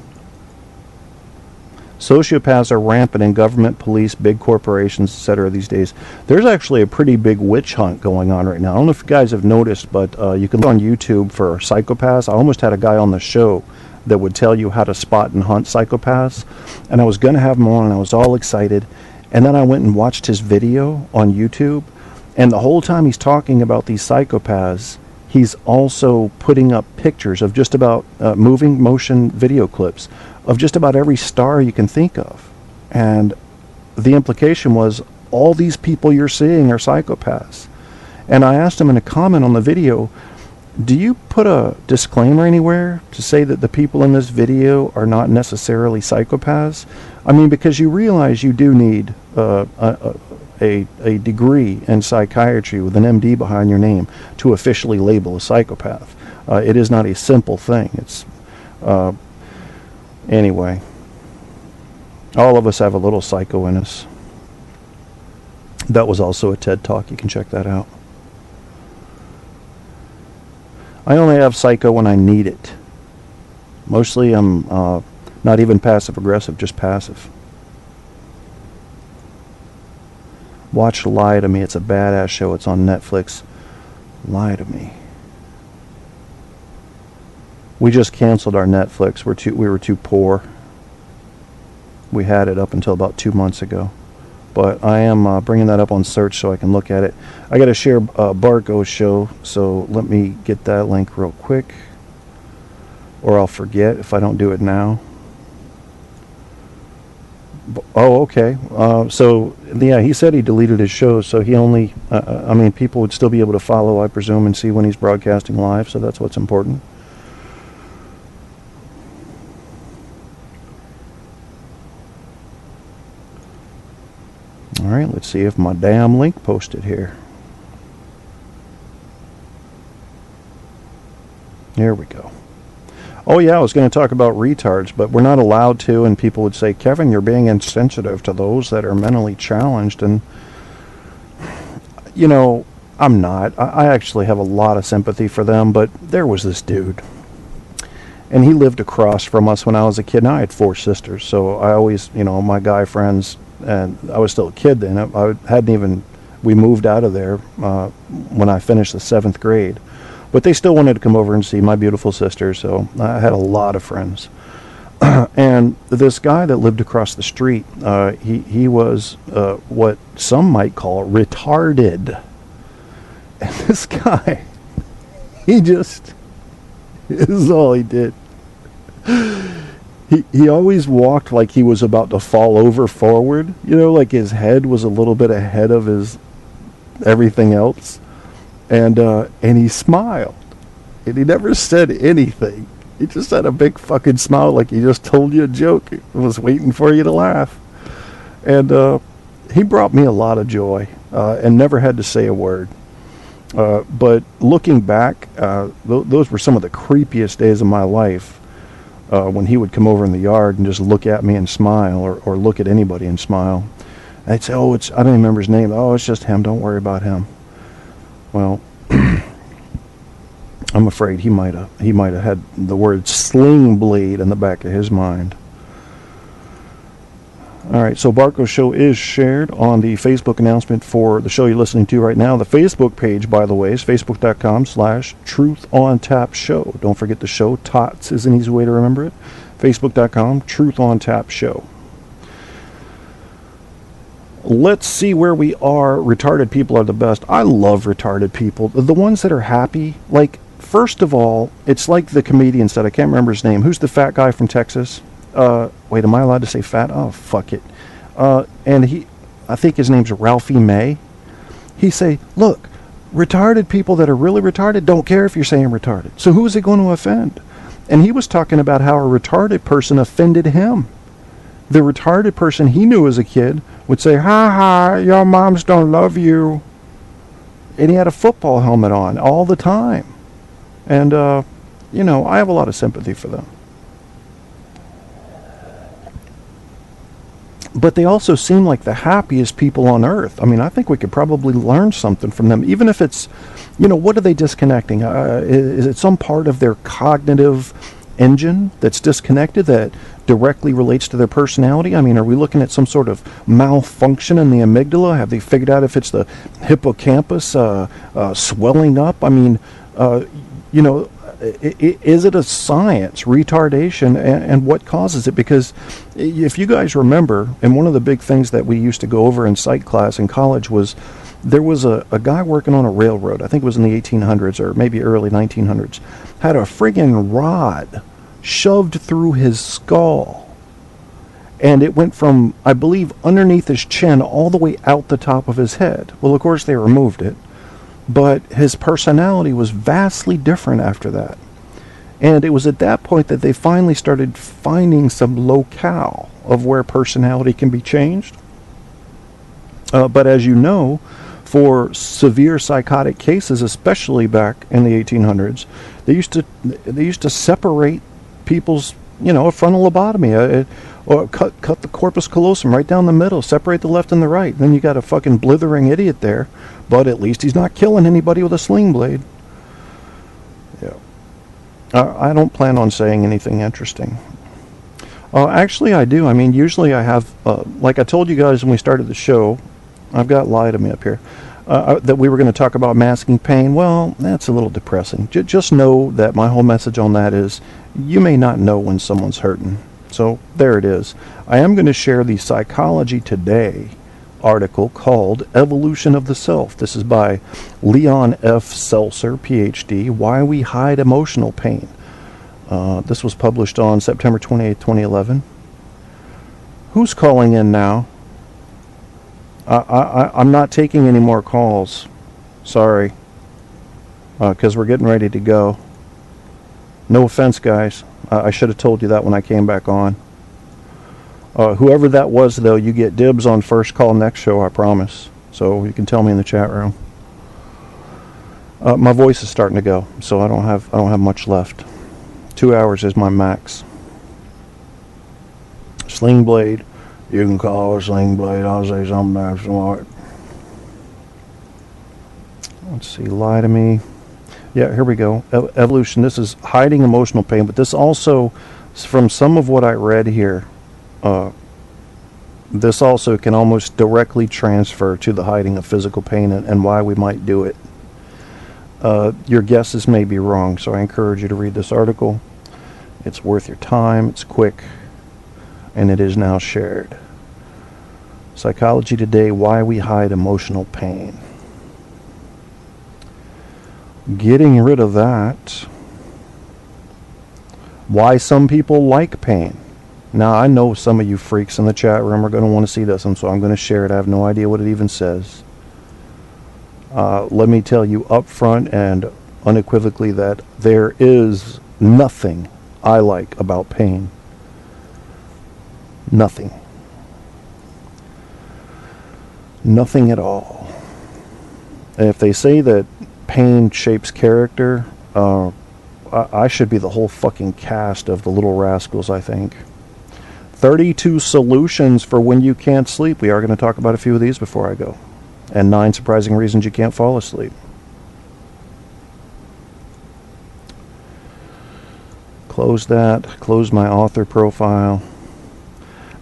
Sociopaths are rampant in government, police, big corporations, etc. these days. There's actually a pretty big witch hunt going on right now. I don't know if you guys have noticed, but you can look on YouTube for psychopaths. I almost had a guy on the show that would tell you how to spot and hunt psychopaths. And I was going to have him on, and I was all excited. And then I went and watched his video on YouTube. And the whole time he's talking about these psychopaths, he's also putting up pictures of just about moving motion video clips of just about every star you can think of. And the implication was, all these people you're seeing are psychopaths. And I asked him in a comment on the video, do you put a disclaimer anywhere to say that the people in this video are not necessarily psychopaths? I mean, because you realize you do need a degree in psychiatry with an MD behind your name to officially label a psychopath. It is not a simple thing. It's anyway, all of us have a little psycho in us. That was also a TED Talk. You can check that out. I only have psycho when I need it. Mostly I'm not even passive aggressive, just passive. Watch Lie to Me. It's a badass show. It's on Netflix. Lie to Me. We just canceled our Netflix. We were too poor. We had it up until about 2 months ago. But I am bringing that up on search so I can look at it. I got to share Barco's show, so let me get that link real quick. Or I'll forget if I don't do it now. Oh, okay. So, yeah, he said he deleted his shows, so he only... I mean, people would still be able to follow, I presume, and see when he's broadcasting live, so that's what's important. All right, let's see if my damn link posted here. There we go. Oh yeah, I was going to talk about retards, but we're not allowed to, and people would say, Kevin, you're being insensitive to those that are mentally challenged, and you know, I'm not. I actually have a lot of sympathy for them, but there was this dude, and he lived across from us when I was a kid, and I had 4 sisters, so I always, you know, my guy friends, and I was still a kid then, we moved out of there when I finished the 7th grade. But they still wanted to come over and see my beautiful sister, so I had a lot of friends. And this guy that lived across the street, he was what some might call retarded. And this guy, this is all he did. He always walked like he was about to fall over forward, you know, like his head was a little bit ahead of his everything else. And he smiled, and he never said anything. He just had a big fucking smile, like he just told you a joke. He was waiting for you to laugh. And he brought me a lot of joy, and never had to say a word. But looking back, those were some of the creepiest days of my life, when he would come over in the yard and just look at me and smile, or look at anybody and smile. And I'd say, oh, I don't remember his name. Oh, it's just him. Don't worry about him. Well, I'm afraid he might have had the word sling blade in the back of his mind. All right, so Barco's show is shared on the Facebook announcement for the show you're listening to right now. The Facebook page, by the way, is facebook.com/TruthOnTapShow. Don't forget the show. TOTS is an easy way to remember it. Facebook.com/TruthOnTapShow. Let's see where we are. Retarded people are the best. I love retarded people. The ones that are happy. Like, first of all, it's like the comedian said. I can't remember his name. Who's the fat guy from Texas? Wait, am I allowed to say fat? Oh, fuck it. And I think his name's Ralphie May. He say, look, retarded people that are really retarded don't care if you're saying retarded. So who is it going to offend? And he was talking about how a retarded person offended him. The retarded person he knew as a kid would say, "Ha ha, your moms don't love you." And he had a football helmet on all the time. And, you know, I have a lot of sympathy for them. But they also seem like the happiest people on earth. I mean, I think we could probably learn something from them, even if it's, you know, what are they disconnecting? Is it some part of their cognitive engine that's disconnected that directly relates to their personality? I mean, are we looking at some sort of malfunction in the amygdala? Have they figured out if it's the hippocampus swelling up? I mean, you know, is it a science, retardation, and what causes it? Because if you guys remember, and one of the big things that we used to go over in psych class in college was there was a guy working on a railroad, I think it was in the 1800s or maybe early 1900s, had a friggin' rod shoved through his skull. And it went from, I believe, underneath his chin all the way out the top of his head. Well, of course, they removed it. But his personality was vastly different after that. And it was at that point that they finally started finding some locale of where personality can be changed. But as you know, for severe psychotic cases, especially back in the 1800s, they used to separate people's, you know, a frontal lobotomy, or cut the corpus callosum right down the middle, separate the left and the right. Then you got a fucking blithering idiot there, but at least he's not killing anybody with a sling blade. Yeah. I don't plan on saying anything interesting. Actually, I do. I mean, usually I have, like I told you guys when we started the show, I've got lie to me up here, that we were going to talk about masking pain. Well, that's a little depressing. Just know that my whole message on that is you may not know when someone's hurting. So there it is. I am going to share the Psychology Today article called Evolution of the Self. This is by Leon F. Seltzer, PhD, Why We Hide Emotional Pain. This was published on September 28, 2011. Who's calling in now? I'm not taking any more calls. Sorry. Because we're getting ready to go. No offense, guys. I should have told you that when I came back on. Whoever that was, though, you get dibs on first call next show, I promise. So you can tell me in the chat room. My voice is starting to go, so I don't have much left. 2 hours is my max. Sling blade. You can call it a sling blade. I'll say something that's smart. Let's see. Lie to me. Yeah, here we go. Evolution. This is hiding emotional pain, but this also, from some of what I read here, this also can almost directly transfer to the hiding of physical pain and why we might do it. Your guesses may be wrong, so I encourage you to read this article. It's worth your time. It's quick, and it is now shared. Psychology Today, Why We Hide Emotional Pain. Getting rid of that. Why some people like pain. Now, I know some of you freaks in the chat room are going to want to see this, and so I'm going to share it. I have no idea what it even says. Let me tell you up front and unequivocally that there is nothing I like about pain. Nothing. Nothing at all. And if they say that pain shapes character, I should be the whole fucking cast of the Little Rascals, I think. 32 solutions for when you can't sleep. We are going to talk about a few of these before I go. And 9 surprising reasons you can't fall asleep. Close that. Close my author profile.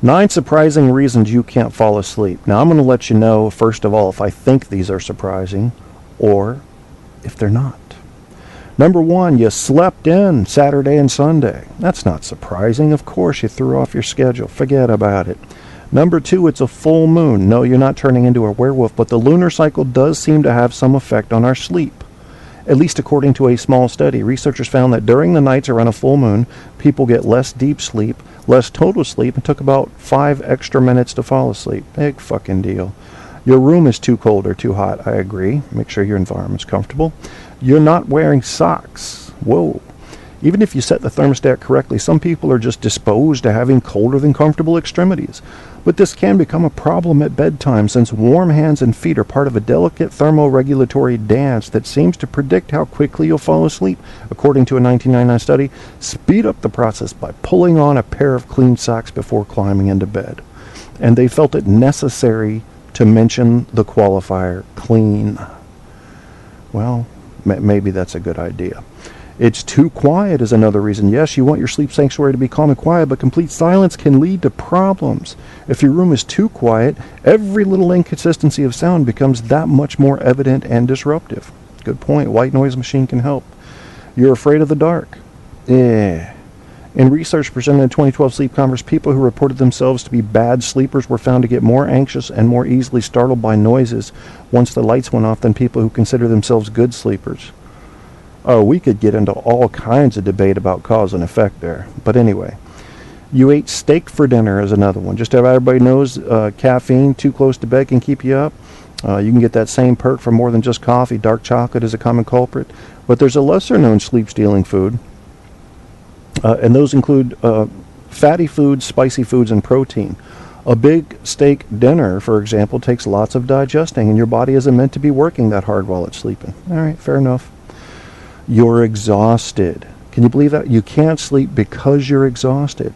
9 surprising reasons you can't fall asleep. Now, I'm going to let you know, first of all, if I think these are surprising or if they're not. Number 1, you slept in Saturday and Sunday. That's not surprising. Of course, you threw off your schedule. Forget about it. Number 2, it's a full moon. No, you're not turning into a werewolf, but the lunar cycle does seem to have some effect on our sleep. At least according to a small study, researchers found that during the nights around a full moon, people get less deep sleep, less total sleep, and took about 5 extra minutes to fall asleep. Big fucking deal. Your room is too cold or too hot. I agree. Make sure your environment's comfortable. You're not wearing socks. Whoa. Even if you set the thermostat correctly, some people are just disposed to having colder than comfortable extremities. But this can become a problem at bedtime, since warm hands and feet are part of a delicate thermoregulatory dance that seems to predict how quickly you'll fall asleep. According to a 1999 study, speed up the process by pulling on a pair of clean socks before climbing into bed. And they felt it necessary to mention the qualifier clean. Well, maybe that's a good idea. It's too quiet is another reason. Yes, you want your sleep sanctuary to be calm and quiet, but complete silence can lead to problems. If your room is too quiet, every little inconsistency of sound becomes that much more evident and disruptive. Good point. White noise machine can help. You're afraid of the dark. In research presented in 2012 Sleep Congress, people who reported themselves to be bad sleepers were found to get more anxious and more easily startled by noises once the lights went off than people who consider themselves good sleepers. Oh, we could get into all kinds of debate about cause and effect there. But anyway, you ate steak for dinner is another one. Just so everybody knows, caffeine too close to bed can keep you up. You can get that same perk from more than just coffee. Dark chocolate is a common culprit. But there's a lesser-known sleep-stealing food. And those include fatty foods, spicy foods, and protein. A big steak dinner, for example, takes lots of digesting, and your body isn't meant to be working that hard while it's sleeping. All right, fair enough. You're exhausted. Can you believe that? You can't sleep because you're exhausted.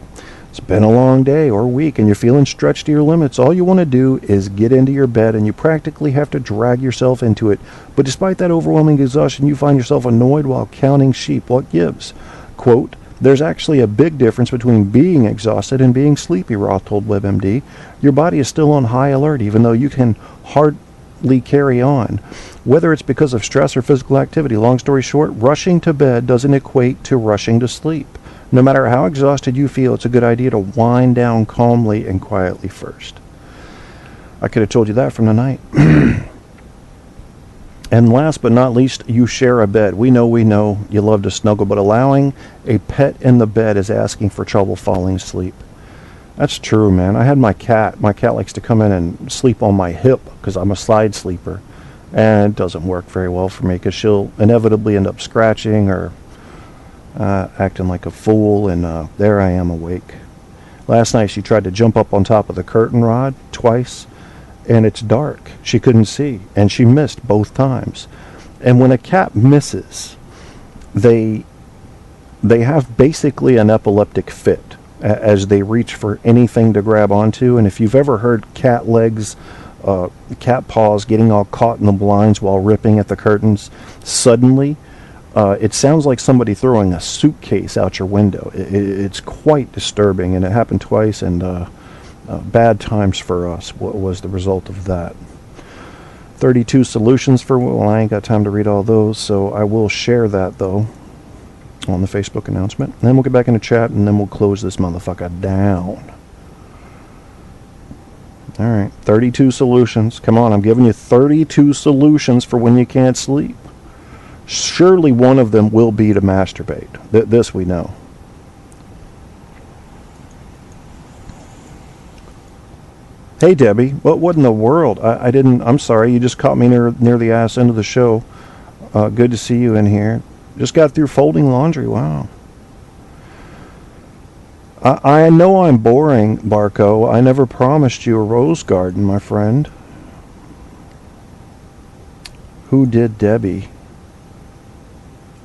It's been a long day or week, and you're feeling stretched to your limits. All you want to do is get into your bed, and you practically have to drag yourself into it. But despite that overwhelming exhaustion, you find yourself annoyed while counting sheep. What gives? Quote, "There's actually a big difference between being exhausted and being sleepy," Roth told WebMD. Your body is still on high alert, even though you can hardly carry on, whether it's because of stress or physical activity. Long story short, rushing to bed doesn't equate to rushing to sleep. No matter how exhausted you feel, it's a good idea to wind down calmly and quietly first. I could have told you that from the night. And last but not least, you share a bed. We know you love to snuggle, but allowing a pet in the bed is asking for trouble falling asleep. That's true, man. I had my cat. My cat likes to come in and sleep on my hip because I'm a side sleeper. And it doesn't work very well for me because she'll inevitably end up scratching or acting like a fool, and there I am awake. Last night she tried to jump up on top of the curtain rod twice, and it's dark. She couldn't see, and she missed both times. And when a cat misses, they have basically an epileptic fit as they reach for anything to grab onto. And if you've ever heard cat legs, cat paws getting all caught in the blinds while ripping at the curtains, suddenly, it sounds like somebody throwing a suitcase out your window. It's quite disturbing, and it happened twice, and bad times for us. What was the result of that? 32 solutions for, well, I ain't got time to read all those, so I will share that, though, on the Facebook announcement. And then we'll get back into chat, and then we'll close this motherfucker down. All right, 32 solutions. Come on, I'm giving you 32 solutions for when you can't sleep. Surely one of them will be to masturbate. This we know. Hey, Debbie, what in the world? I didn't, I'm sorry, you just caught me near the ass end of the show. Good to see you in here. Just got through folding laundry. Wow. I know I'm boring, Barco. I never promised you a rose garden, my friend. Who did Debbie?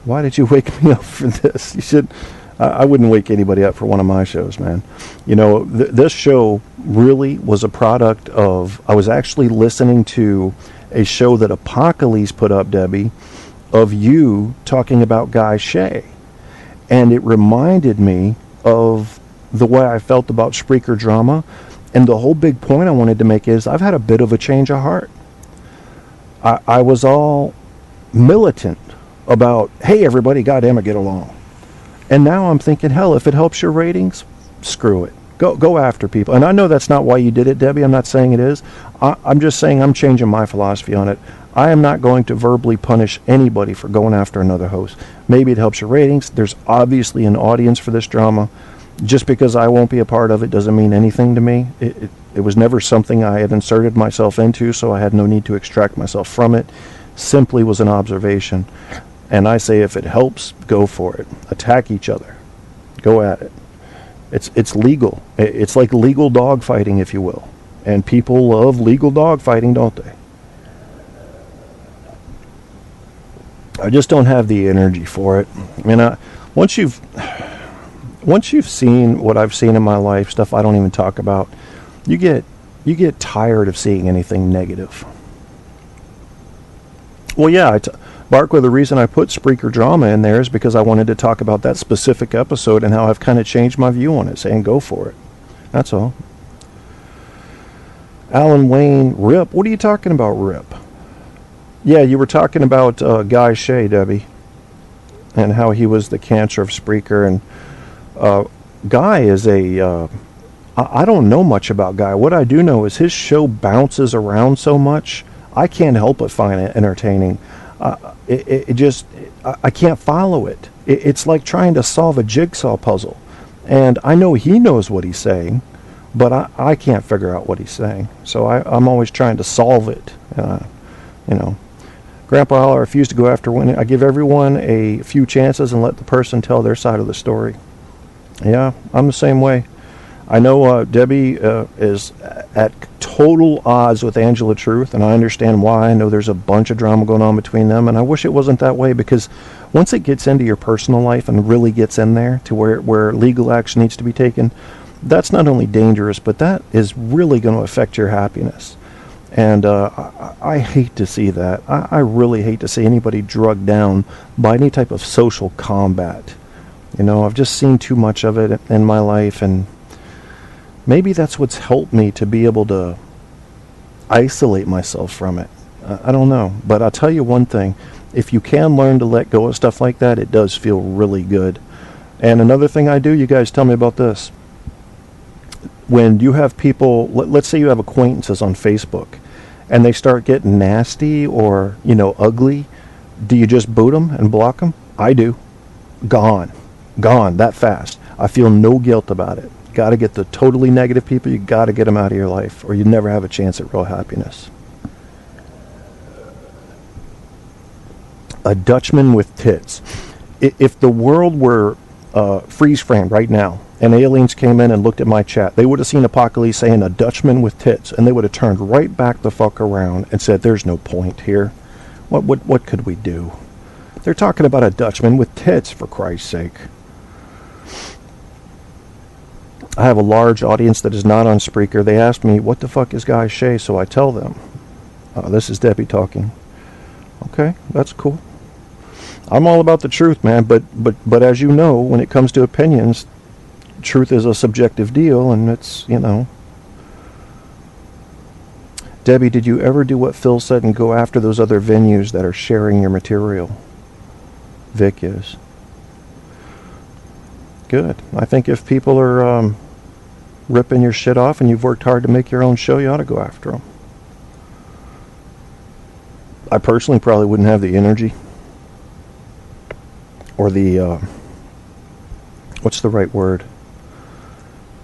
Why did you wake me up for this? You should. I wouldn't wake anybody up for one of my shows, man. You know, this show really was a product of, I was actually listening to a show that Apocalypse put up, Debbie, of you talking about Guy Shea. And it reminded me of the way I felt about Spreaker Drama. And the whole big point I wanted to make is I've had a bit of a change of heart. I was all militant about, hey, everybody, goddamn it, get along. And now I'm thinking, hell, if it helps your ratings, screw it. Go after people. And I know that's not why you did it, Debbie. I'm not saying it is. I'm just saying I'm changing my philosophy on it. I am not going to verbally punish anybody for going after another host. Maybe it helps your ratings. There's obviously an audience for this drama. Just because I won't be a part of it doesn't mean anything to me. It was never something I had inserted myself into, so I had no need to extract myself from it. Simply was an observation. And I say if it helps, go for it. Attack each other. Go at it. It's legal. It's like legal dog fighting, if you will. And people love legal dog fighting, don't they? I just don't have the energy for it. I mean, once you've seen what I've seen in my life, stuff I don't even talk about, you get tired of seeing anything negative. Well, yeah, Barkwa, the reason I put Spreaker Drama in there is because I wanted to talk about that specific episode and how I've kind of changed my view on it, saying go for it. That's all. Alan Wayne, Rip. What are you talking about, Rip? Yeah, you were talking about Guy Shea, Debbie, and how he was the cancer of Spreaker. And Guy is I don't know much about Guy. What I do know is his show bounces around so much, I can't help but find it entertaining. I can't follow it. It's like trying to solve a jigsaw puzzle. And I know he knows what he's saying, but I can't figure out what he's saying. So I'm always trying to solve it. Grandpa, I refuse to go after winning. I give everyone a few chances and let the person tell their side of the story. Yeah, I'm the same way. I know Debbie is at total odds with Angela Truth, and I understand why. I know there's a bunch of drama going on between them, and I wish it wasn't that way, because once it gets into your personal life and really gets in there to where legal action needs to be taken, that's not only dangerous, but that is really going to affect your happiness. And I hate to see that. I really hate to see anybody drugged down by any type of social combat. I've just seen too much of it in my life, and maybe that's what's helped me to be able to isolate myself from it. I don't know. But I'll tell you one thing. If you can learn to let go of stuff like that, it does feel really good. And another thing I do, you guys tell me about this. When you have people, let's say you have acquaintances on Facebook, and they start getting nasty or, ugly, do you just boot them and block them? I do. Gone that fast. I feel no guilt about it. Got to get the totally negative people. You got to get them out of your life, or you never have a chance at real happiness. A Dutchman with tits. If the world were freeze framed right now, and aliens came in and looked at my chat, they would have seen Apocalypse saying a Dutchman with tits, and they would have turned right back the fuck around and said, "There's no point here. What could we do?" They're talking about a Dutchman with tits, for Christ's sake. I have a large audience that is not on Spreaker. They ask me, what the fuck is Guy Shea? So I tell them. This is Debbie talking. Okay, that's cool. I'm all about the truth, man, but as you know, when it comes to opinions, truth is a subjective deal, and it's, Debbie, did you ever do what Phil said and go after those other venues that are sharing your material? Vic is. Good. I think if people are ripping your shit off and you've worked hard to make your own show, you ought to go after them. I personally probably wouldn't have the energy or the, what's the right word?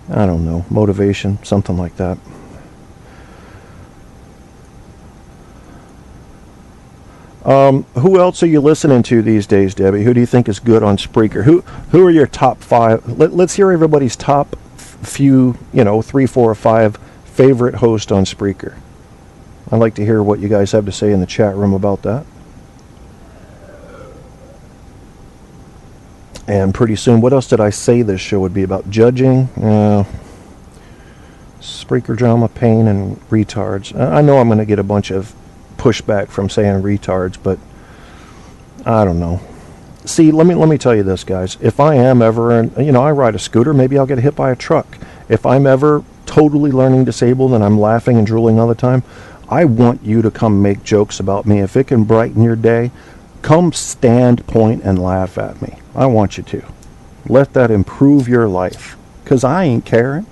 I don't know, motivation, something like that. Who else are you listening to these days, Debbie? Who do you think is good on Spreaker? Who are your top 5? Let's hear everybody's top few, 3, 4, or 5 favorite hosts on Spreaker. I'd like to hear what you guys have to say in the chat room about that. And pretty soon, what else did I say this show would be about? Judging, Spreaker Drama, Pain, and Retards. I know I'm going to get a bunch of pushback from saying retards, but I don't know. See, let me tell you this, guys. If I am ever, I ride a scooter, maybe I'll get hit by a truck. If I'm ever totally learning disabled and I'm laughing and drooling all the time, I want you to come make jokes about me. If it can brighten your day, come stand, point, and laugh at me. I want you to. Let that improve your life, because I ain't caring.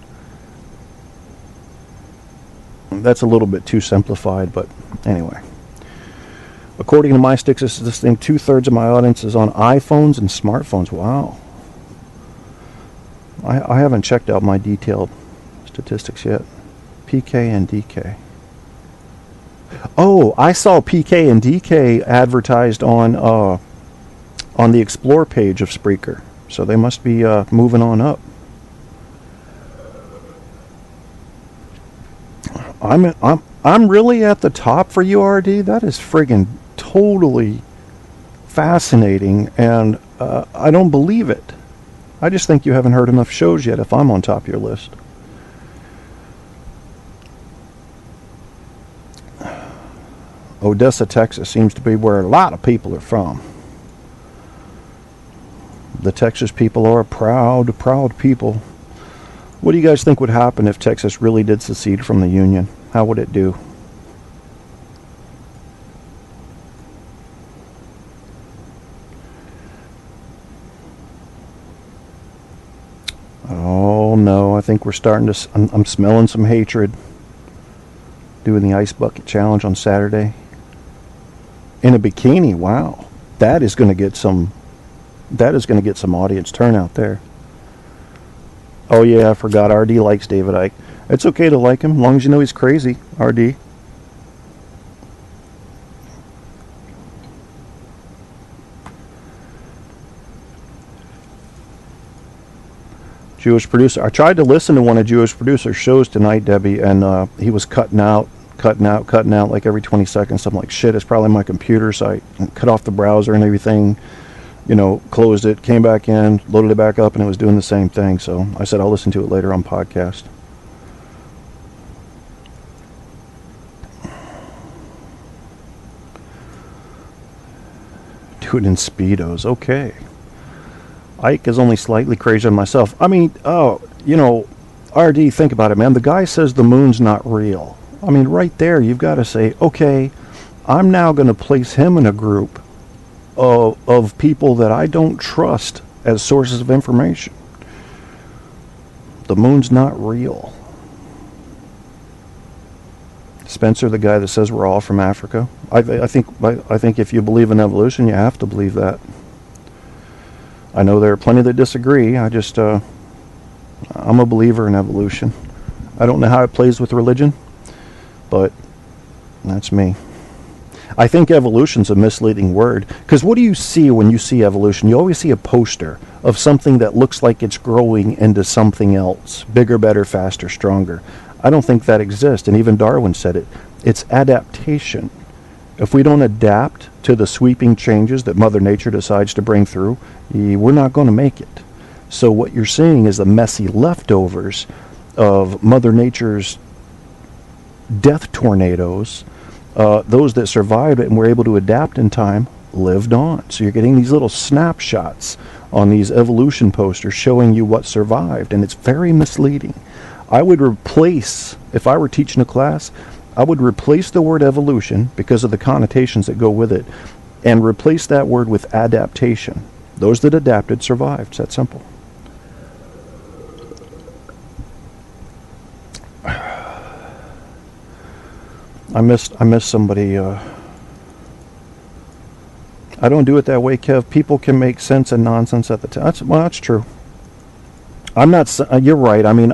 That's a little bit too simplified, but anyway. According to my statistics, this thing, 2/3 of my audience is on iPhones and smartphones. Wow. I haven't checked out my detailed statistics yet. PK and DK. Oh, I saw PK and DK advertised on on the Explore page of Spreaker. So they must be moving on up. I'm really at the top for URD. That is friggin' totally fascinating, and I don't believe it. I just think you haven't heard enough shows yet if I'm on top of your list. Odessa, Texas seems to be where a lot of people are from. The Texas people are a proud, proud people. What do you guys think would happen if Texas really did secede from the Union? How would it do? Oh no, I think we're starting to, I'm smelling some hatred. Doing the ice bucket challenge on Saturday. In a bikini, wow. That is going to get some audience turnout there. Oh yeah, I forgot. RD likes David Icke. It's okay to like him, as long as you know he's crazy, RD. Jewish producer. I tried to listen to one of Jewish producer's shows tonight, Debbie, and he was cutting out like every 20 seconds. I'm like, shit, it's probably my computer, so I cut off the browser and everything, you know, closed it, came back in, loaded it back up, and it was doing the same thing. So I said I'll listen to it later on podcast. Do it in Speedos. Okay. Ike is only slightly crazier than myself. I mean, you know, RD, think about it, man. The guy says the moon's not real. I mean, right there, you've got to say, okay, I'm now going to place him in a group of people that I don't trust as sources of information. The moon's not real. Spencer, the guy that says we're all from Africa. I think if you believe in evolution, you have to believe that. I know there are plenty that disagree. I'm a believer in evolution. I don't know how it plays with religion, but that's me. I think evolution's a misleading word, because what do you see when you see evolution? You always see a poster of something that looks like it's growing into something else, bigger, better, faster, stronger. I don't think that exists, and even Darwin said it. It's adaptation. If we don't adapt to the sweeping changes that Mother Nature decides to bring through, we're not going to make it. So what you're seeing is the messy leftovers of Mother Nature's death tornadoes. Those that survived it and were able to adapt in time lived on. So you're getting these little snapshots on these evolution posters showing you what survived, and it's very misleading. I would replace, if I were teaching a class, I would replace the word evolution, because of the connotations that go with it, and replace that word with adaptation. Those that adapted survived. It's that simple. I miss somebody. I don't do it that way, Kev. People can make sense and nonsense at the time. That's true. I'm not. You're right. I mean,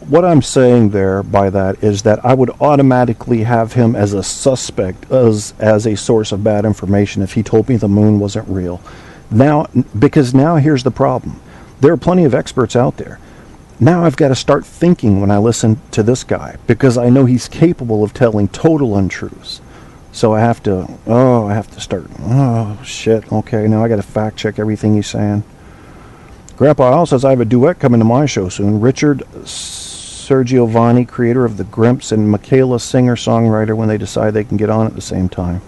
what I'm saying there by that is that I would automatically have him as a suspect, as a source of bad information if he told me the moon wasn't real. Now, because now here's the problem. There are plenty of experts out there. Now I've got to start thinking when I listen to this guy, because I know he's capable of telling total untruths. So I have to start, shit, okay, now I got to fact check everything he's saying. Grandpa Al says I have a duet coming to my show soon. Richard Sergiovanni, creator of the Grimps, and Michaela, singer-songwriter, when they decide they can get on at the same time.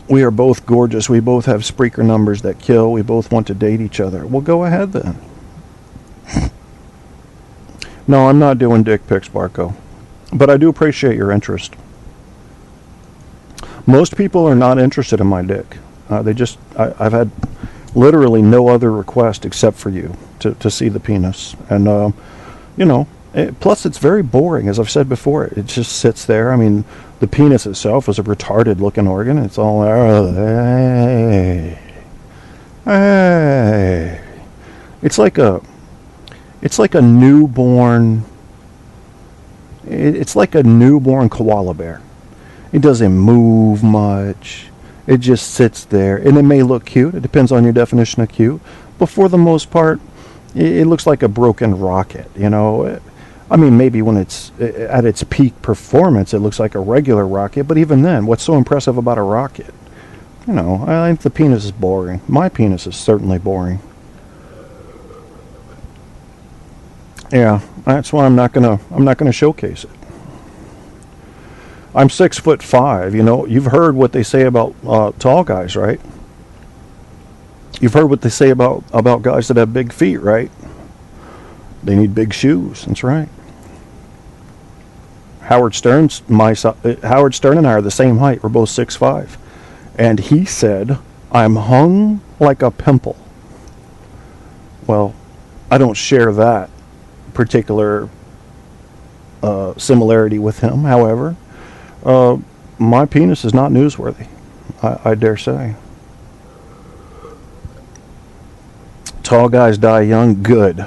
We are both gorgeous. We both have Spreaker numbers that kill. We both want to date each other. Well, go ahead then. No, I'm not doing dick pics, Barco. But I do appreciate your interest. Most people are not interested in my dick. I've had literally no other request except for you to see the penis. And, plus it's very boring, as I've said before. It just sits there. I mean, the penis itself is a retarded looking organ. It's all, hey. It's like a newborn koala bear. It doesn't move much. It just sits there, and it may look cute. It depends on your definition of cute. But for the most part, it looks like a broken rocket, you know. I mean, maybe when it's at its peak performance, it looks like a regular rocket. But even then, what's so impressive about a rocket? You know, I think the penis is boring. My penis is certainly boring. Yeah, that's why I'm not gonna showcase it. I'm 6'5". You know, you've heard what they say about tall guys, right? You've heard what they say about guys that have big feet, right? They need big shoes. That's right. Howard Stern and I are the same height. We're both 6'5", and he said, "I'm hung like a pimple." Well, I don't share that particular similarity with him. However, my penis is not newsworthy, I dare say. Tall guys die young. Good.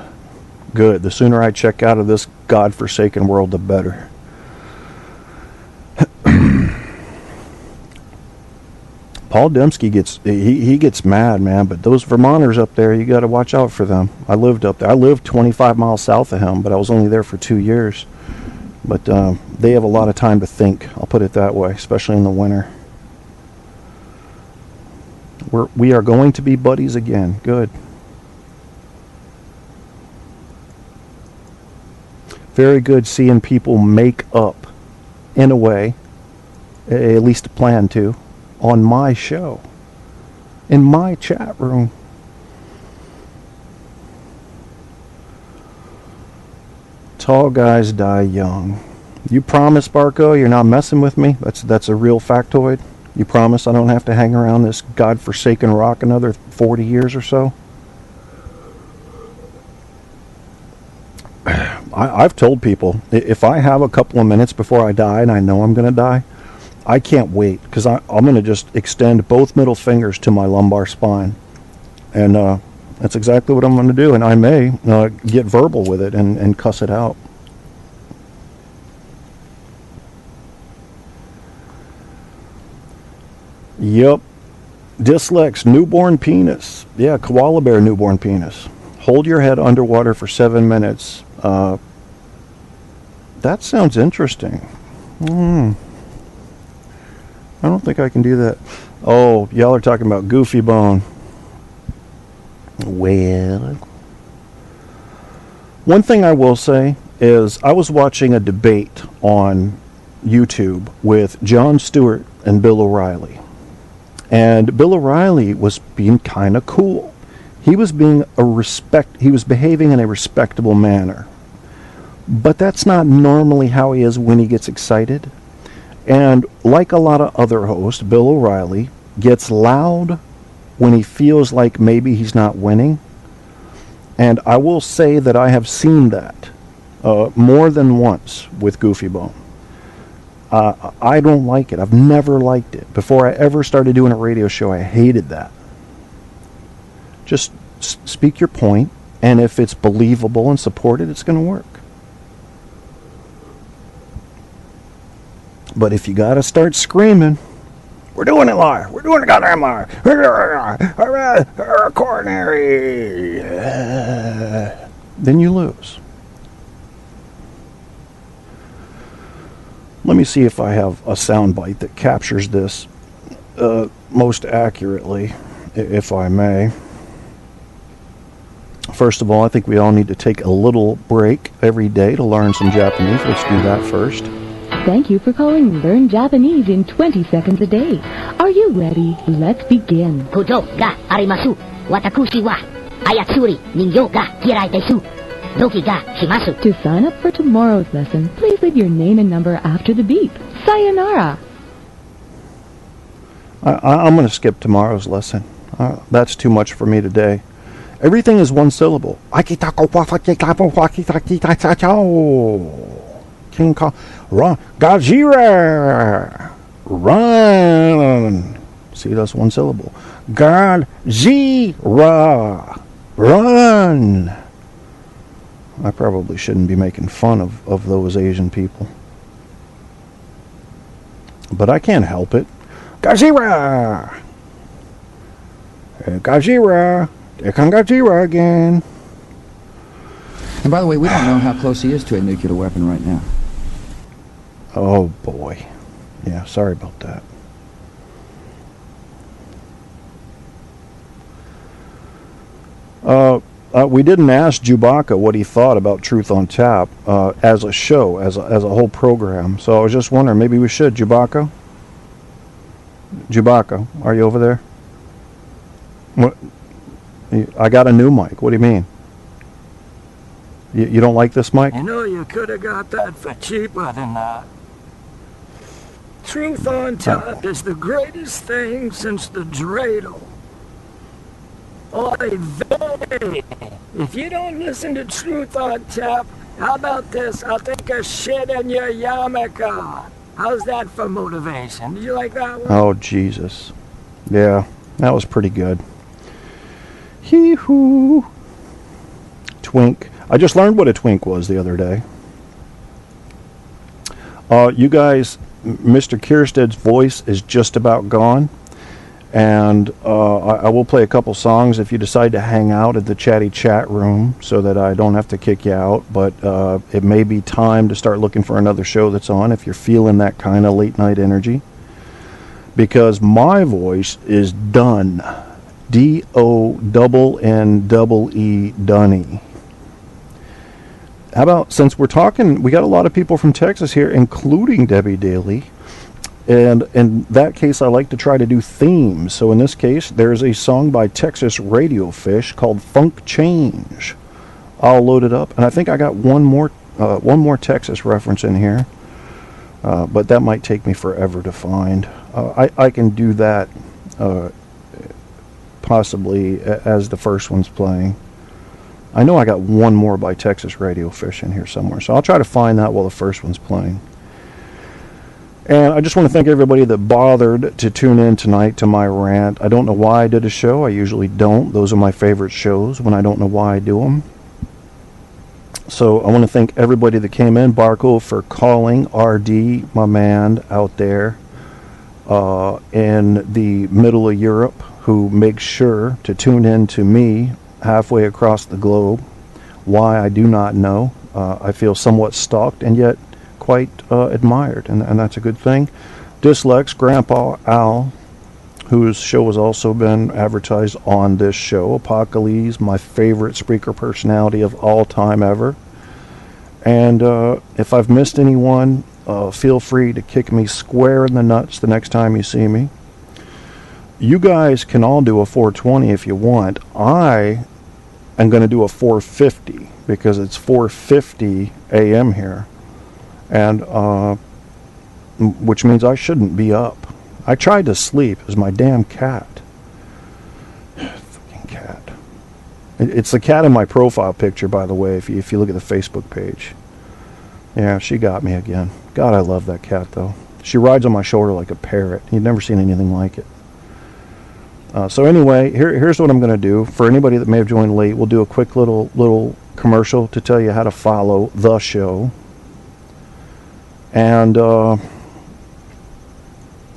The sooner I check out of this godforsaken world, the better. Paul Dembski gets mad, man, but those Vermonters up there, you got to watch out for them. I lived up there. I lived 25 miles south of him, but I was only there for 2 years. But they have a lot of time to think, I'll put it that way, especially in the winter. We are going to be buddies again. Good. Very good seeing people make up, in a way, at least plan to, on my show, in my chat room. Tall guys die young. You promise, Barco, you're not messing with me? That's a real factoid? You promise I don't have to hang around this godforsaken rock another 40 years or so? I've told people, if I have a couple of minutes before I die and I know I'm going to die, I can't wait, because I'm going to just extend both middle fingers to my lumbar spine. And that's exactly what I'm going to do. And I may get verbal with it and cuss it out. Yep. Dyslex, newborn penis. Yeah, koala bear newborn penis. Hold your head underwater for 7 minutes. That sounds interesting. I don't think I can do that. Oh, y'all are talking about Goofy Bone. Well, one thing I will say is I was watching a debate on YouTube with Jon Stewart and Bill O'Reilly. And Bill O'Reilly was being kind of cool. He was behaving in a respectable manner. But that's not normally how he is when he gets excited. And like a lot of other hosts, Bill O'Reilly gets loud when he feels like maybe he's not winning. And I will say that I have seen that more than once with Goofy Bone. I don't like it. I've never liked it. Before I ever started doing a radio show, I hated that. Just speak your point, and if it's believable and supported, it's going to work. But if you got to start screaming, we're doing it live, we're doing it goddamn live, coronary, then you lose. Let me see if I have a soundbite that captures this most accurately, if I may. First of all, I think we all need to take a little break every day to learn some Japanese. Let's do that first. Thank you for calling Learn Japanese in 20 seconds a day. Are you ready? Let's begin. Kujo ga arimasu. Watakushi wa ayatsuri ninjo ga kirai desu. Doki ga shimasu. To sign up for tomorrow's lesson, please leave your name and number after the beep. Sayonara. I'm going to skip tomorrow's lesson. That's too much for me today. Everything is one syllable. King Kong, run, Gajira, run. See, that's one syllable. Gajira, run. I probably shouldn't be making fun of those Asian people. But I can't help it. Godzilla! Godzilla! There comes Godzilla again. And by the way, we don't know how close he is to a nuclear weapon right now. Oh, boy. Yeah, sorry about that. We didn't ask Chewbacca what he thought about Truth on Tap as a show, as a whole program. So I was just wondering, maybe we should. Chewbacca? Chewbacca, are you over there? What? I got a new mic. What do you mean? You don't like this mic? You know, you could have got that for cheaper than that. Truth on Tap is the greatest thing since the dreidel. Oy vey. If you don't listen to Truth on Tap, how about this? I'll take a shit in your yarmulke. How's that for motivation? Did you like that one? Oh, Jesus. Yeah, that was pretty good. Hee-hoo. Twink. I just learned what a twink was the other day. You guys, Mr. Kierstead's voice is just about gone. And I will play a couple songs if you decide to hang out at the chatty chat room so that I don't have to kick you out. But it may be time to start looking for another show that's on if you're feeling that kind of late night energy. Because my voice is done. D-O-N-N-E, Dunny. How about, since we're talking, we got a lot of people from Texas here, including Debbie Daly. And in that case, I like to try to do themes. So in this case, there's a song by Texas Radio Fish called Funk Change. I'll load it up. And I think I got one more Texas reference in here. But that might take me forever to find. I can do that possibly as the first one's playing. I know I got one more by Texas Radio Fish in here somewhere. So I'll try to find that while the first one's playing. And I just want to thank everybody that bothered to tune in tonight to my rant. I don't know why I did a show. I usually don't. Those are my favorite shows when I don't know why I do them. So I want to thank everybody that came in. Barco for calling. RD, my man out there in the middle of Europe, who makes sure to tune in to me halfway across the globe. Why, I do not know. I feel somewhat stalked and yet quite admired, and that's a good thing. Dyslex, Grandpa Al, whose show has also been advertised on this show. Apocalypse, my favorite Spreaker personality of all time ever. And if I've missed anyone, feel free to kick me square in the nuts the next time you see me. You guys can all do a 420 if you want. I am going to do a 450 because it's 4:50 a.m. here. And which means I shouldn't be up. I tried to sleep. It was my damn cat. Fucking cat. It's the cat in my profile picture, by the way, if you look at the Facebook page. Yeah, she got me again. God, I love that cat, though. She rides on my shoulder like a parrot. You've never seen anything like it. So anyway, here's what I'm going to do. For anybody that may have joined late, we'll do a quick little commercial to tell you how to follow the show. And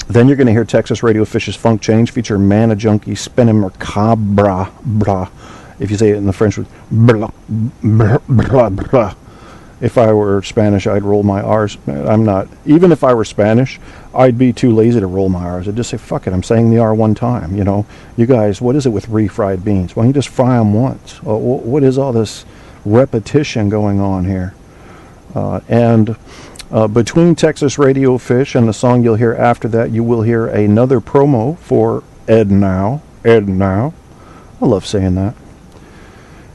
then you're going to hear Texas Radio Fish's Funk Change feature Mana Junkie Spinning Macabre. If you say it in the French, blah, blah, blah, blah. If I were Spanish, I'd roll my R's. I'm not. Even if I were Spanish, I'd be too lazy to roll my R's. I'd just say, fuck it, I'm saying the R one time. You know, you guys, what is it with refried beans? Why don't you just fry them once? What is all this repetition going on here? Between Texas Radio Fish and the song you'll hear after that, you will hear another promo for Ed Now. Ed Now. I love saying that.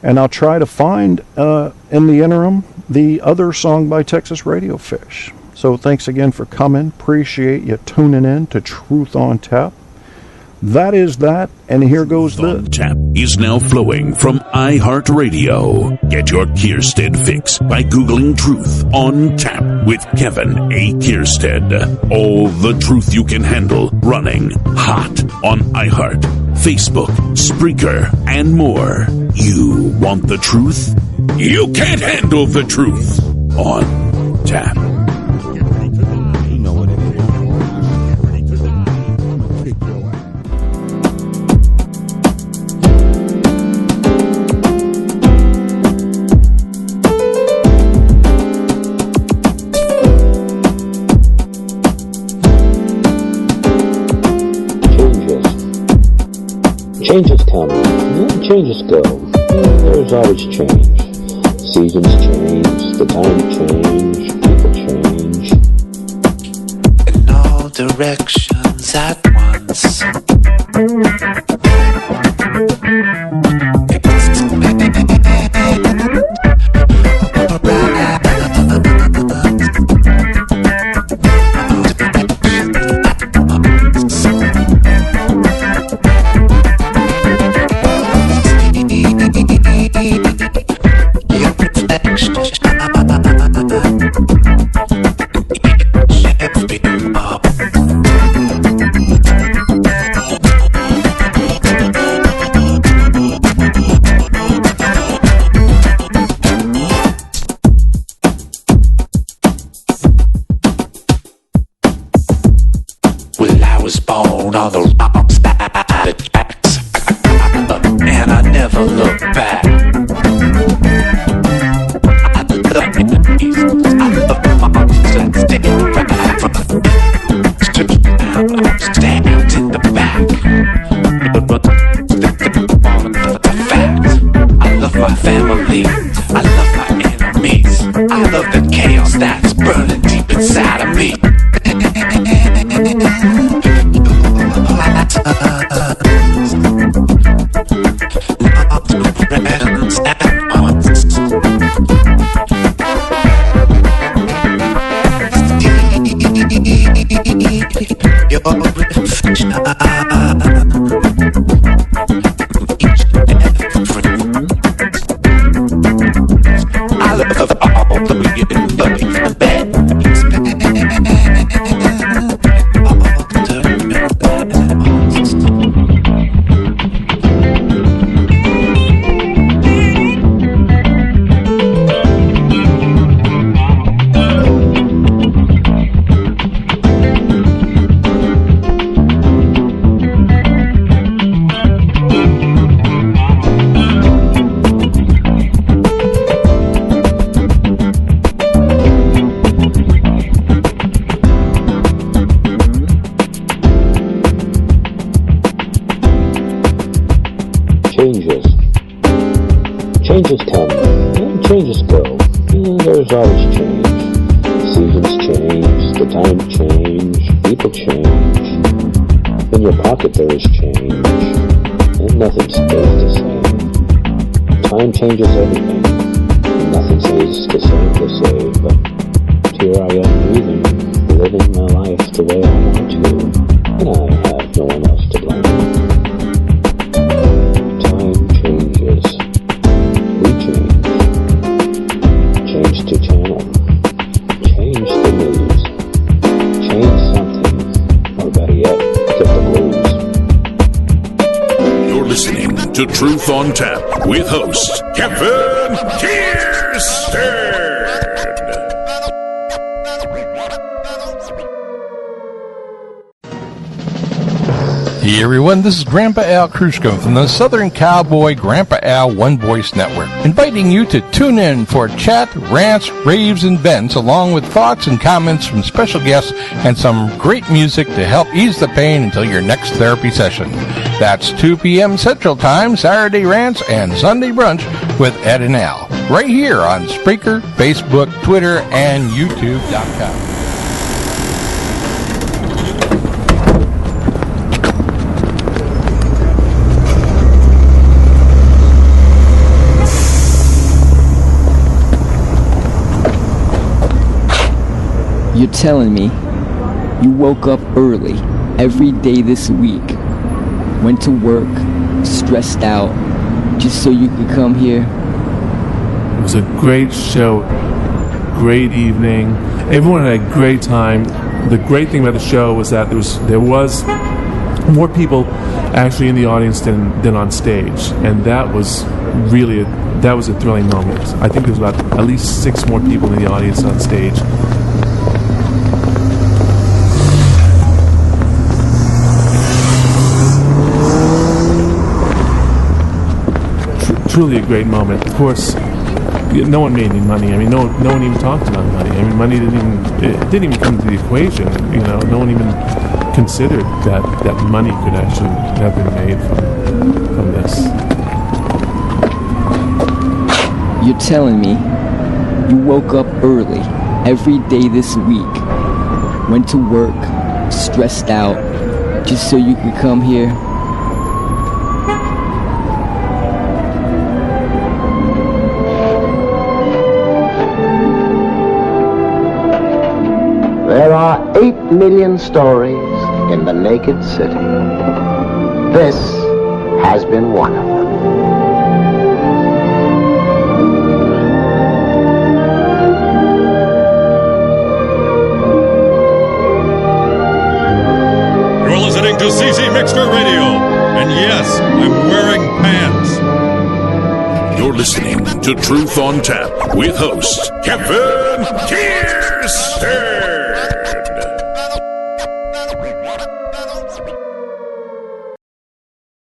And I'll try to find, in the interim, the other song by Texas Radio Fish. So thanks again for coming. Appreciate you tuning in to Truth on Tap. That is that, and here goes Truth on Tap is now flowing from iHeartRadio. Get your Kierstead fix by Googling Truth on Tap with Kevin A. Kierstead. All the truth you can handle running hot on iHeart, Facebook, Spreaker, and more. You want the truth? You can't handle the truth on Tap. Changes come, and changes go. There's always change. Seasons change, the time change, people change. In all directions at once. On the wrong side of the tracks, and I never look back. I love enemies, I love monsters and stand back from stand in the back. The fact, I love my family, I love my enemies, I love the chaos that's burning deep inside of me. Changes come, and changes go. There's always change. Seasons change, the time change, people change. In your pocket there is change, and nothing stays the same. Time changes everything, and nothing stays the same per se, but here I am breathing, living my life the way I want to, and I have no one else to blame. Time changes. We change. Change to channel. Change the news. Change something. Or better yet, get the blues. You're listening to Truth on Tap with host Kevin Kierstead. Hey everyone, this is Grandpa Al Krushko from the Southern Cowboy Grandpa Al One Voice Network, inviting you to tune in for chat, rants, raves, and vents, along with thoughts and comments from special guests and some great music to help ease the pain until your next therapy session. That's 2 p.m. Central Time, Saturday rants, and Sunday brunch with Ed and Al, right here on Spreaker, Facebook, Twitter, and YouTube.com. You're telling me you woke up early every day this week, went to work, stressed out, just so you could come here? It was a great show, great evening. Everyone had a great time. The great thing about the show was that there was more people actually in the audience than on stage, and that was really a thrilling moment. I think there was about at least 6 more people in the audience on stage. Truly a great moment. Of course, no one made any money. I mean, no one even talked about money. I mean, money didn't even come to the equation. You know, no one even considered that money could actually have been made from this. You're telling me you woke up early every day this week, went to work, stressed out, just so you could come here? There are 8 million stories in the naked city. This has been one of them. You're listening to CC Mixter Radio, and yes, I'm wearing pants. You're listening to Truth on Tap with host Kevin Kierstead.